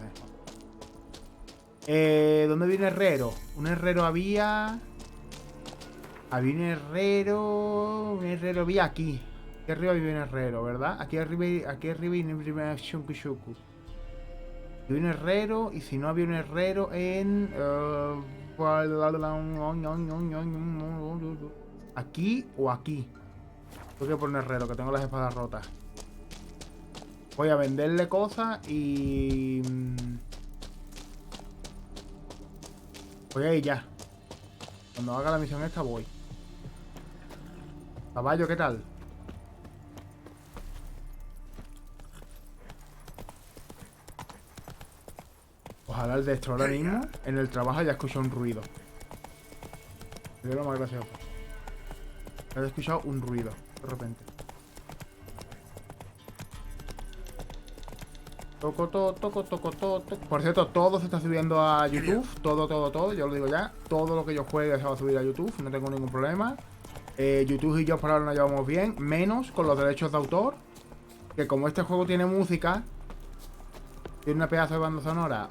ese. ¿Dónde viene herrero? Un herrero había... Había un herrero había aquí. Aquí arriba había un herrero, ¿verdad? Aquí arriba hay un shunkushuku. Había un herrero, y si no había un herrero en... aquí o aquí. Tengo que poner herrero, que tengo las espadas rotas. Voy a venderle cosas y... voy a ir ya. Cuando haga la misión esta voy. Caballo, ¿qué tal? Ojalá el de esto ahora mismo en el trabajo haya escuchado un ruido. Sería lo más gracioso. He escuchado un ruido de repente. Toco. Por cierto, todo se está subiendo a YouTube. Todo. Yo lo digo ya. Todo lo que yo juegue se va a subir a YouTube. No tengo ningún problema. YouTube y yo por ahora nos llevamos bien. Menos con los derechos de autor. Que como este juego tiene música, tiene una pedazo de banda sonora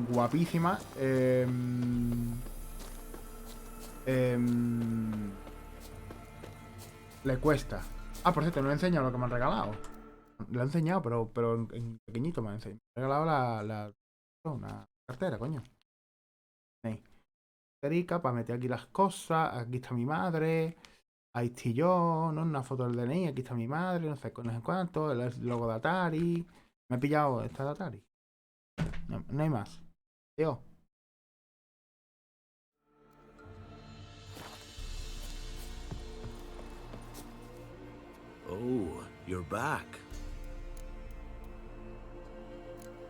guapísima. Le cuesta. Ah, por cierto, no he enseñado lo que me han regalado. Lo he enseñado, pero en pequeñito me han enseñado. Me han regalado una cartera, coño. Ahí. Cartera para meter aquí las cosas. Aquí está mi madre. Ahí estoy yo, ¿no? Una foto del DNI. Aquí está mi madre, no sé cuánto. El logo de Atari. Me he pillado esta de Atari. No hay más. Tío. Oh, you're back.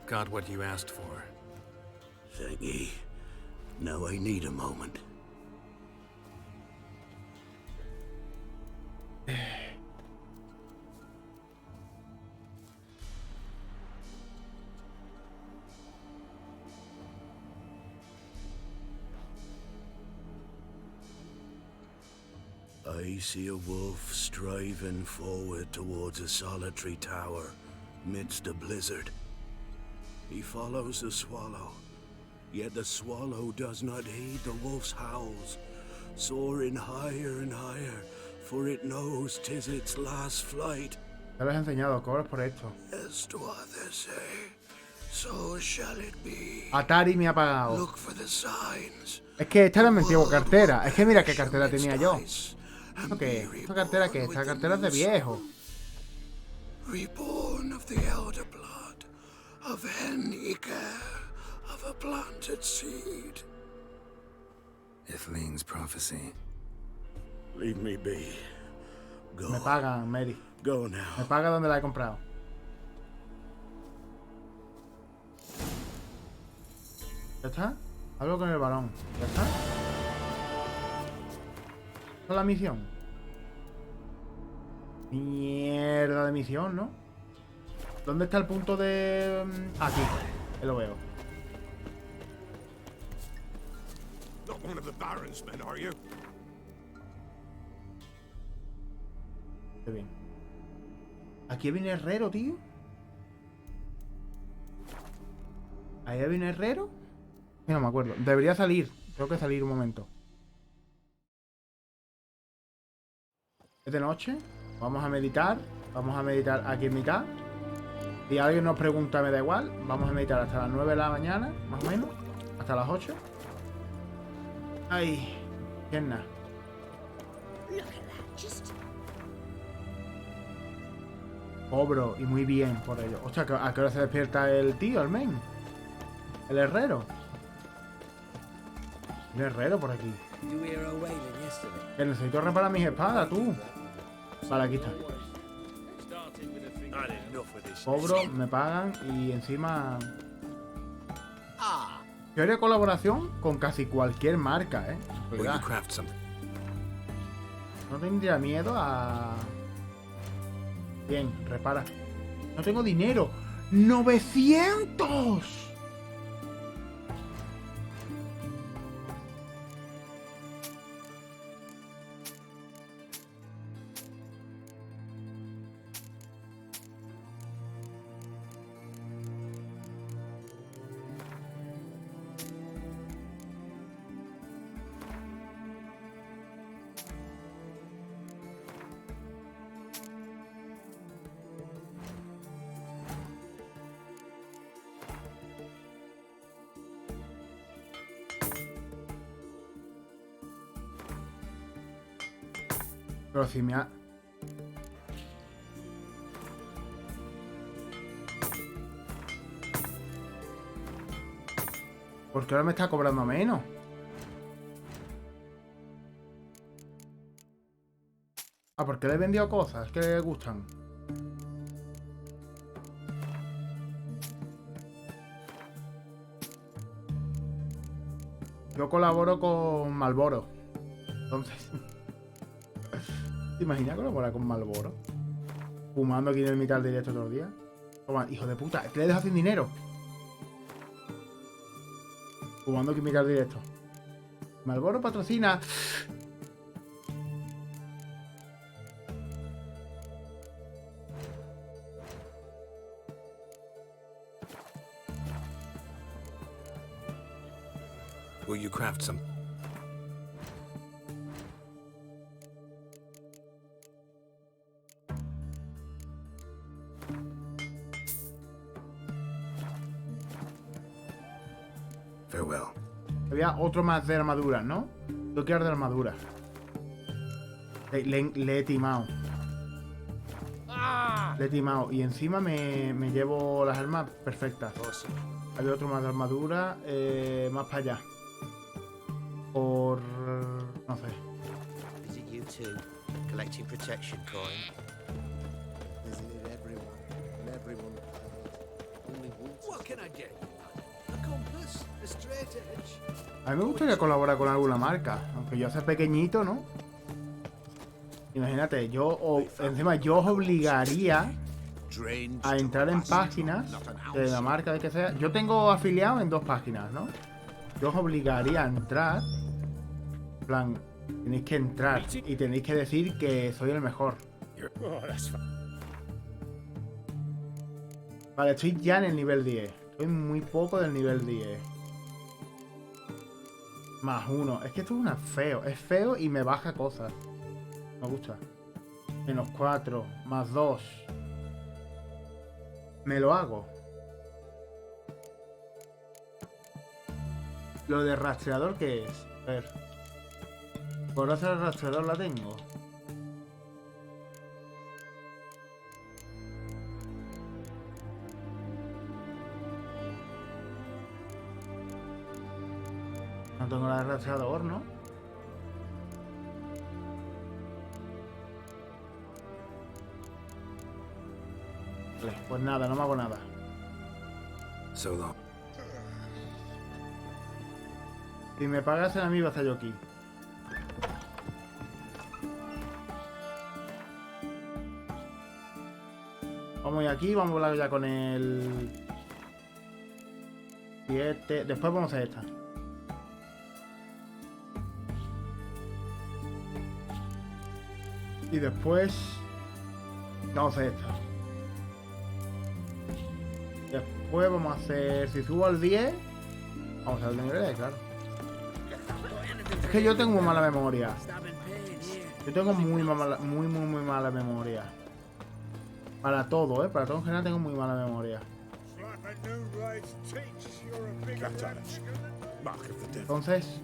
Got what you asked for. Thank ye. Now I need a moment. I see a wolf striving forward towards a solitary tower midst a blizzard. He follows the swallow, yet the swallow does not heed the wolf's howls, soaring higher and higher, for it knows 'tis its last flight. Ya lo has enseñado, cobras por esto. Esto hace say, so shall it be. Atari me ha pagado. Look for the signs. Es que esta era mi antigua cartera. Es que mira qué cartera tenía yo. ¿Esto qué? ¿Esta cartera qué? Esta cartera es de viejo. Reborn of the elder blood, of Henniker, of a planted seed. Ethleen's prophecy. Leave me be. Go. Me pagan, Mary. Go now. Me paga donde la he comprado. ¿Ya está? Hablo con el balón. ¿Ya está? ¿Esta es la misión? Mierda de misión, ¿no? ¿Dónde está el punto de...? Aquí. Ahí lo veo. Not one of the Baron's men, are you? Qué bien. Aquí viene herrero, tío. Ahí viene herrero. No me acuerdo. Debería salir. Tengo que salir un momento. Es de noche. Vamos a meditar. Vamos a meditar aquí en mitad. Si alguien nos pregunta, me da igual. Vamos a meditar hasta las 9 de la mañana, más o menos. Hasta las 8. Ay, qué es nada. Cobro, y muy bien por ello. Hostia, ¿a qué hora se despierta el tío, el men? El herrero. El herrero por aquí. Que necesito reparar mis espadas, tú. Vale, aquí está. Cobro, me pagan y encima... Yo haría colaboración con casi cualquier marca, Cuidado. No tendría miedo a... Bien, repara. No tengo dinero. ¡900! Pero si me ha... ¿Por qué ahora me está cobrando menos? Ah, porque le he vendido cosas que le gustan. Yo colaboro con Marlboro. Entonces... ¿Te imaginas colaborar con Marlboro? Fumando aquí en el mitad directo todos los días. Toma, hijo de puta, es que le dejo sin dinero. Fumando aquí en mitad directo. Marlboro patrocina. Will you craft some? Farewell. Había otro más de armaduras, ¿no? Yo quiero de armaduras. Le he timado. Le he timado. Y encima me llevo las armas perfectas. Había otro más de armadura. Más para allá. Por... no sé. Is it you too, collecting protection coin? Isn't it everyone? And everyone only wants... What can I get? A compass? A straight edge? A mí me gustaría colaborar con alguna marca. Aunque yo sea pequeñito, ¿no? Imagínate, encima yo os obligaría a entrar en páginas de la marca de que sea. Yo tengo afiliado en 2 páginas, ¿no? Yo os obligaría a entrar. En plan, tenéis que entrar y tenéis que decir que soy el mejor. Vale, estoy ya en el nivel 10. Estoy muy poco del nivel 10. Más 1. Es que esto es feo. Es feo y me baja cosas. Me gusta. Menos 4. Más 2. Me lo hago. Lo de rastreador, ¿qué es? A ver. Por hacer el rastreador la tengo. No tengo la de rastreador, ¿no? Vale, pues nada, no me hago nada. So long. Si me pagasen a mí, va a estar yo aquí. Vamos a ir aquí, vamos a hablar ya con el 7. Después vamos a esta. Y después vamos a esta. Después vamos a hacer... Si subo al 10, vamos a ver el nivel, claro. Es que yo tengo muy mala memoria. Yo tengo muy mala memoria. Para todo, para todo en general tengo muy mala memoria. Entonces...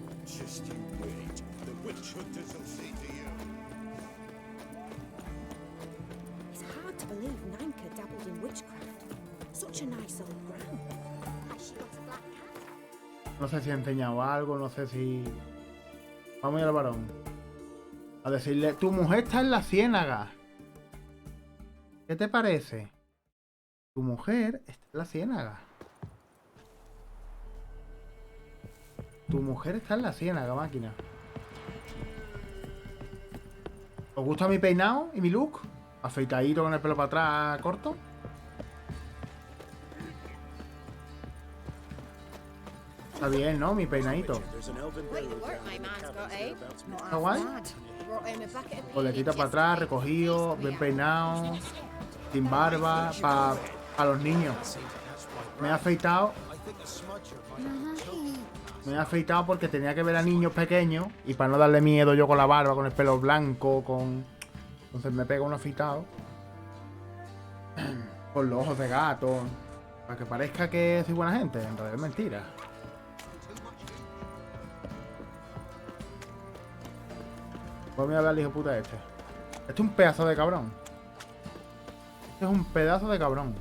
It's hard to believe Nanka dabbled in witchcraft. Such a nice old gran. She got a black cat. No sé si he enseñado algo, no sé si... Vamos a ir al varón. A decirle, tu mujer está en la ciénaga. ¿Qué te parece? Tu mujer está en la ciénaga. Tu mujer está en la ciénaga, máquina. ¿Os gusta mi peinado y mi look? Afeitadito con el pelo para atrás corto. Está bien, ¿no? Mi peinadito. Está guay. Coletita para atrás, recogido, bien peinado, sin barba, para los niños. Me he afeitado. Me he afeitado porque tenía que ver a niños pequeños y para no darle miedo yo con la barba, con el pelo blanco, con... Entonces me pego un afeitado. Con los ojos de gato. Para que parezca que soy buena gente. En realidad es mentira. Pues me voy a hablar al hijo puta este. Este es un pedazo de cabrón. Este es un pedazo de cabrón.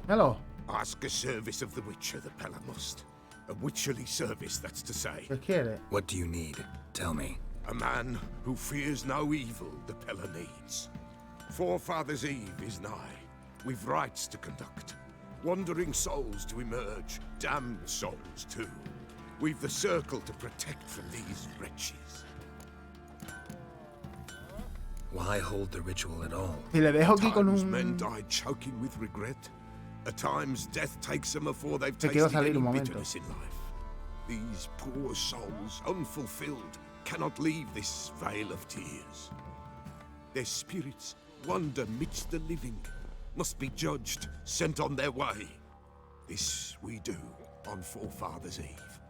Míralo. Ask a service of the Witcher, the Pella must. A witcherly service, that's to say. ¿Qué quiere? What do you need? Tell me. A man who fears no evil the Pella needs. Forefathers' Eve is nigh. We've rites to conduct. Wandering souls to emerge. Damned souls, too. We've the circle to protect from these wretches. Why hold the ritual at all? Si le dejo aquí con Times men un... die choking with regret. At times death takes them before they've Me quiero tasted salir any un momento. bitterness in life. These poor souls, unfulfilled, cannot leave this vale of tears. Their spirits wander midst the living, must be judged, sent on their way. This we do on Forefathers' Eve.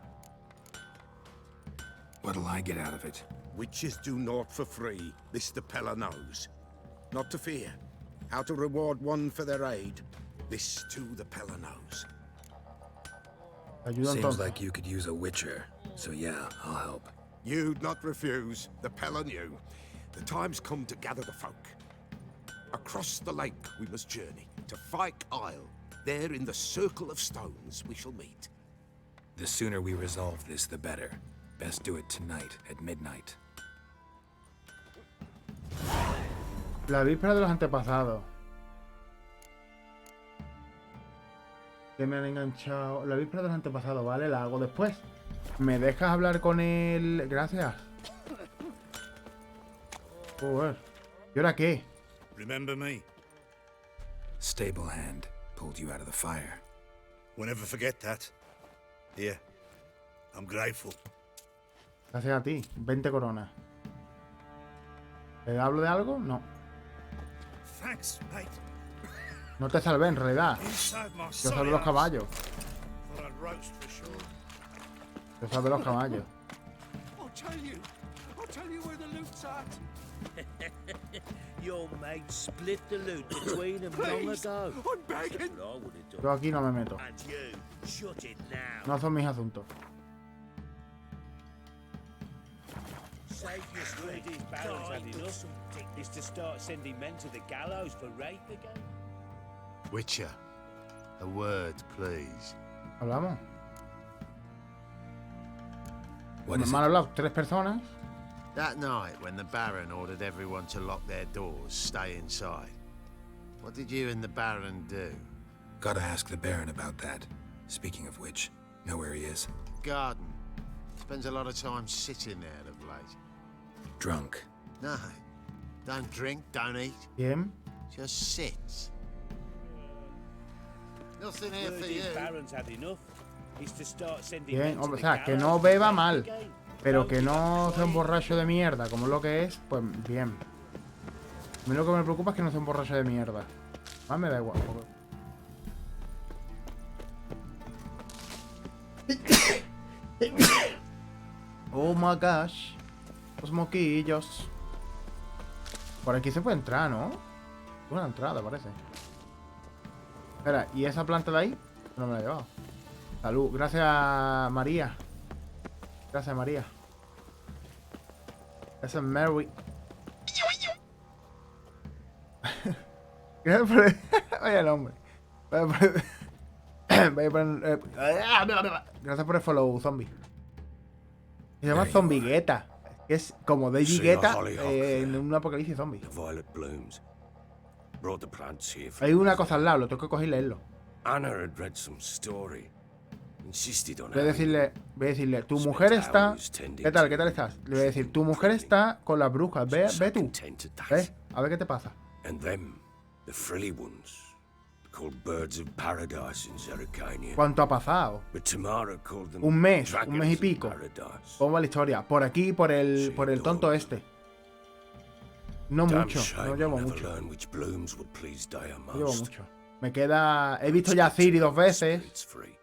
What'll I get out of it? Witches do naught for free, this the Pella knows. Not to fear. How to reward one for their aid, this too the Pella knows. Ayuda Seems entonces. like you could use a witcher, so yeah, I'll help. You'd not refuse, the Pella knew. The time's come to gather the folk. Across the lake we must journey, to Fyke Isle. There in the circle of stones we shall meet. The sooner we resolve this, the better. Best do it tonight, at midnight. La víspera de los antepasados. Que me han enganchado. La víspera de los antepasados, vale, la hago después. ¿Me dejas hablar con él? Gracias. Joder. ¿Y ahora qué? Remember me? Stable hand pulled you out of the fire. We'll never forget that. Here, I'm grateful. Gracias a ti. 20 coronas. ¿Le hablo de algo? No. Thanks, mate. No te salvé en realidad. Inside my Yo salvé los caballos. Thought I'd roast for sure. Yo salvé los caballos. I'll tell you where the loot's at. Your mate split the loot between them long ago. I'm begging. That's what I would have done. Yo aquí no me meto. And you, shut it now. No son mis asuntos. Save your strength. These barons had enough. Is to start sending men to the gallows for rape again. Witcher, a word, please. ¿Hablamos? What Me is han it? hablado 3 personas. That night when the Baron ordered everyone to lock their doors, stay inside. What did you and the Baron do? Gotta ask the Baron about that. Speaking of which, know where he is? Garden. Spends a lot of time sitting there of late. Drunk. No. Don't drink, don't eat. Bien. Just sits. Nothing here Word for is you. barons had enough. Is to start sending Bien. men to O the sea, que gallows no for beba rape mal. again. Pero que no sea un borracho de mierda, como es lo que es, pues bien. A mí lo que me preocupa es que no sea un borracho de mierda. Más me da igual. Oh my gosh. Los moquillos. Por aquí se puede entrar, ¿no? Una entrada, parece. Espera, ¿y esa planta de ahí? No me la he llevado. Salud. Gracias, María. Gracias, María. Gracias, Mary. Gracias por... Vaya el hombre. Gracias por el follow, zombie. Se llama Zombigueta. Es como Daisy Guetta en un apocalipsis zombie. Violet blooms. Brought the plants here. Hay una cosa al lado, lo tengo que coger y leerlo. Anna had read some story. Insisted on Voy a decirle, tu mujer está... ¿Qué tal? ¿Qué tal estás? Le voy a decir, tu mujer está con las brujas. Ve tú. Ve, a ver qué te pasa. And them, the frilly ones, called birds of paradise in Zerrikania. ¿Cuánto ha pasado? But Tamara called them Un mes y dragons pico. of paradise. ¿Cómo va la historia? Por aquí, por el tonto este. No Damn mucho, shame no llevo I'll never mucho. learn which blooms would please Daya No llevo most. mucho. Me queda... He visto ya a Ciri 2 veces. Spirits free.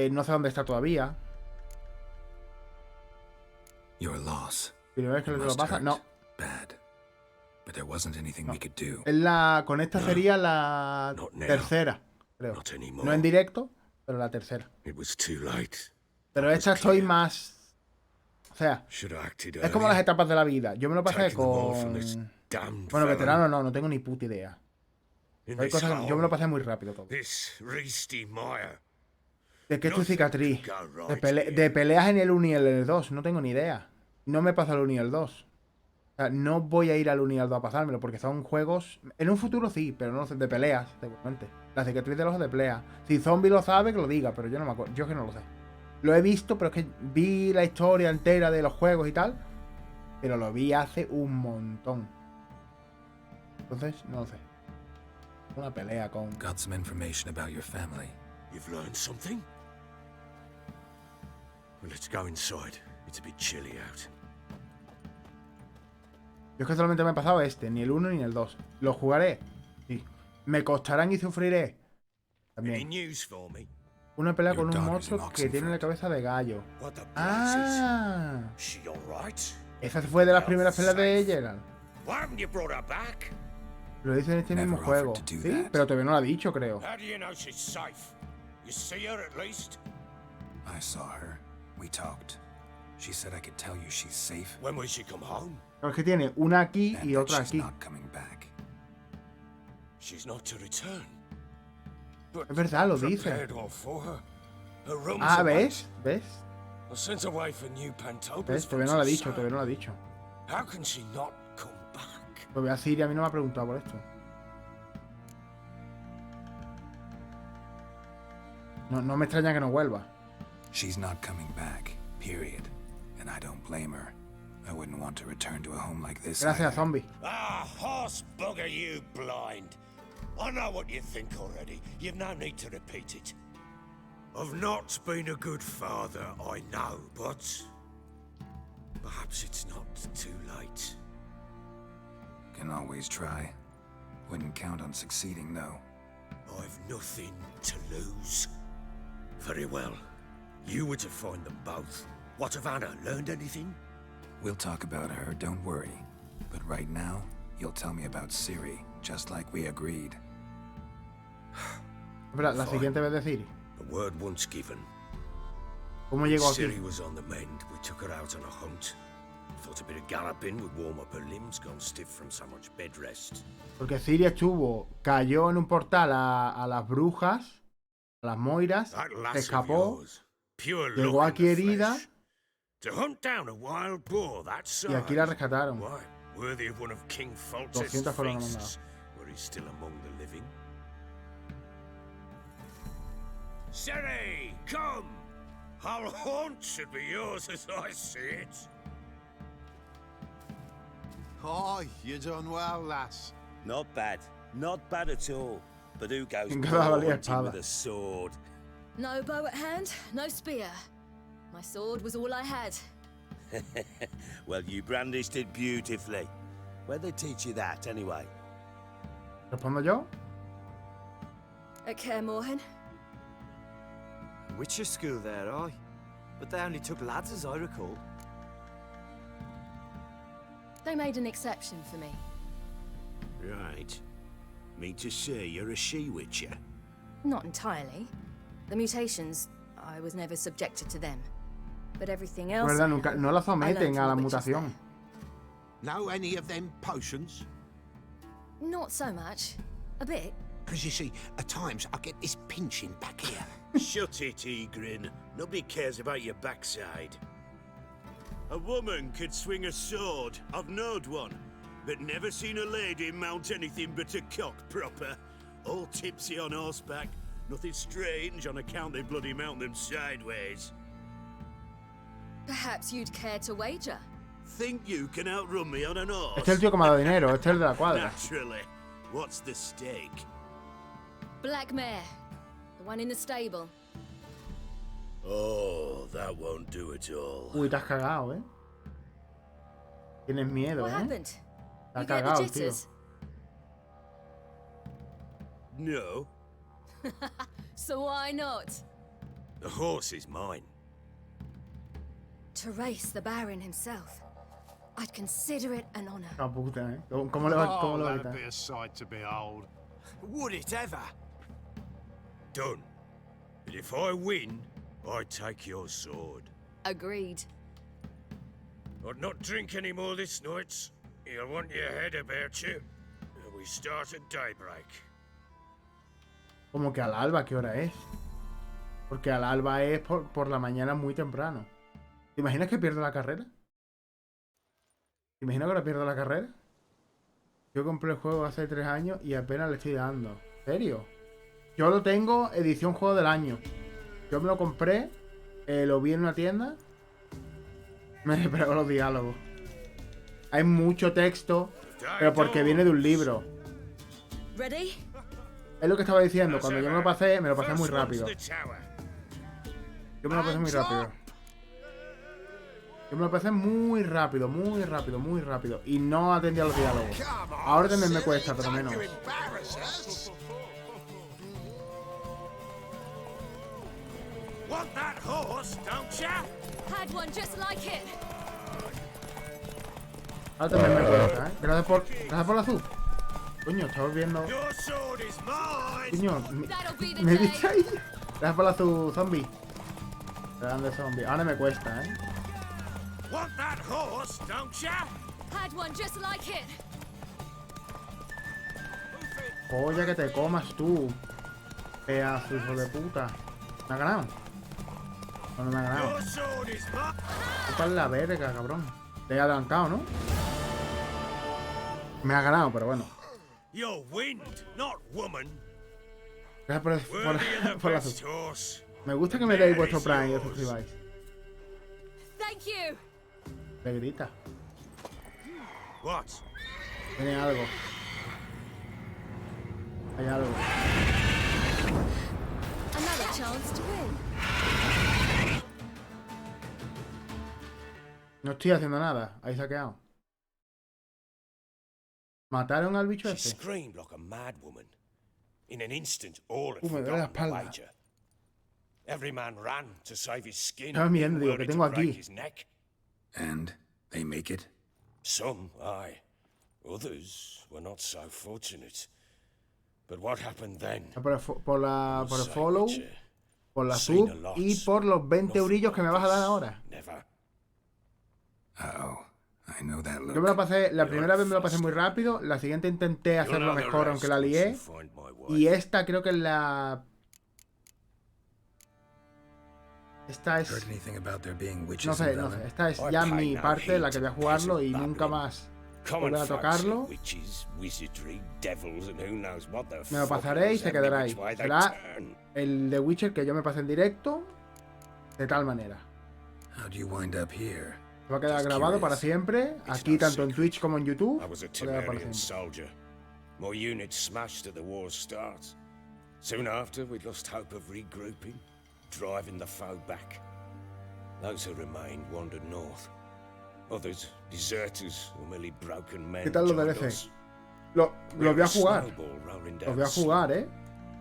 No sé dónde está todavía. Your loss. Primera vez que lo Must pasa. hurt. No. Bad. But there wasn't anything we could do. Con esta sería la Not now. tercera, creo. Not anymore. No en directo, pero la tercera. It was too late. Pero esta estoy más... O sea, es como las etapas de la vida. Yo me lo pasé con... Bueno, veterano no tengo ni puta idea. Hay cosas que yo me lo pasé muy rápido todo. ¿De qué es tu cicatriz? De peleas en el 1 y el 2, no tengo ni idea. No me pasa el 1 y el 2. O sea, no voy a ir al 1 y al 2 a pasármelo, porque son juegos... En un futuro sí, pero no de peleas, seguramente. La cicatriz del ojo de pelea. Si Zombie lo sabe, que lo diga, pero yo no me acuerdo. Yo es que no lo sé. Lo he visto, pero es que vi la historia entera de los juegos y tal. Pero lo vi hace un montón. Entonces, no lo sé. Una pelea con... Got some information about your family. You've learned something? Well, let's go inside. It's a bit chilly out. Yo es que solamente me he pasado ni el 1 ni el 2. ¿Lo jugaré? Sí. ¿Me costarán y sufriré? También. Una pelea con un monstruo que tiene la cabeza de gallo. ¡Ah! Esa fue de las primeras peleas de Geralt. Lo dice en este mismo juego. Sí, pero todavía no lo ha dicho, creo. I saw her. We talked. She said I could tell you she's safe. When will she come home? Es que tiene una aquí y otra aquí. She's not to return. Es verdad, lo dice. Ah, ¿ves? ¿Ves? ¿Ves? Todavía no lo ha dicho, todavía no lo ha dicho. Todavía Siri a mí no me ha preguntado por esto. No me extraña que no vuelva. She's not coming back, period. And I don't blame her. I wouldn't want to return to a home like this. Gracias, zombie. Ah, horse bugger, you blind. I know what you think already. You've no need to repeat it. I've not been a good father, I know, but perhaps it's not too late. Can always try. Wouldn't count on succeeding, though. I've nothing to lose. Very well. You were to find them both. What of Anna? Learned anything? We'll talk about her, don't worry. But right now, you'll tell me about Siri, just like we agreed. Espera, la siguiente vez de Siri. A word once given. ¿Cómo llegó aquí? Siri was on the mend. We took her out on a hunt. Thought a bit of galloping would warm up her limbs, gone stiff from so much bed rest. Porque Siri cayó en un portal a las brujas, a las moiras, se escapó, llegó aquí herida y aquí la rescataron. 200 fueron mandados. Siri, come! Our haunt should be yours as I see it. Oh, you done well, lass. Not bad. Not bad at all. But who goes haunting with a sword? No bow at hand, no spear. My sword was all I had. Well, you brandished it beautifully. Where'd they teach you that, anyway? ¿Respondo yo? At Kaer Morhen. Witcher school there, aye. But they only took lads, as I recall. They made an exception for me. Right. Mean to say you're a she-witcher? Not entirely. The mutations, I was never subjected to them. But everything else... ¿Verdad? Nunca, no la someten a la mutación. Know any of them potions? Not so much. A bit. Because you see, at times I get this pinching back here. Shut it, Egrin. Nobody cares about your backside. A woman could swing a sword. I've knowed one. But never seen a lady mount anything but a cock proper. All tipsy on horseback. Nothing strange on account they bloody mount them sideways. Perhaps you'd care to wager? Think you can outrun me on an horse? Este es el tío que me ha dado dinero, este es el de la cuadra. Naturally. What's the stake? Black mare. The one in the stable. Oh, that won't do it all. Uy, te has cagado, ¿eh? Tienes miedo, What ¿eh? happened? Te has You get the cagado, tío. jitters? No. So why not? The horse is mine. To race the Baron himself. I'd consider it an honor. Ah, puta, ¿eh? ¿Cómo le va a that'd quitar? be a sight to behold. Would it ever? Done. And if I win, I take your sword. Agreed. I'd not drink any more this night. You'll want your head about you. And we start at daybreak. Como que al alba, ¿qué hora es? Porque al alba es por la mañana muy temprano. ¿Te imaginas que pierdo la carrera? ¿Te imaginas que ahora pierdo la carrera? Yo compré el juego hace 3 años y apenas le estoy dando. ¿En serio? Yo lo tengo edición juego del año. Yo me lo compré, lo vi en una tienda. Me pegó los diálogos. Hay mucho texto, pero porque viene de un libro. Ready? Es lo que estaba diciendo. Cuando yo me lo pasé muy rápido. Yo me lo pasé muy rápido. Yo me lo pasé muy rápido, muy rápido, muy rápido. Y no atendía los diálogos. Ahora también me cuesta, pero menos. Want that horse, don't ya? Had one just like it. Ahora también me cuesta, ¿eh? Gracias por la azul. Coño, estaba viendo. Coño, me viste ahí. Gracias por la azul, zombie. Grande zombie. Ahora me cuesta, ¿eh? Want that horse, don't ya? Had one just like it. Oye, que te comas tú. Pedazo, hijo de puta. ¿Me ha ganado? No, no me ha ganado. Puta en la verga, cabrón. Te he adelantado, ¿no? Me ha ganado, pero bueno. You're wind, not woman. Gracias por la azul. Me gusta que me deis vuestro prime y os suscribáis. Thank you. Le grita. What? Tiene algo. Hay algo. Another chance to win. No estoy haciendo nada. Ahí saqueado. ¿Mataron al bicho She este? screamed like a mad woman. In an instant, all had Me duele la forgotten the espalda. wager. Every man ran to save his skin. Estaba mirando, digo, worried ¿qué tengo to break aquí? his neck. And they make it? Some, aye. Others were not so fortunate. But what happened then? Por el follow, por la sub y por los 20 eurillos que me vas a dar ahora. Never. Uh-oh. I know that look. Yo me lo pasé, la primera vez me lo pasé muy rápido, la siguiente intenté hacerlo mejor aunque la lié. Y esta creo que es la... Esta es... No sé, esta es ya mi parte, la que voy a jugarlo y nunca más volver a tocarlo. Me lo pasaré y se quedará ahí. Será el de Witcher que yo me pasé en directo, de tal manera. Va a quedar grabado para siempre, aquí tanto en Twitch como en YouTube. My unit smashed at the war's start. Soon after, we lost hope of regrouping, driving the foe back. Those who remained wandered north. Others, deserters, or merely broken men. ¿Qué tal los DLC? Los voy a jugar. Los voy a jugar, ¿eh?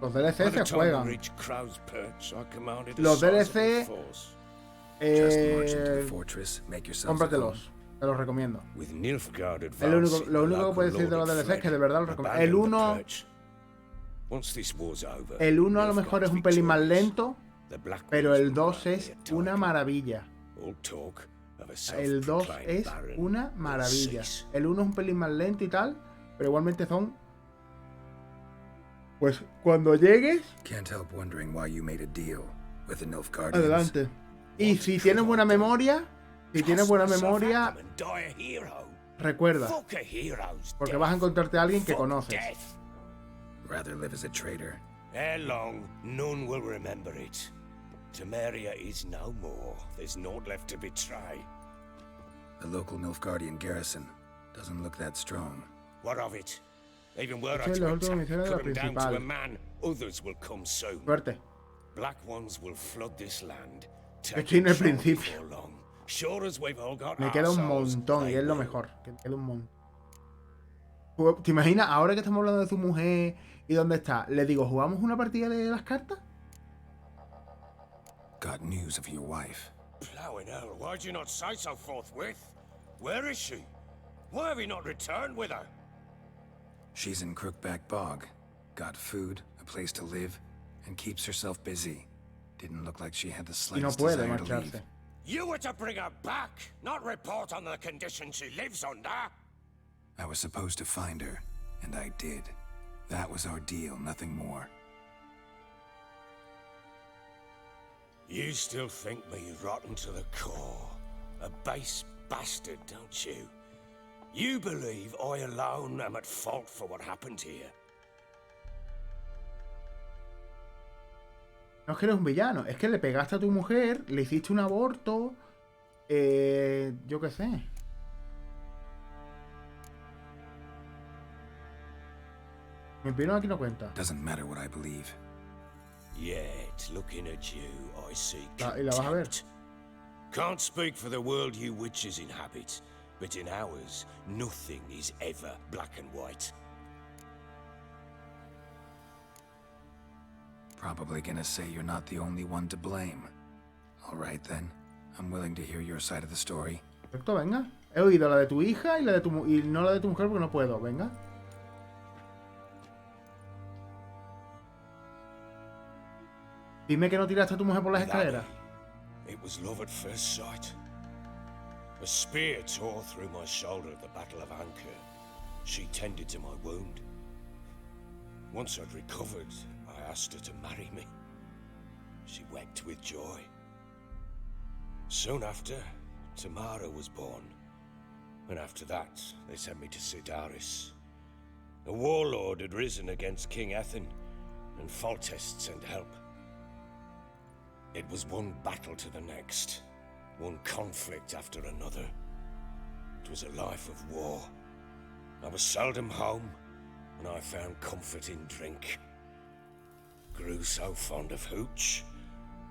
Los DLC se juegan. Los DLC... cómpratelos. Te los recomiendo. Lo único que puedo decir de los DLC es que de verdad los recomiendo. El 1 a lo mejor es un pelín más lento, pero el 2 es una maravilla. El 2 es una maravilla. El 1 es un pelín más lento y tal, pero igualmente son... Pues cuando llegues... Adelante. Y si tienes buena memoria... Recuerda, porque vas a encontrarte a alguien que conoces. Ere long, none will remember it. Temeria is no more. There's naught left to betray. The local Nilfgaardian garrison doesn't look that strong. What of it? Even were I Esta es la to última attack, misión de la cut them down to a principal. man, others will come soon. Suerte. Black ones will flood this land. Estoy en el principio. Sure as we've all got Me queda un ourselves, montón y they es lo will. mejor. Que me queda un montón. ¿Te imaginas? Ahora que estamos hablando de su mujer y dónde está, le digo, ¿jugamos una partida de las cartas? Got news of your wife. Plowing hell, why'd you not say so forthwith? Where is she? Why have you not returned with her? She's in Crookback Bog. Got food, a place to live, and keeps herself busy. Didn't look like she had the Y no slightest puede desire to leave. marcharse. You were to bring her back, not report on the conditions she lives under. I was supposed to find her, and I did. That was our deal, nothing more. You still think me rotten to the core. A base bastard, don't you? You believe I alone am at fault for what happened here. No es que eres un villano, es que le pegaste a tu mujer, le hiciste un aborto, yo qué sé. Mi opinión aquí no cuenta. Doesn't matter what I believe. Yet, looking at you, I see ¿Y la vas a ver? contempt. Can't speak for the world you witches inhabit, but in ours, nothing is ever black and white. Probably gonna say you're not the only one to blame. All right then. I'm willing to hear your side of the story. Perfecto, venga. He oído la de tu hija y y no la de tu mujer porque no puedo, venga. Dime que no tiraste a tu mujer por las escaleras. It was love at first sight. A spear tore through my shoulder at the Battle of Anchor. She tended to my wound. Once I'd recovered, I asked her to marry me. She wept with joy. Soon after, Tamara was born. And after that, they sent me to Sidaris. A warlord had risen against King Ethan, and Foltest sent help. It was one battle to the next, one conflict after another. It was a life of war. I was seldom home, and I found comfort in drink. Grew so fond of hooch,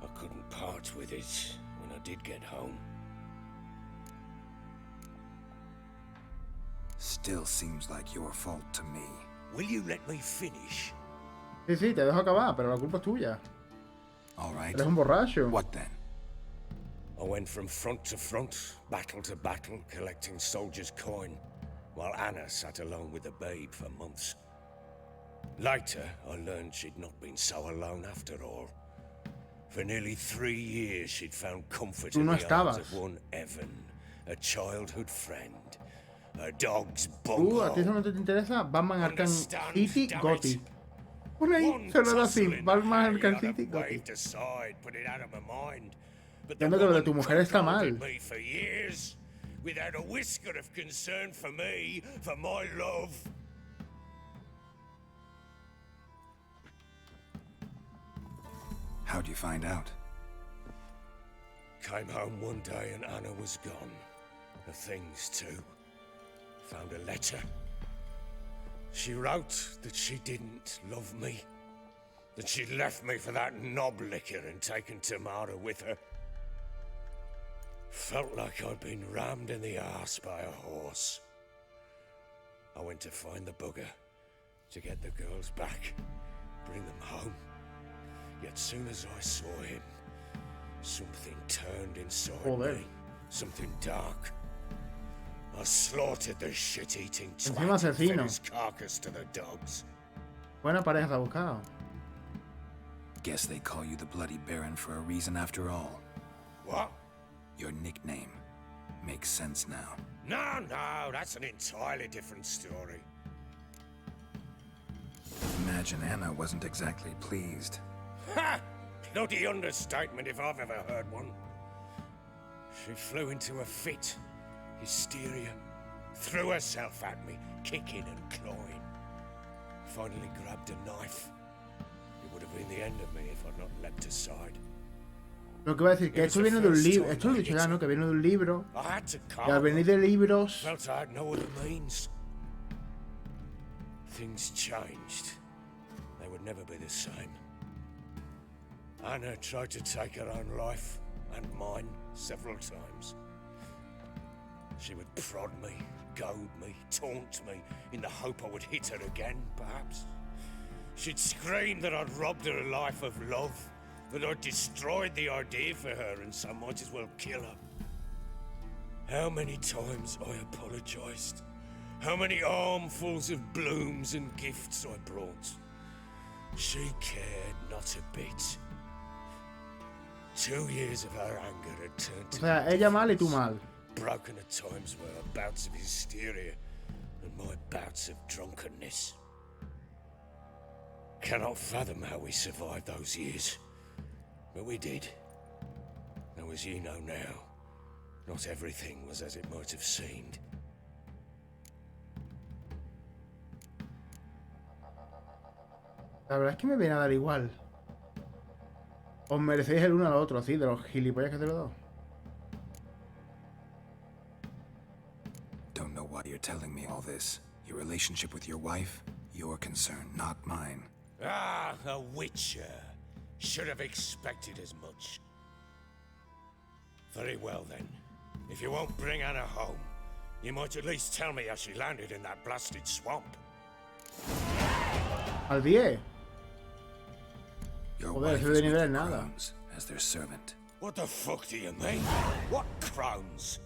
I couldn't part with it when I did get home. Still seems like your fault to me. Will you let me finish? Sí, sí, te dejo acabar, pero la culpa es tuya. All right. Eres un borracho. What then? I went from front to front, battle to battle, collecting soldiers' coin, while Anna sat alone with the babe for months. Later, I learned she'd not been so alone after all. For nearly 3 years, she'd found comfort in the arms of one Evan, a childhood friend. Her dog's bunghole. A ti eso no te interesa. Batman Arkham City Gotti. Pon ahí, se lo da así. Batman Arkham City Gotti. Viendo que lo de tu mujer está mal. Without a whisker of concern for me, for my love. How'd you find out? Came home one day and Anna was gone. Her things too. Found a letter. She wrote that she didn't love me. That she'd left me for that knob licker and taken Tamara with her. Felt like I'd been rammed in the arse by a horse. I went to find the bugger, to get the girls back, bring them home. Yet soon as I saw him, something turned inside me. Something dark. I slaughtered the shit-eating twat and fed his carcass to the dogs. Buena pareja se ha buscado. Guess they call you the Bloody Baron for a reason after all. What? Your nickname. Makes sense now. No, that's an entirely different story. Imagine Anna wasn't exactly pleased. Ha! Bloody understatement if I've ever heard one. She flew into a fit. Hysteria. Threw herself at me, kicking and clawing. Finally grabbed a knife. It would have been the end of me if I'd not leapt aside. Lo que voy a decir, que esto viene de un libro. Esto lo he dicho ya, ¿no? Que viene de un libro. Y al venir de libros. Felt I had no other means. Things changed. They would never be the same. Anna tried to take her own life, and mine, several times. She would prod me, goad me, taunt me, in the hope I would hit her again, perhaps. She'd scream that I'd robbed her a life of love, that I'd destroyed the idea for her and so might as well kill her. How many times I apologized. How many armfuls of blooms and gifts I brought. She cared not a bit. 2 years of her anger had turned O to sea, ella mal y tú mal. broken at times were her bouts of hysteria and my bouts of drunkenness. Cannot fathom how we survived those years, but we did. Though as you know now, not everything was as it might have seemed. La verdad es que me viene a dar igual. Os merecéis el uno al otro, así, de los gilipollas que te lo doy. Don't know why you're telling me all this. Your relationship with your wife, your concern, not mine. Ah, a witcher. Should have expected as much. Very well then. If you won't bring Anna home, you might at least tell me how she landed in that blasted swamp. Al 10. Your Joder, wife ese is de with nivel the es nada. crones as their servant. What the fuck do you mean? What crones?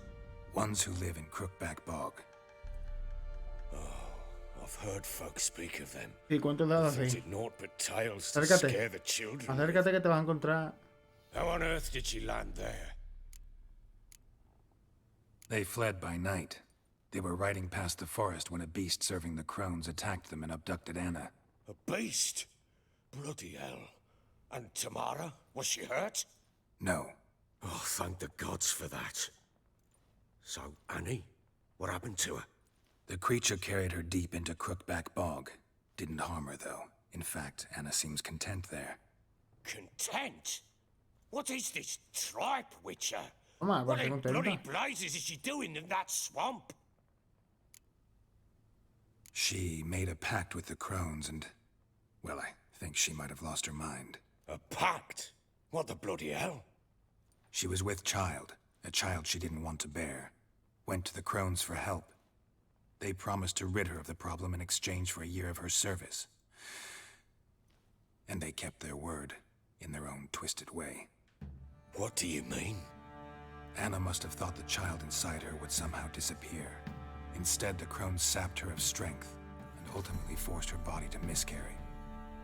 Ones who live in Crookback Bog. I've heard folks speak of them. Sí, ¿cuántos dados Thought así? it naught but tales to Acércate. scare the children. Acércate que te vas a encontrar. How on earth did she land there? They fled by night. They were riding past the forest when a beast serving the crones attacked them and abducted Anna. A beast? Bloody hell. And Tamara? Was she hurt? No. Oh, thank the gods for that. So, Annie? What happened to her? The creature carried her deep into Crookback Bog. Didn't harm her, though. In fact, Anna seems content there. Content? What is this tripe, Witcher? Toma, What parece in contenta. bloody blazes is she doing in that swamp? She made a pact with the crones and... well, I think she might have lost her mind. A pact? What the bloody hell? She was with child, a child she didn't want to bear. Went to the crones for help. They promised to rid her of the problem in exchange for a year of her service. And they kept their word, in their own twisted way. What do you mean? Anna must have thought the child inside her would somehow disappear. Instead, the crones sapped her of strength, and ultimately forced her body to miscarry.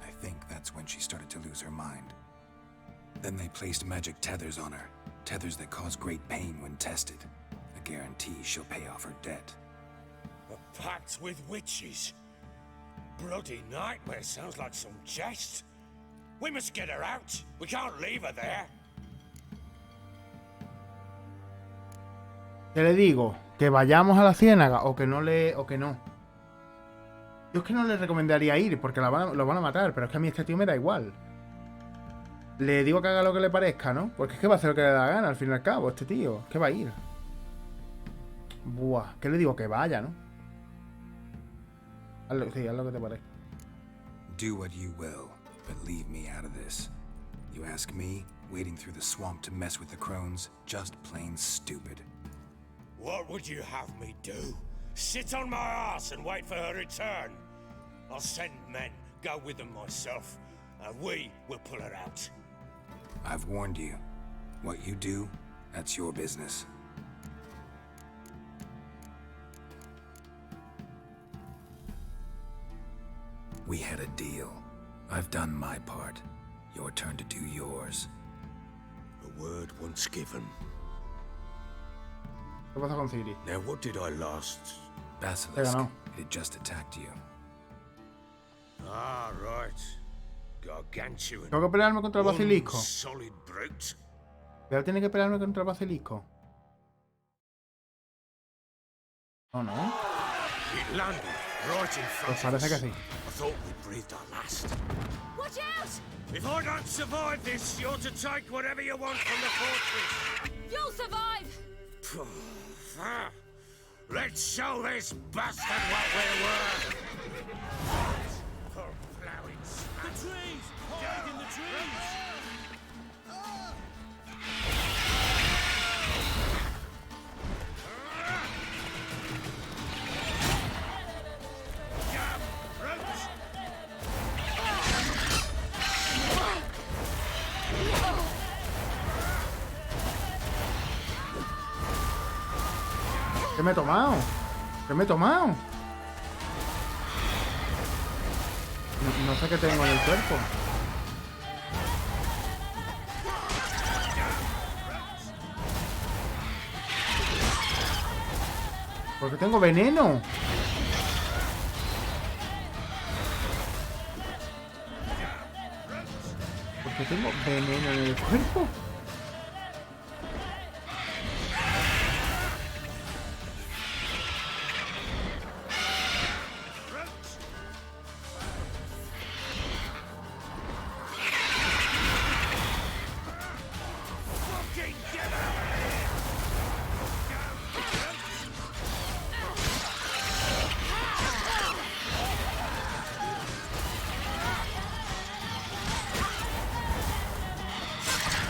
I think that's when she started to lose her mind. Then they placed magic tethers on her, tethers that cause great pain when tested. A guarantee she'll pay off her debt. A pact with witches? Bloody nightmare, sounds like some jest. We must get her out. We can't leave her there. ¿Qué le digo? ¿Que vayamos a la ciénaga o que no le... o que no? Yo es que no le recomendaría ir porque lo van a matar, pero es que a mí este tío me da igual. Le digo que haga lo que le parezca, ¿no? Porque es que va a hacer lo que le da gana al fin y al cabo, este tío. ¿Qué va a ir? Buah, ¿qué le digo? Que vaya, ¿no? Sí, haz lo que te parezca. Do what you will, but leave me out of this. You ask me, wading through the swamp to mess with the crones, just plain stupid. What would you have me do? Sit on my ass and wait for her return? I'll send men, go with them myself, and we will pull her out. I've warned you. What you do, that's your business. We had a deal. I've done my part. Your turn to do yours. A word once given. ¿Qué pasa con Ciri? Now what did I last? Basilisk. It had just attacked you. Ah, right. Gargantuan. ¿Tengo que pelearme contra el basilisco? Solid brute. ¿Ya tiene que pelearme contra el basilisco? ¿O no? It landed right in front Pues parece of que us. sí. I thought we breathed our last. Watch out! If I don't survive this, you're to take whatever you want from the fortress. You'll survive! Let's show this bastard what we're worth. Poor plowing The trees! Hide in the trees! ¿Qué me he tomado? ¿Qué me he tomado? No sé qué tengo en el cuerpo. ¿Por qué tengo veneno? ¿Por qué tengo veneno en el cuerpo?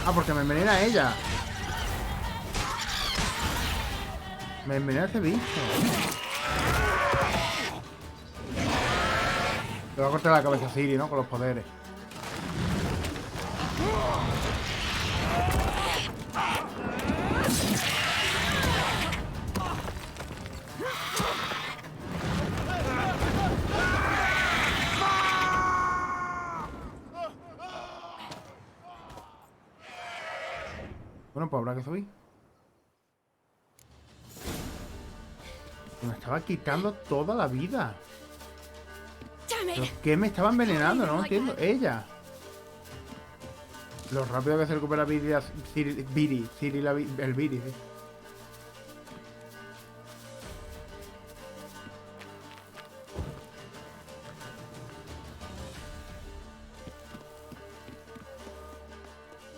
Ah, porque me envenena ella. Me envenena este bicho. Le voy a cortar la cabeza a Ciri, ¿no? Con los poderes. Bueno, pues habrá que subir. Me estaba quitando toda la vida. ¿Pero qué me estaba envenenando? No entiendo. Ella. Lo rápido que se recupera Ciri, el Viri, sí.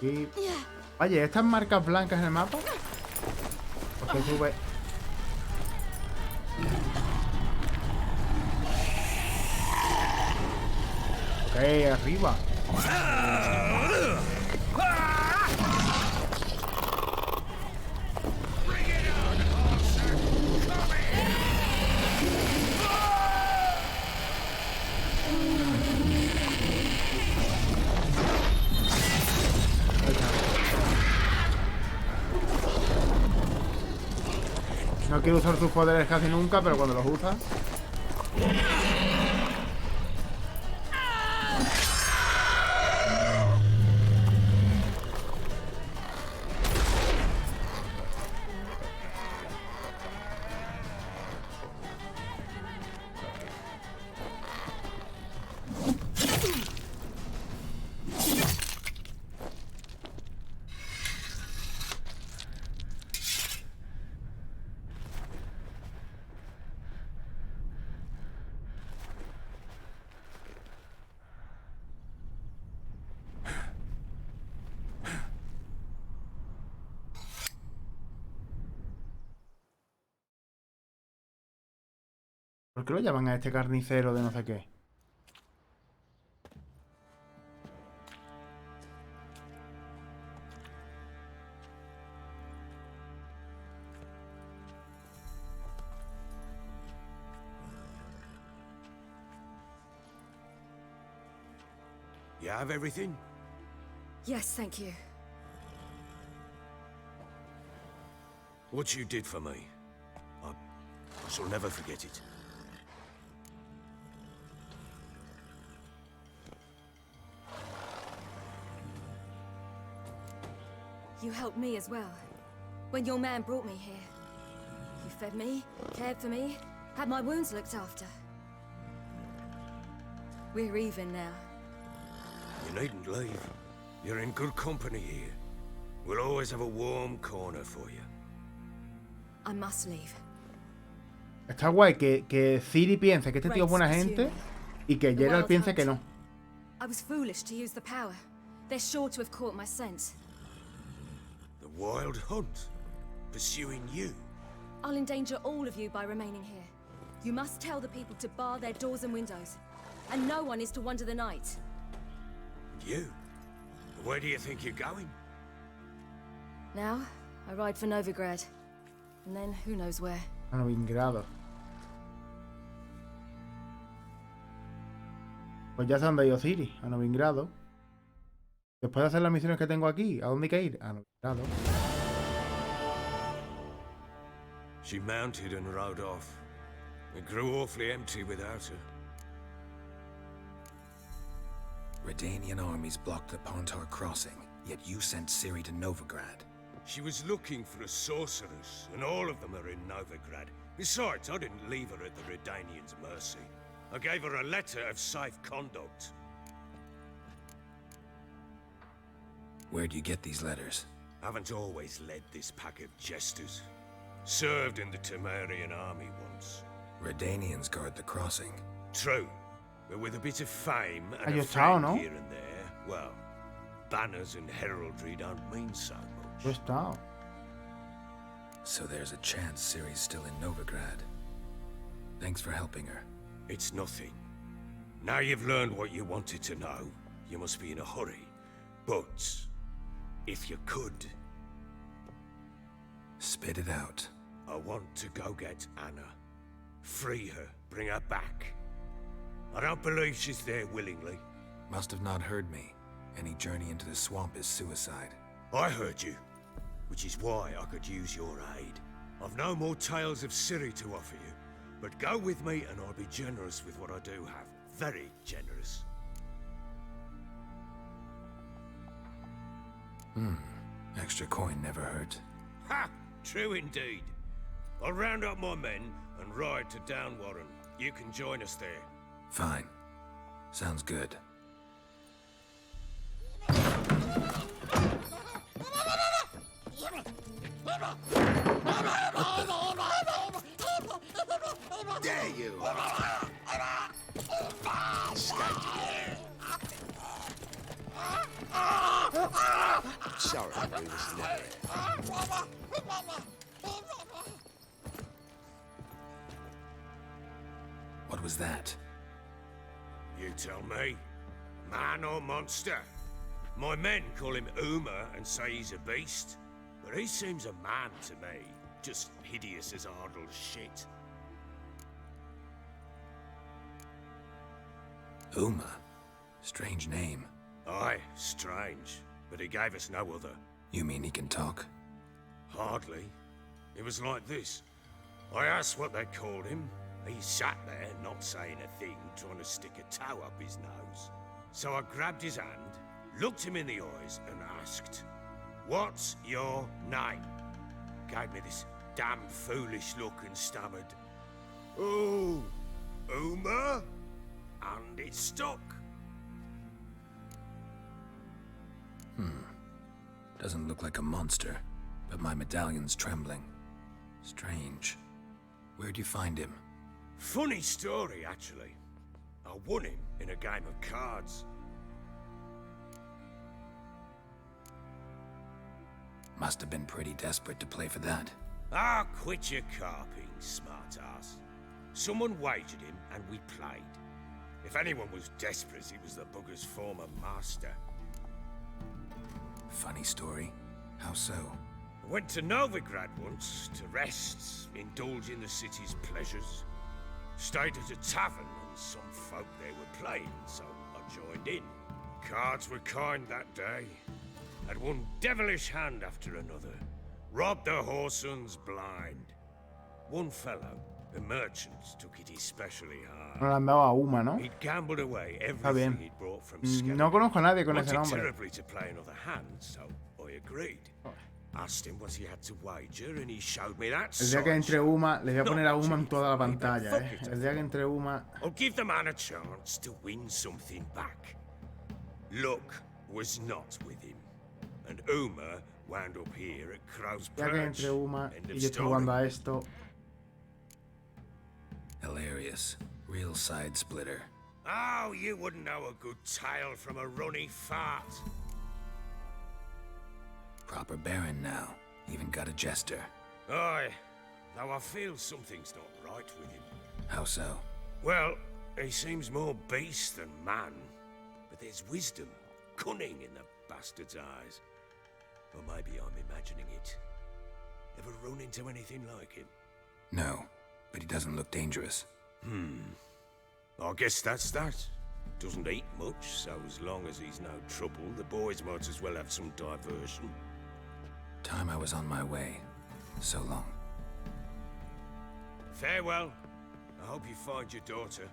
Y... Oye, estas marcas blancas en el mapa. ¿Por qué sube? Ok, arriba. No quiero usar sus poderes casi nunca, pero cuando los usas... ¿Por qué lo llaman a este carnicero de no sé qué? You have everything? Yes, thank you. What you did for me, I shall never forget it. You helped me as well. When your man brought me here. You fed me, cared for me, had my wounds looked after. We're even now. You needn't leave. You're in good company here. We'll always have a warm corner for you. I must leave. Está guay que Ciri piense que este tío es buena gente y que Geralt piense que no. I was foolish to use the power. They're sure to have caught my scent. The Wild Hunt? Pursuing you? I'll endanger all of you by remaining here. You must tell the people to bar their doors and windows. And no one is to wander the night. You? Where do you think you're going? Now, I ride for Novigrad. And then who knows where. A Novigrado. Pues ya sé dónde ha ido Ciri, a Novigrado. Después de hacer las misiones que tengo aquí, ¿a dónde hay que ir? A Novigrado. She mounted and rode off. It grew awfully empty without her. Redanian armies blocked the Pontar crossing, yet you sent Ciri to Novigrad. She was looking for a sorceress, and all of them are in Novigrad. Besides, I didn't leave her at the Redanians' mercy. I gave her a letter of safe conduct. Where'd you get these letters? Haven't always led this pack of jesters. Served in the Temerian army once. Redanians guard the crossing. True, but with a bit of fame and Hay a estado, friend ¿no? here and there, well, banners and heraldry don't mean so much. Yo he estado. So there's a chance Ciri's still in Novigrad. Thanks for helping her. It's nothing. Now you've learned what you wanted to know, you must be in a hurry. But, if you could... Spit it out. I want to go get Anna. Free her, bring her back. I don't believe she's there willingly. Must have not heard me. Any journey into the swamp is suicide. I heard you, which is why I could use your aid. I've no more tales of Ciri to offer you, but go with me and I'll be generous with what I do have. Very generous. Extra coin never hurt. Ha! True indeed. I'll round up my men and ride to Downwarren. You can join us there. Fine. Sounds good. Dare you! Sorry, we was never. What was that? You tell me. Man or monster? My men call him Uma and say he's a beast, but he seems a man to me. Just hideous as Ardle's shit. Uma? Strange name. Aye, strange. But he gave us no other. You mean he can talk? Hardly. It was like this. I asked what they called him. He sat there, not saying a thing, trying to stick a toe up his nose. So I grabbed his hand, looked him in the eyes, and asked, "What's your name?" Gave me this damn foolish look and stammered, "Oh, Uma?" And it stuck. Doesn't look like a monster, but my medallion's trembling. Strange. Where'd you find him? Funny story, actually. I won him in a game of cards. Must have been pretty desperate to play for that. Ah, quit your carping, smartass. Someone wagered him, and we played. If anyone was desperate, he was the bugger's former master. Funny story. How so? I went to Novigrad once to rest, indulge in the city's pleasures. Stayed at a tavern, and some folk there were playing, so I joined in. Cards were kind that day. Had one devilish hand after another. Robbed the whoresons blind. One fellow, a merchant, took it especially hard. No le han dado a Uma, ¿no? He'd gambled away Está everything bien. he'd brought from Skellefteå. No conozco a nadie con ese Wanted nombre. terribly to play another hand, so I agreed. Asked him what he had to wager, and he showed me that. El día que entre Uma, le voy a poner a Uma en toda la pantalla, ¿eh? El día que entre Uma... I'll give the man a chance to win something back. Luck was not with him, and Uma wound up here at Crow's El día que Perch. entre Uma End y of yo estoy story. jugando a esto... Hilarious. Real side splitter. Oh, you wouldn't know a good tale from a runny fart. Proper baron now. Even got a jester. Aye, though I feel something's not right with him. How so? Well, he seems more beast than man, but there's wisdom, cunning in the bastard's eyes. Or maybe I'm imagining it. Ever run into anything like him? No, but he doesn't look dangerous. I guess that's that. Doesn't eat much, so as long as he's no trouble, the boys might as well have some diversion. Time I was on my way. So long. Farewell. I hope you find your daughter.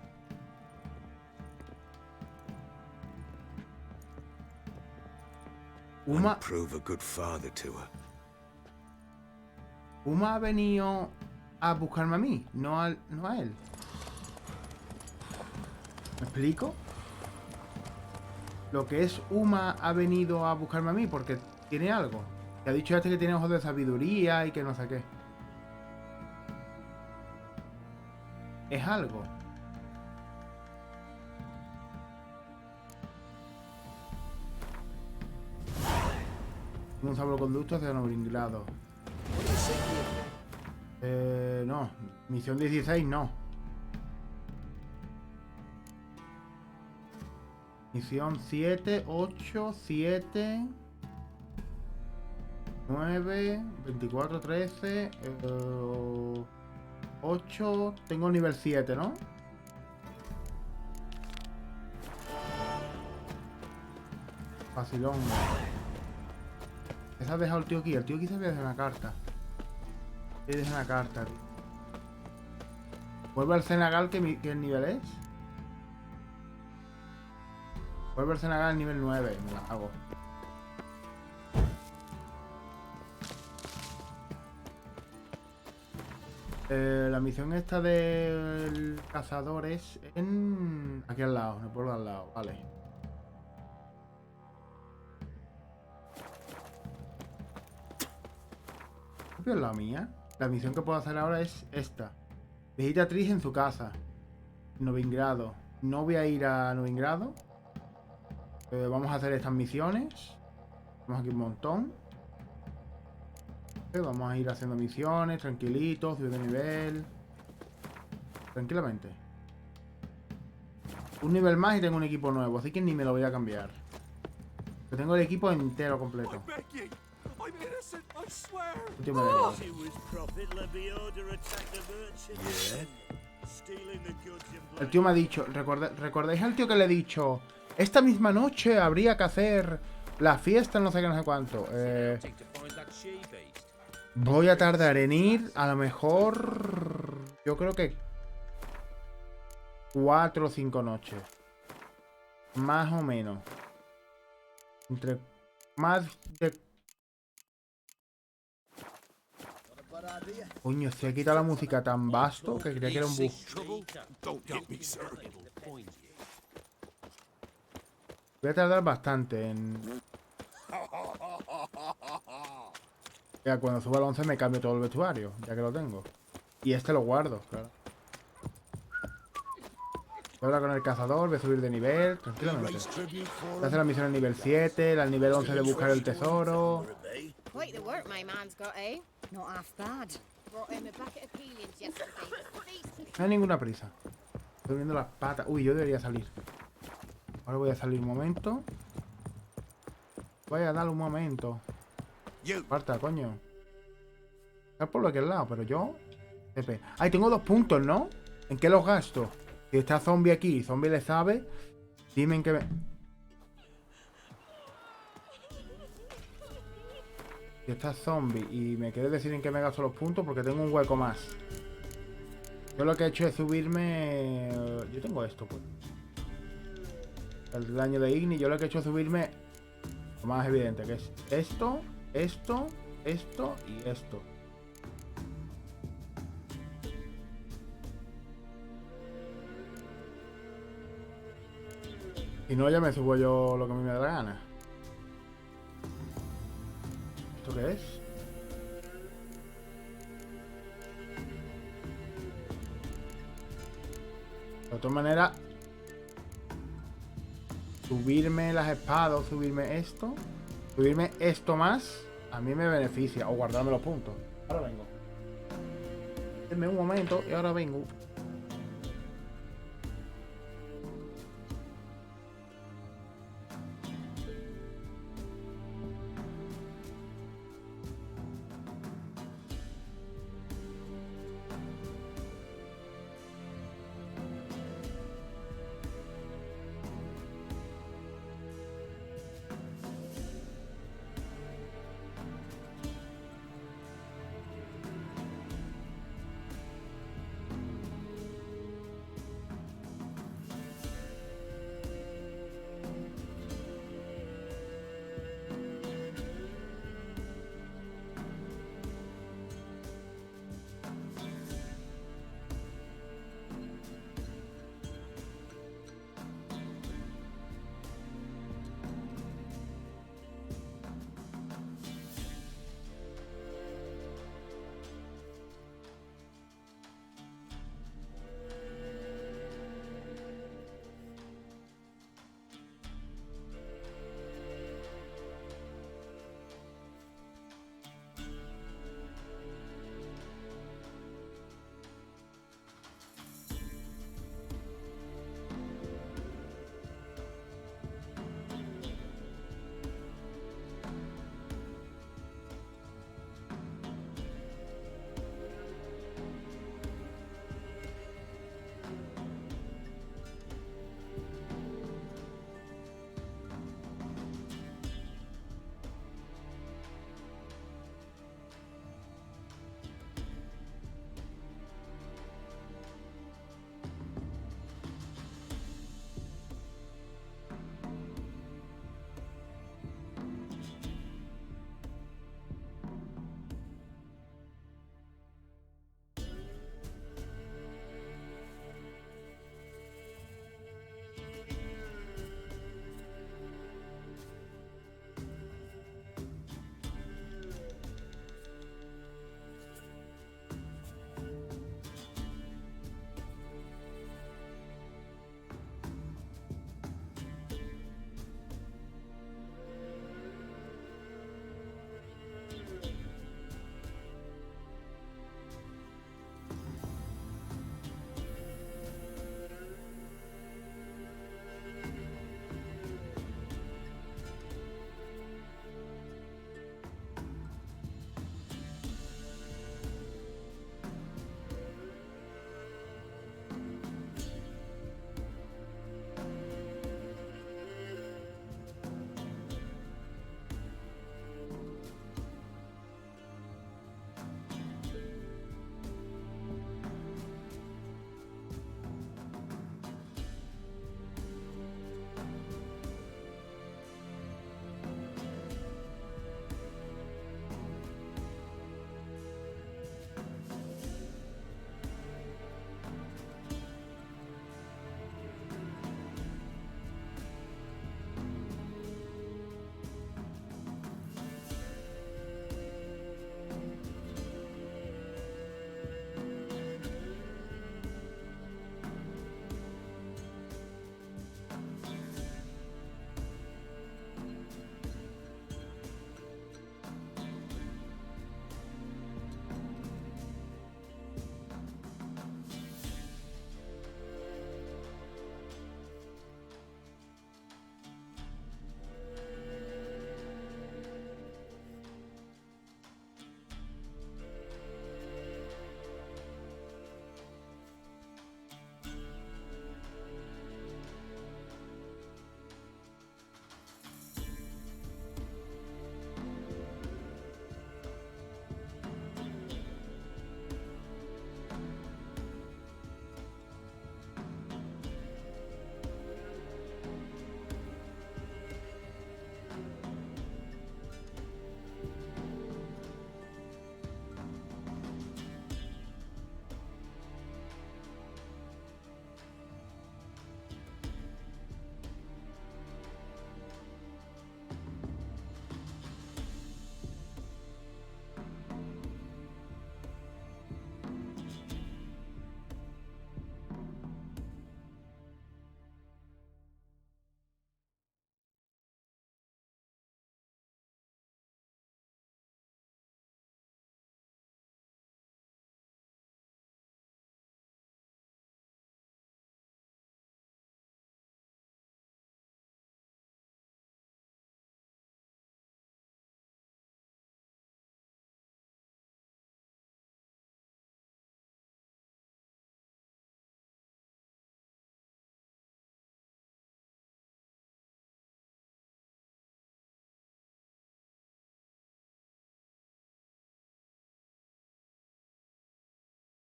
Uma... And prove a good father to her. Uma ha venido a buscarme a mí, no a él. ¿Me explico? Lo que es Uma ha venido a buscarme a mí porque tiene algo. Te ha dicho este que tiene ojos de sabiduría y que no sé qué. Es algo. Un salvoconducto hacia Novingrado. No. Misión 16 no. Misión 7, 8, 7, 9, 24, 13, 8. Tengo nivel 7, ¿no? Facilón. ¿Qué se ha dejado el tío aquí? El tío aquí se había dejado una carta. Se deja una carta, tío. Vuelve al Senegal, ¿qué nivel es? Vuelve al Senegal al nivel 9. Me la hago. La misión esta del cazador es en... aquí al lado, en el pueblo al lado, vale. ¿Qué es la mía? La misión que puedo hacer ahora es esta. Visita a Tris en su casa. Novingrado. No voy a ir a Novingrado. Vamos a hacer estas misiones. Vamos aquí un montón. Vamos a ir haciendo misiones, tranquilitos, subir de nivel. Tranquilamente. Un nivel más y tengo un equipo nuevo, así que ni me lo voy a cambiar. Yo tengo el equipo entero completo. Último nivel. El tío me ha dicho, ¿recordáis al tío que le he dicho? Esta misma noche habría que hacer la fiesta, no sé qué, no sé cuánto. Voy a tardar en ir, a lo mejor... yo creo que 4 o 5 noches. Más o menos. Entre... más de... Coño, se ha quitado la música tan vasto que creía que era un bug. Voy a tardar bastante en... ya cuando suba al 11 me cambio todo el vestuario, ya que lo tengo. Y este lo guardo, claro. Voy a hablar con el cazador, voy a subir de nivel, tranquilamente. Voy a hacer la misión al nivel 7, la al nivel 11 de buscar el tesoro. No hay ninguna prisa. Estoy viendo las patas. Uy, yo debería salir. Ahora voy a salir un momento. Voy a darle un momento. Aparta, coño. Está por lo que al lado, pero yo... Ay, tengo 2 puntos, ¿no? ¿En qué los gasto? Si está zombie aquí, zombie le sabe. Dime en qué me... Si está zombie y me quiere decir en qué me gasto los puntos, porque tengo un hueco más. Yo lo que he hecho es subirme... yo tengo esto, pues. El daño de Igni, yo lo que he hecho es subirme lo más evidente, que es esto, esto, esto y esto. Y no, ya me subo yo lo que a mí me da la gana. ¿Esto qué es? De todas maneras, subirme las espadas, subirme esto más, a mí me beneficia. O guardarme los puntos. Ahora vengo. Denme un momento y ahora vengo.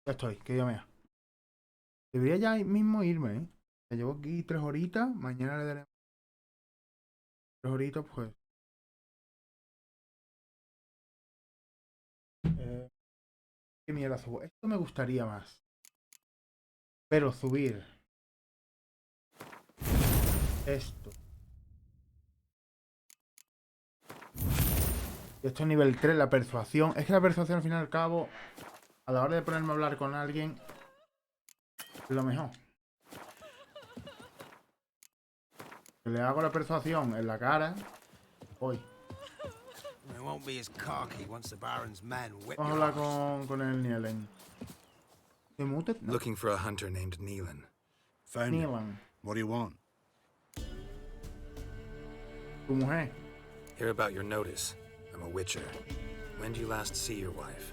Ya estoy, que ya me. Debería ya mismo irme, ¿eh? Me llevo aquí 3 horitas. Mañana le daré 3 horitas, pues. ¿Qué mierda subo? Esto me gustaría más. Pero subir. Esto. Y esto es nivel 3, la persuasión. Es que la persuasión al fin y al cabo, a la hora de ponerme a hablar con alguien, es lo mejor. Que le hago la persuasión en la cara. Voy. Vamos a hablar con el Nielen. ¿Estoy muted? No. Looking for a hunter named Neelan. Found him. Nielen. What do you want? Tu mujer. Hear about your notice. I'm a witcher. When did you last see your wife?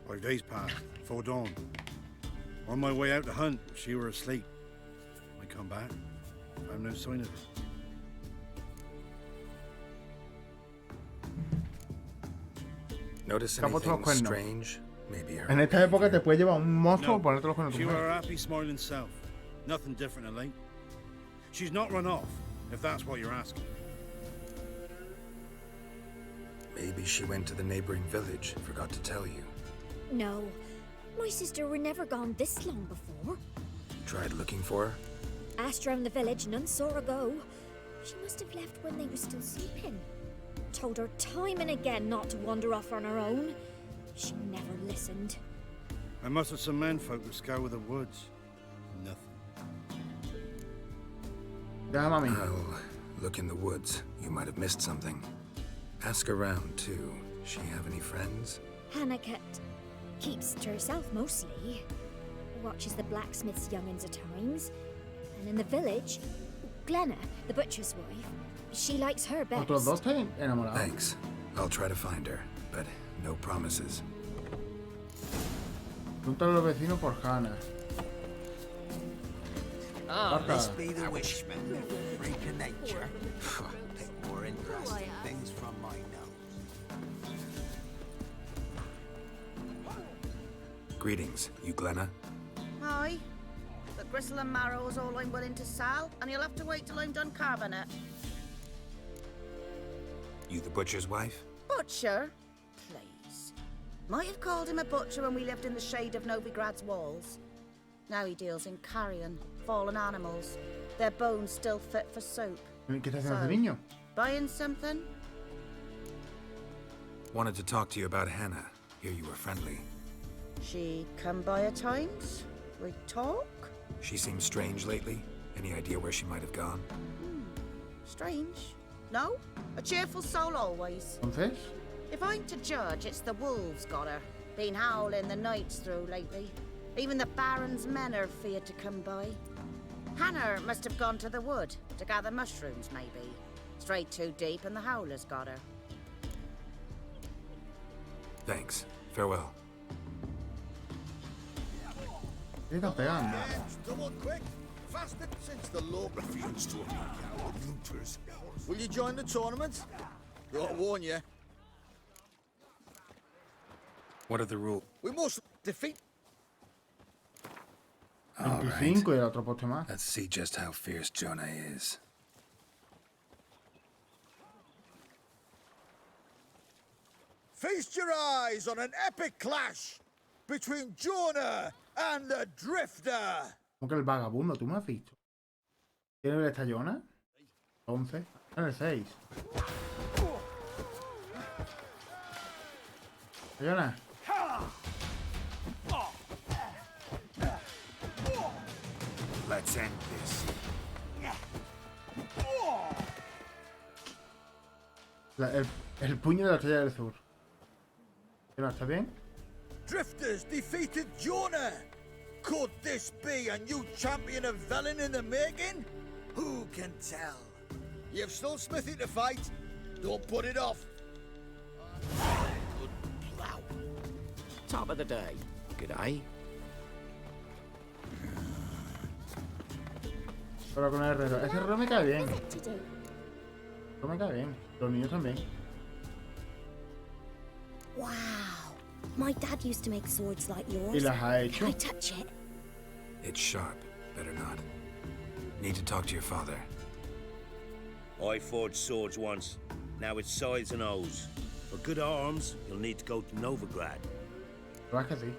5 days passed, before dawn. On my way out to hunt, she were asleep. I come back, found no sign of her. Notice anything strange? Maybe her. En esta época te puede llevar un monstruo o ponerte los cuernos. She were her happy, smiling self. Nothing different than late. She's not run off, if that's what you're asking. Maybe she went to the neighboring village. Forgot to tell you. No. My sister were never gone this long before. Tried looking for her? Asked round the village, none saw her go. She must have left when they were still sleeping. Told her time and again not to wander off on her own. She never listened. I mustered some menfolk to scour the woods. Nothing. I'll look in the woods. You might have missed something. Ask around, too. She have any friends? Hannah keeps to herself mostly. Watches the blacksmith's young'uns at times. And in the village, Glenna, the butcher's wife, she likes her best. Otros dos están enamorados. Thanks. I'll try to find her, but no promises. Pregunta a los vecinos por Hannah. This be the wishman, freak of nature. Pick more interesting things from my nose. Greetings, you Glenna? Hi. The gristle and marrow is all I'm willing to sell, and you'll have to wait till I'm done carving it. You the butcher's wife? Butcher? Please. Might have called him a butcher when we lived in the shade of Novigrad's walls. Now he deals in carrion, fallen animals. Their bones still fit for soup. ¿Qué está haciendo ese niño? Buying something? Wanted to talk to you about Hannah. Hear you were friendly. She come by at times. We talk. She seems strange lately. Any idea where she might have gone? Strange. No? A cheerful soul always. Entonces? If I'm to judge, it's the wolves got her. Been howling the nights through lately. Even the Baron's men are feared to come by. Hannah must have gone to the wood to gather mushrooms, maybe. Strayed too deep and the howlers got her. Thanks. Farewell. ¿Qué está pegando? Come on, quick! Faster! Since the law refused to allow looters. Will you join the tournament? I'll warn you. What are the rules? We must defeat. 25 y el otro poste más. Let's see just how fierce Jonah is. Feast your eyes on an epic clash between Jonah and the Drifter. ¿Cómo que el vagabundo? ¿Tú me has visto? ¿Qué nivel está Jonah? 11. En el 6. Jonah. Let's end this. El puño de la estrella del sur. ¿Qué no está bien? Drifters defeated Jonah. Could this be a new champion of Velen in the making? Who can tell? You've still Smithy to fight. Don't put it off. Good plow. Top of the day. G'day. Pero con el herrero. Ese herrero me cae bien. No me cae bien. Los niños también. Wow. My dad used to make swords like yours. Y las ha hecho. Can I touch it? It's sharp. Better not. Need to talk to your father. I forged swords once. Now it's scythes and hoes. For good arms, you'll need to go to Novigrad. ¿Verdad que sí?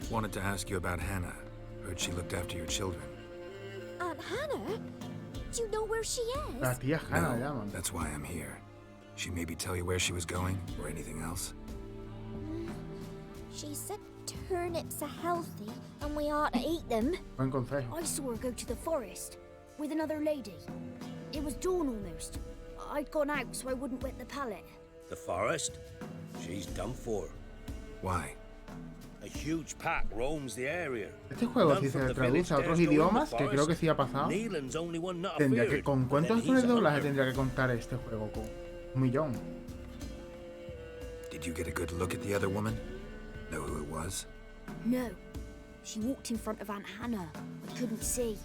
Wanted to ask you about Hannah. Heard she looked after your children. Aunt Hannah? Do you know where she is? La tía Hannah, No, llaman. that's why I'm here. She maybe tell you where she was going or anything else? She said turnips are healthy and we ought to eat them. Buen consejo. I saw her go to the forest with another lady. It was dawn almost. I'd gone out so I wouldn't wet the pallet. The forest? She's done for. Why? A huge pack roams the area. Este juego, si se traduce a otros idiomas, que creo que sí ha pasado, Neelan's only one not tendría que, afeared, ¿con but cuántos then actores he's de a doblaje hunter. tendría que contar este juego? Con 1 millón. Did you get a good look at the other woman? Know who it was? No. She walked in front of Aunt Hannah. I couldn't see.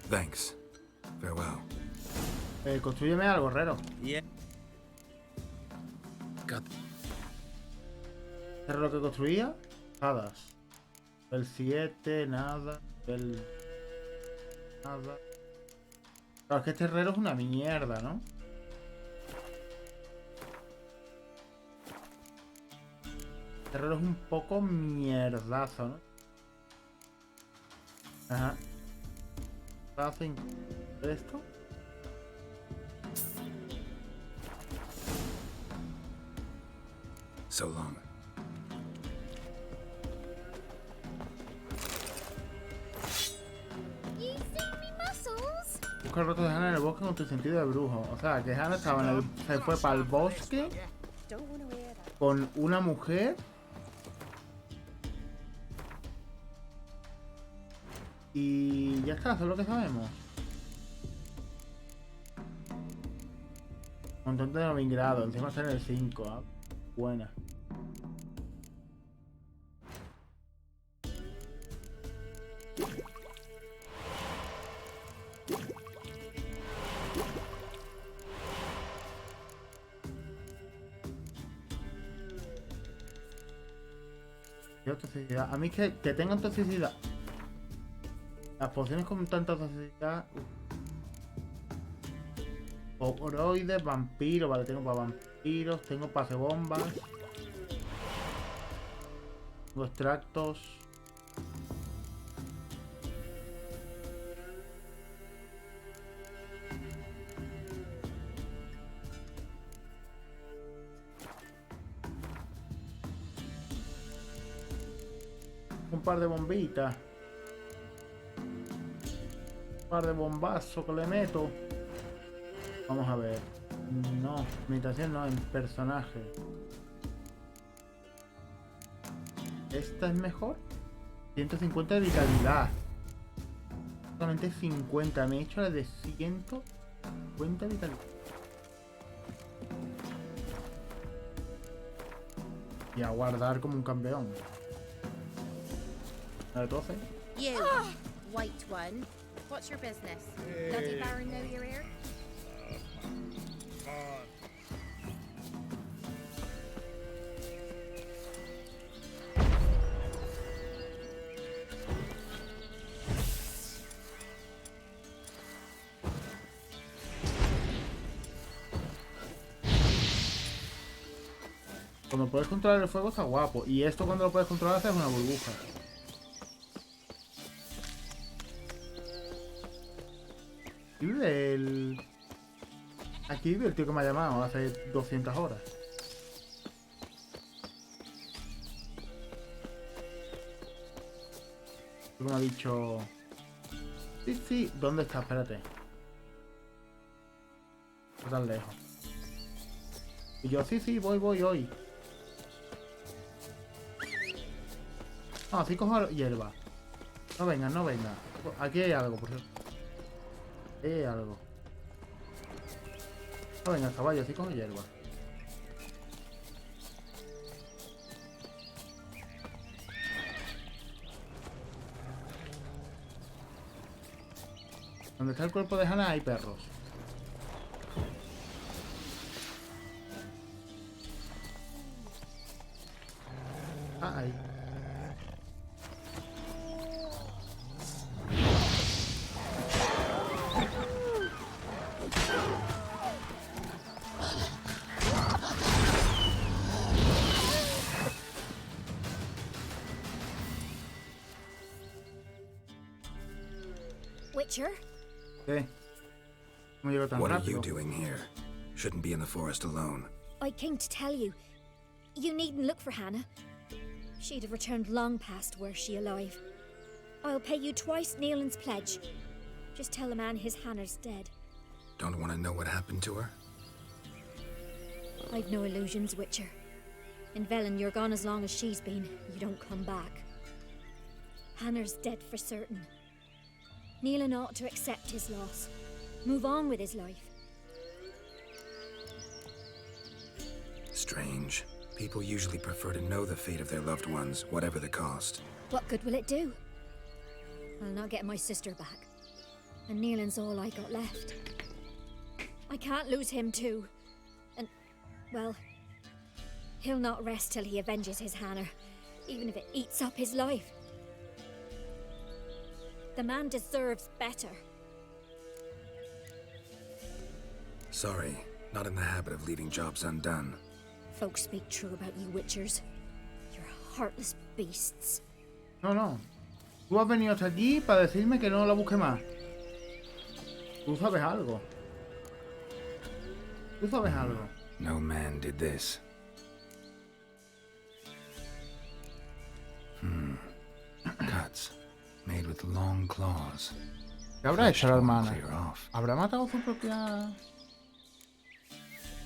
Thanks. Farewell. Construyeme algo, Herrero. Yeah. Got ¿Era lo que construía? Hadas. El 7, nada. El... Nada. Claro, es que este herrero es una mierda, ¿no? Este herrero es un poco mierdazo, ¿no? Ajá. ¿Hacen esto? so long. You see me muscles? Busca el rostro de Hannah en el bosque con tu sentido de brujo. O sea, que Hannah estaba en el, se fue para el bosque con una mujer y ya está, eso es lo que sabemos. Montón de novigrado, encima está en el 5. ¿Ah? Buena. ¿Qué toxicidad? A mí que tengan toxicidad. Las pociones con tanta toxicidad. Oroides, vampiros, vale, tengo para vampiros, tengo pase bombas. Tengo extractos. Un par de bombitas. Un par de bombazos que le meto. Vamos a ver. No, meditación no, en personaje. Esta es mejor. 150 de vitalidad. Solamente 50. Me he hecho la de 150 de vitalidad. Y a guardar como un campeón. La de 12. You, white one. What's your business? Bloody Baron know you're here? Cuando puedes controlar el fuego está guapo. Y esto cuando lo puedes controlar haces una burbuja. Aquí vive el... Aquí vive el tío que me ha llamado hace 200 horas. El que me ha dicho... Sí, sí. ¿Dónde está? Espérate. No tan lejos. Y yo, sí, sí, voy hoy. No, así cojo hierba. No venga, no venga. Aquí hay algo, por cierto. Aquí hay algo. No venga, caballo, así cojo hierba. Donde está el cuerpo de Hannah hay perros. Witcher? ¿Qué? ¿Cómo llego tan What are rápido? you doing here? Shouldn't be in the forest alone. I came to tell you. You needn't look for Hannah. She'd have returned long past were she alive. I'll pay you twice Nealon's pledge. Just tell the man his Hannah's dead. Don't want to know what happened to her? I've no illusions, Witcher. In Velen, you're gone as long as she's been. You don't come back. Hannah's dead for certain. Nealon ought to accept his loss. Move on with his life. Strange. People usually prefer to know the fate of their loved ones, whatever the cost. What good will it do? I'll not get my sister back. And Nealon's all I got left. I can't lose him too. And, well, he'll not rest till he avenges his Hannah, even if it eats up his life. The man deserves better. Sorry, not in the habit of leaving jobs undone. Folks speak true about you, Witchers. You're heartless beasts. No, no. Tú has venido hasta aquí para decirme que no la busque más. Tú sabes algo. Tú sabes algo. No man did this. Cuts. Made with long claws. ¿Qué habrá hecho la hermana? Clear off. ¿Habrá matado su propia...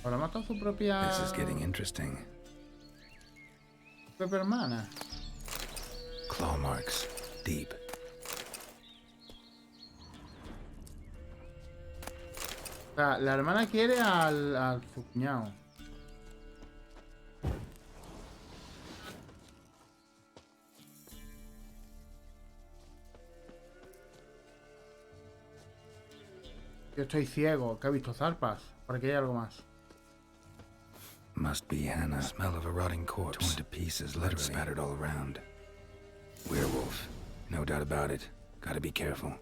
¿Habrá matado su propia... This is getting interesting. propia hermana? Claw marks. Deep. O sea, la hermana quiere al su cuñado. Yo estoy ciego, que he visto zarpas. Por aquí hay algo más. Must be Hannah. Smell of a rotting corpse. Torn to pieces, blood spattered all around. Werewolf. No doubt about it. Gotta be careful.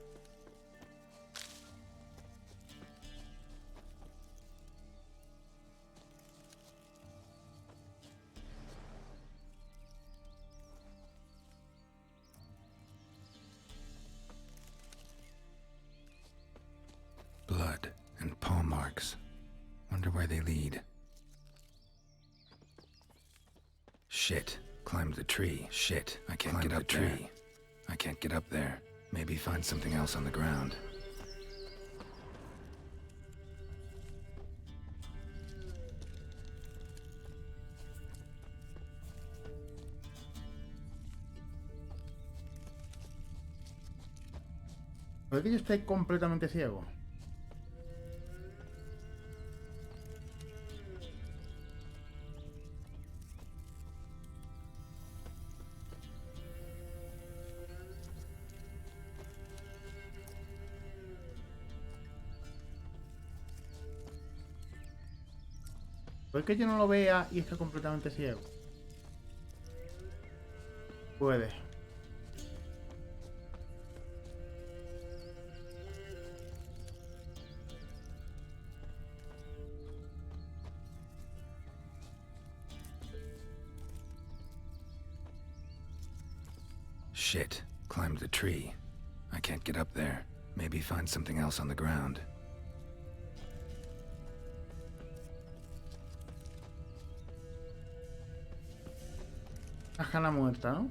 Blood and paw marks. Wonder where they lead. Shit. Climbed the tree. Shit. I can't get up there. I can't get up there. Maybe find something else on the ground. ¿Puede que yo esté completamente ciego? ¿Puede que yo no lo vea y esté completamente ciego? Puede. Shit. Climbed the tree. I can't get up there. Maybe find something else on the ground. La Hannah muerta, ¿no?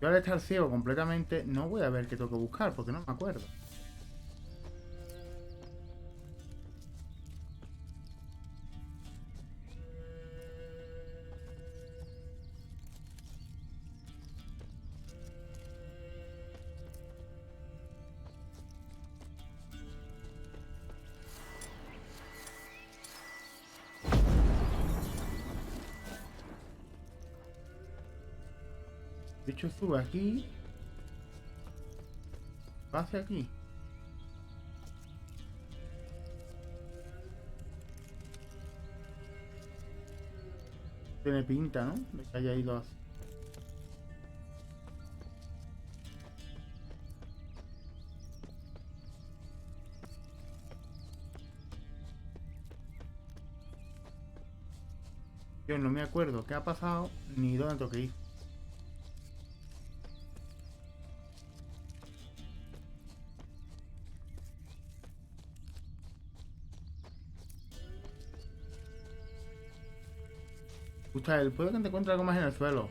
Yo al estar ciego completamente no voy a ver qué tengo que buscar porque no me acuerdo. De hecho, sube aquí. Va hacia aquí. Tiene pinta, ¿no? De que haya ido así. Yo no me acuerdo qué ha pasado ni dónde tengo que ir. Escucha, puede que te encuentre algo más en el suelo.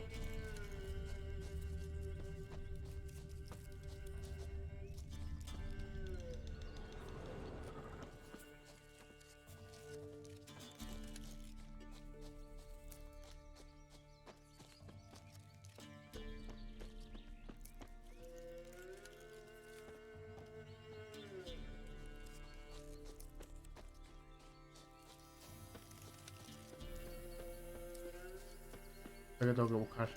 ¿Qué tengo que buscar?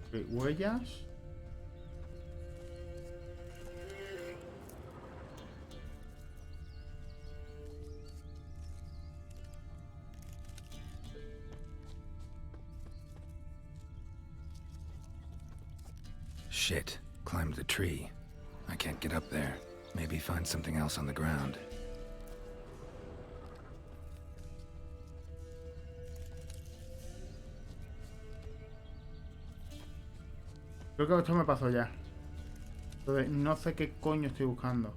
Ok, huellas. Shit. Climbed the tree. I can't get up there. Maybe find something else on the ground. Creo que esto me pasó ya. Entonces, no sé qué coño estoy buscando.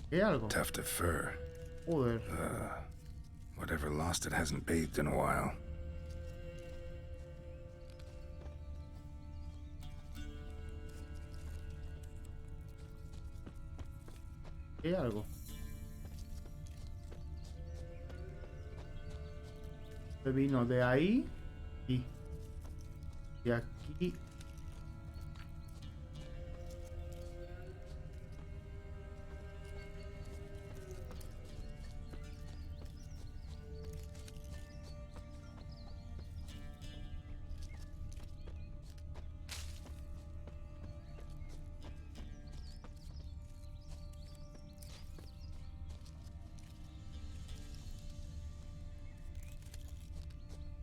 ¿Qué algo? Tuft of fur. Joder. Whatever lost it hasn't bathed in a while. ¿Qué algo? Se vino de ahí y de aquí.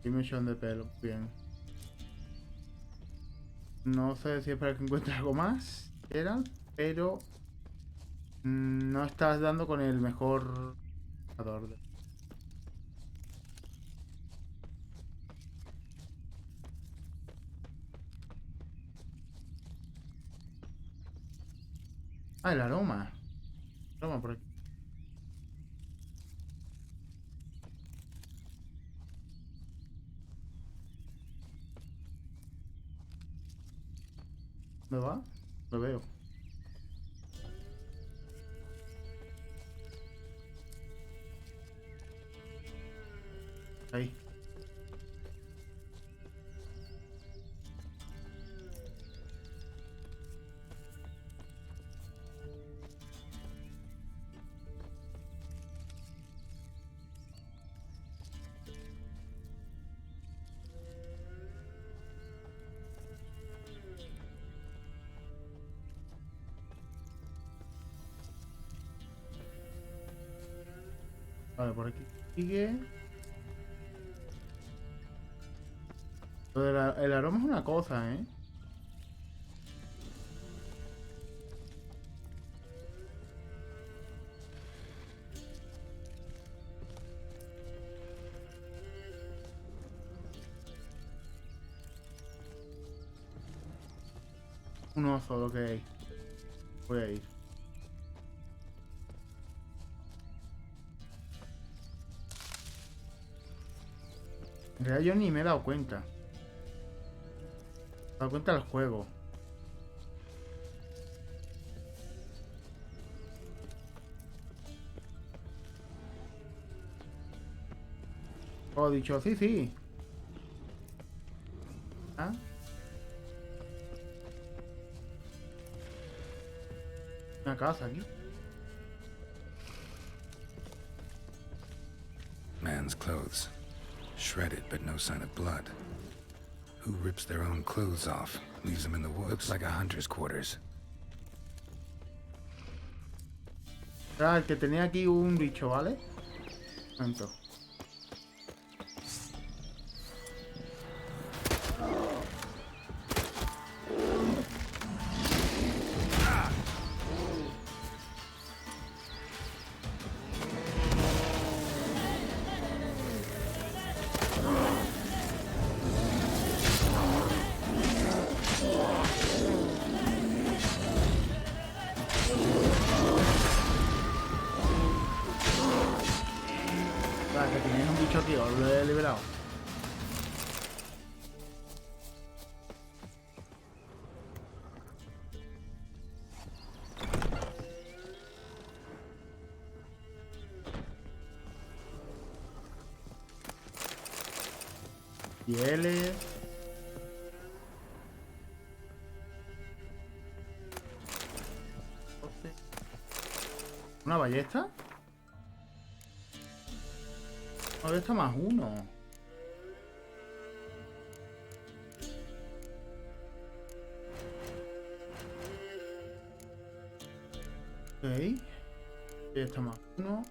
Y mechón de pelo, bien. No sé si es para que encuentre algo más, era, pero no estás dando con el mejor jugador. Ah, el aroma. Aroma por aquí. ¿Dónde va? Lo veo. Ahí. Vale, por aquí sigue. El aroma es una cosa, ¿eh? Un oso, ok. Voy a ir. En realidad yo ni me he dado cuenta. Me he dado cuenta del juego. mago ha dicho, sí, sí. ¿Ah? Una casa aquí. Man's clothes. Shredded, but no sign of blood. Who rips their own clothes off? Leaves them in the woods. Looks like a hunter's quarters. El que tenía aquí un bicho, ¿vale? Tanto. Que tenéis un bicho aquí, os lo he liberado. Pieles. ¿Una ballesta? Una ballesta más uno. Ok. Ballesta más uno.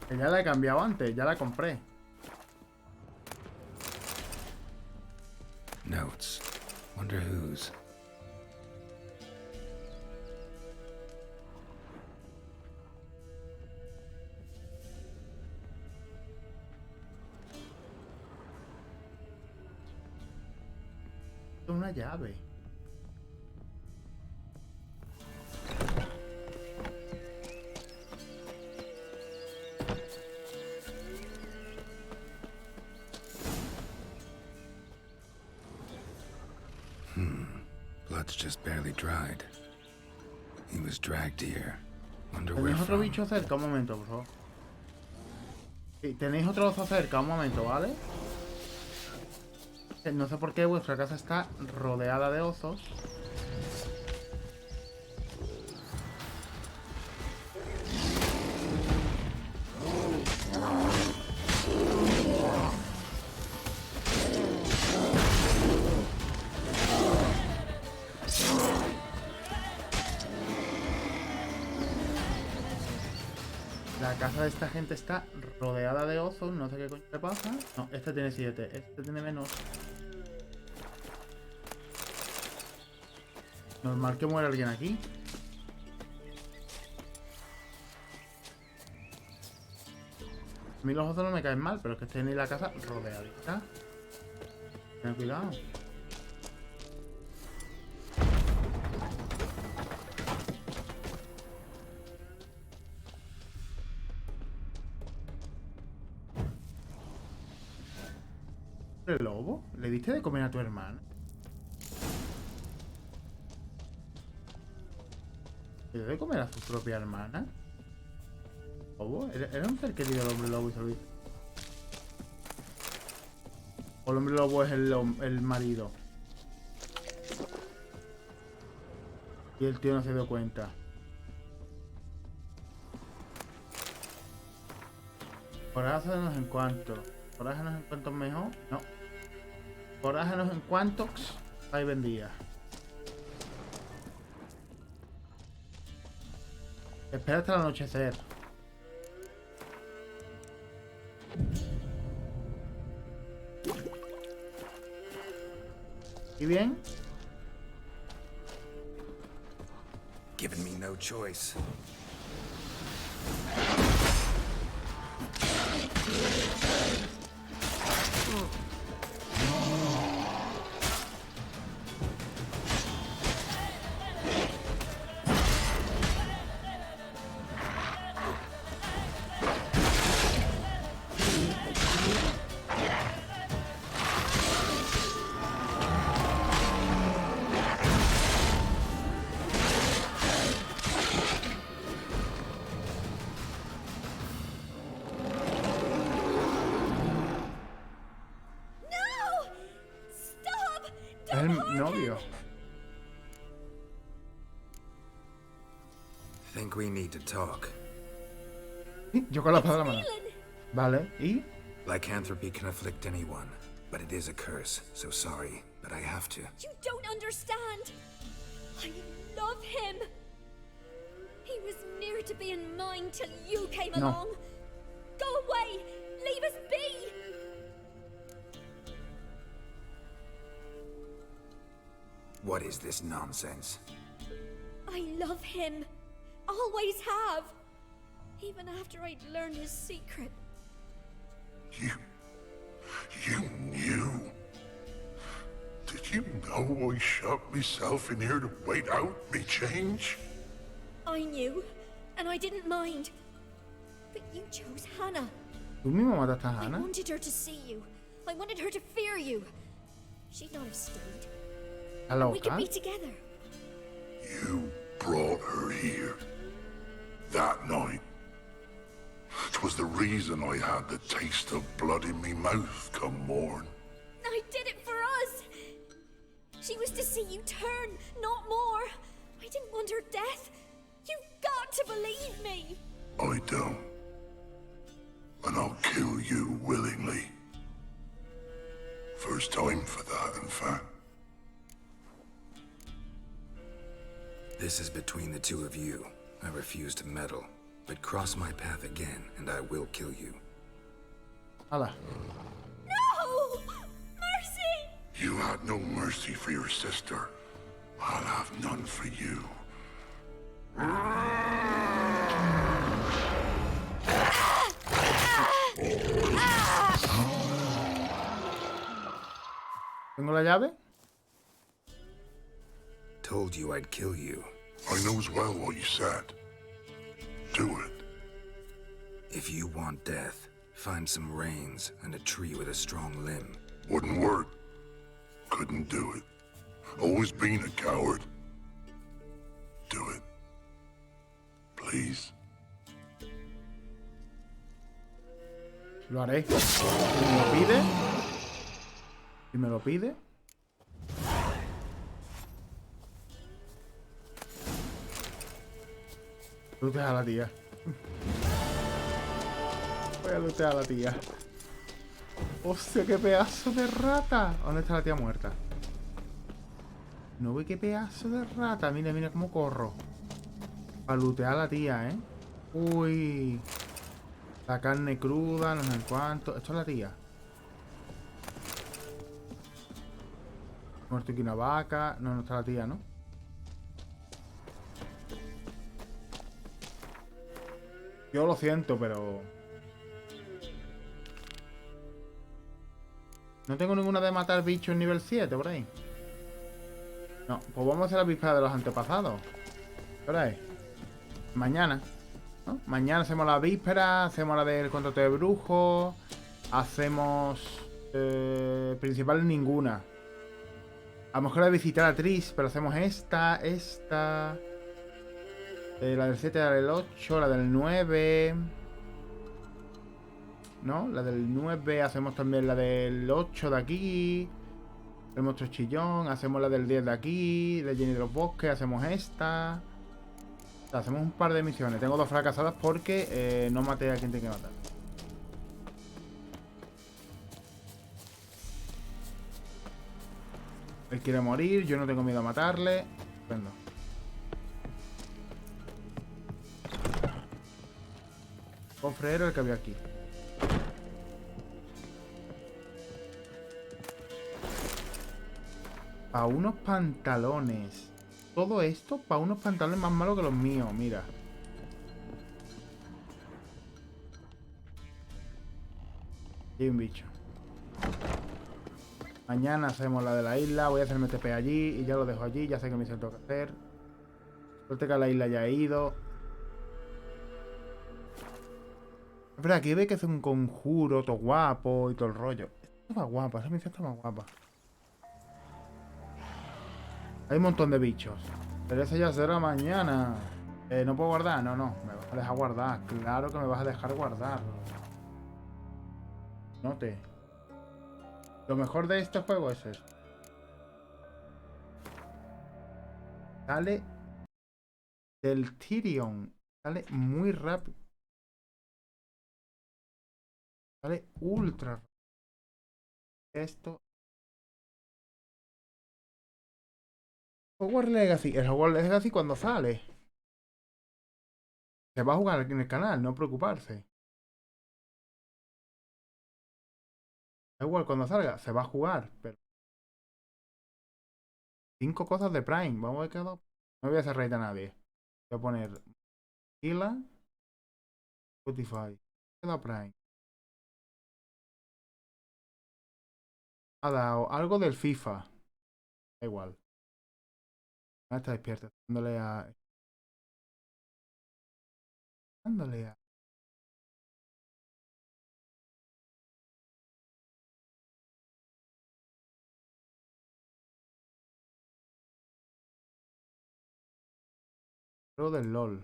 Que ya la he cambiado antes, ya la compré. Notes. Wonder whose. Una llave. Blood's just barely dried. He was dragged here. Wonder where ¿Tenéis otro from. bicho cerca? Un momento, por favor. Sí, tenéis otro oso cerca, un momento, ¿vale? No sé por qué vuestra casa está rodeada de osos. La casa de esta gente está rodeada de osos, no sé qué coño le pasa. No, este tiene 7, este tiene menos. Normal que muera alguien aquí. A mí los osos no me caen mal, pero es que tenéis la casa rodeadita. Ten cuidado. ¿El lobo? ¿Le diste de comer a tu hermana? ¿Le dio de comer a su propia hermana? ¿Lobo? ¿Era un ser querido el hombre lobo y se lo dice? ¿O el hombre lobo es el marido? Y el tío no se dio cuenta. Corágenos en cuanto. Corágenos en cuanto mejor. No. Corágenos en cuantos. Ahí vendía. Espera hasta el anochecer. ¿Y bien? Giving me no choice. novio. Think we need to talk. Yo con la espada en la mano. Vale, ¿y? Lycanthropy can afflict anyone, but it is a curse, so sorry, but I have to. You don't understand. I love him. He was near to being mine till you came along. Go away. Leave us be. What is this nonsense? I love him. Always have. Even after I'd learned his secret. You knew? Did you know I shut myself in here to wait out me change? I knew, and I didn't mind. But you chose Hannah. ¿Tú mismo mataste a I Hannah? wanted her to see you. I wanted her to fear you. She'd not have stayed. ¿Está We could loca? be together. You brought her here. That night. 'Twas the reason I had the taste of blood in me mouth come morn. I did it for us. She was to see you turn, not more. I didn't want her death. You've got to believe me. I don't. And I'll kill you willingly. First time for that, in fact. This is between the two of you. I refuse to meddle, but cross my path again, and I will kill you. Hala. No! Mercy! You had no mercy for your sister. I'll have none for you. ¿Tengo la llave? Told you I'd kill you. I knows well what you said. Do it. If you want death, find some reins and a tree with a strong limb. Wouldn't work. Couldn't do it. Always been a coward. Do it. Please. Lo haré. Si me lo pide. Si me lo pide. Lootea a la tía. Voy a lootear a la tía. ¡Hostia, qué pedazo de rata! ¿Dónde está la tía muerta? No ve qué pedazo de rata. Mira, mira cómo corro. Para lootear a la tía, ¿eh? Uy. La carne cruda, no sé cuánto. Esto es la tía. Muerto aquí una vaca. No, no está la tía, ¿no? Yo lo siento, pero... No tengo ninguna de matar bichos en nivel 7 por ahí. No, pues vamos a hacer la víspera de los antepasados. ¿Qué hora es? Mañana, ¿no? Mañana hacemos la víspera, hacemos la del contrato de brujo. Hacemos... principal ninguna. A lo mejor la de visitar a Tris, pero hacemos esta... la del 7, la del 8, la del 9... ¿No? La del 9, hacemos también la del 8 de aquí. El monstruo chillón, hacemos la del 10 de aquí. De Jenny de los bosques, hacemos esta. O sea, hacemos un par de misiones. Tengo 2 fracasadas porque no maté a quien tengo que matar. Él quiere morir, yo no tengo miedo a matarle. Estupendo. Cofre era el que había aquí. Para unos pantalones. Todo esto para unos pantalones más malos que los míos, mira. Y hay un bicho. Mañana hacemos la de la isla. Voy a hacerme TP allí y ya lo dejo allí. Ya sé que me tengo que hacer. Suerte que a la isla ya he ido. Es verdad, aquí ve que hace un conjuro todo guapo y todo el rollo. Está más guapa, esa misión está más guapa. Hay un montón de bichos. Pero eso ya será mañana. ¿No puedo guardar? No, no. Me vas a dejar guardar. Claro que me vas a dejar guardar. Note. Lo mejor de este juego es esto. Sale del Tyrion. Sale muy rápido. Sale ultra rápido. Esto. Hogwarts Legacy. El Hogwarts Legacy cuando sale. Se va a jugar en el canal, no preocuparse. Da igual cuando salga, se va a jugar. Pero 5 cosas de Prime. Vamos a ver qué no voy a hacer raid a nadie. Voy a poner Hila, Spotify. Queda Prime. Ha dado algo del FIFA. Da igual. Ah, está despierta. Dándole a. Dándole a. Algo del LOL.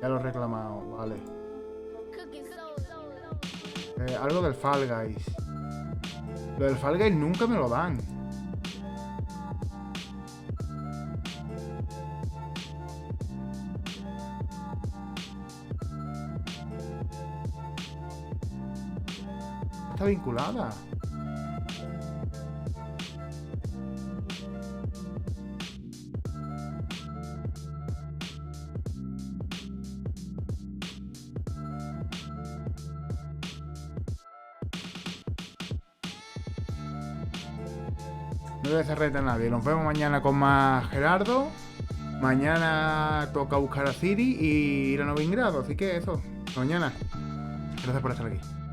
Ya lo he reclamado, vale. Algo del Fall Guys. Lo del Fall Guys nunca me lo dan. Está vinculada. No voy a hacer reta a nadie. Nos vemos mañana con más Gerardo. Mañana toca buscar a Ciri y ir a Novigrado. Así que eso. Hasta mañana. Gracias por estar aquí.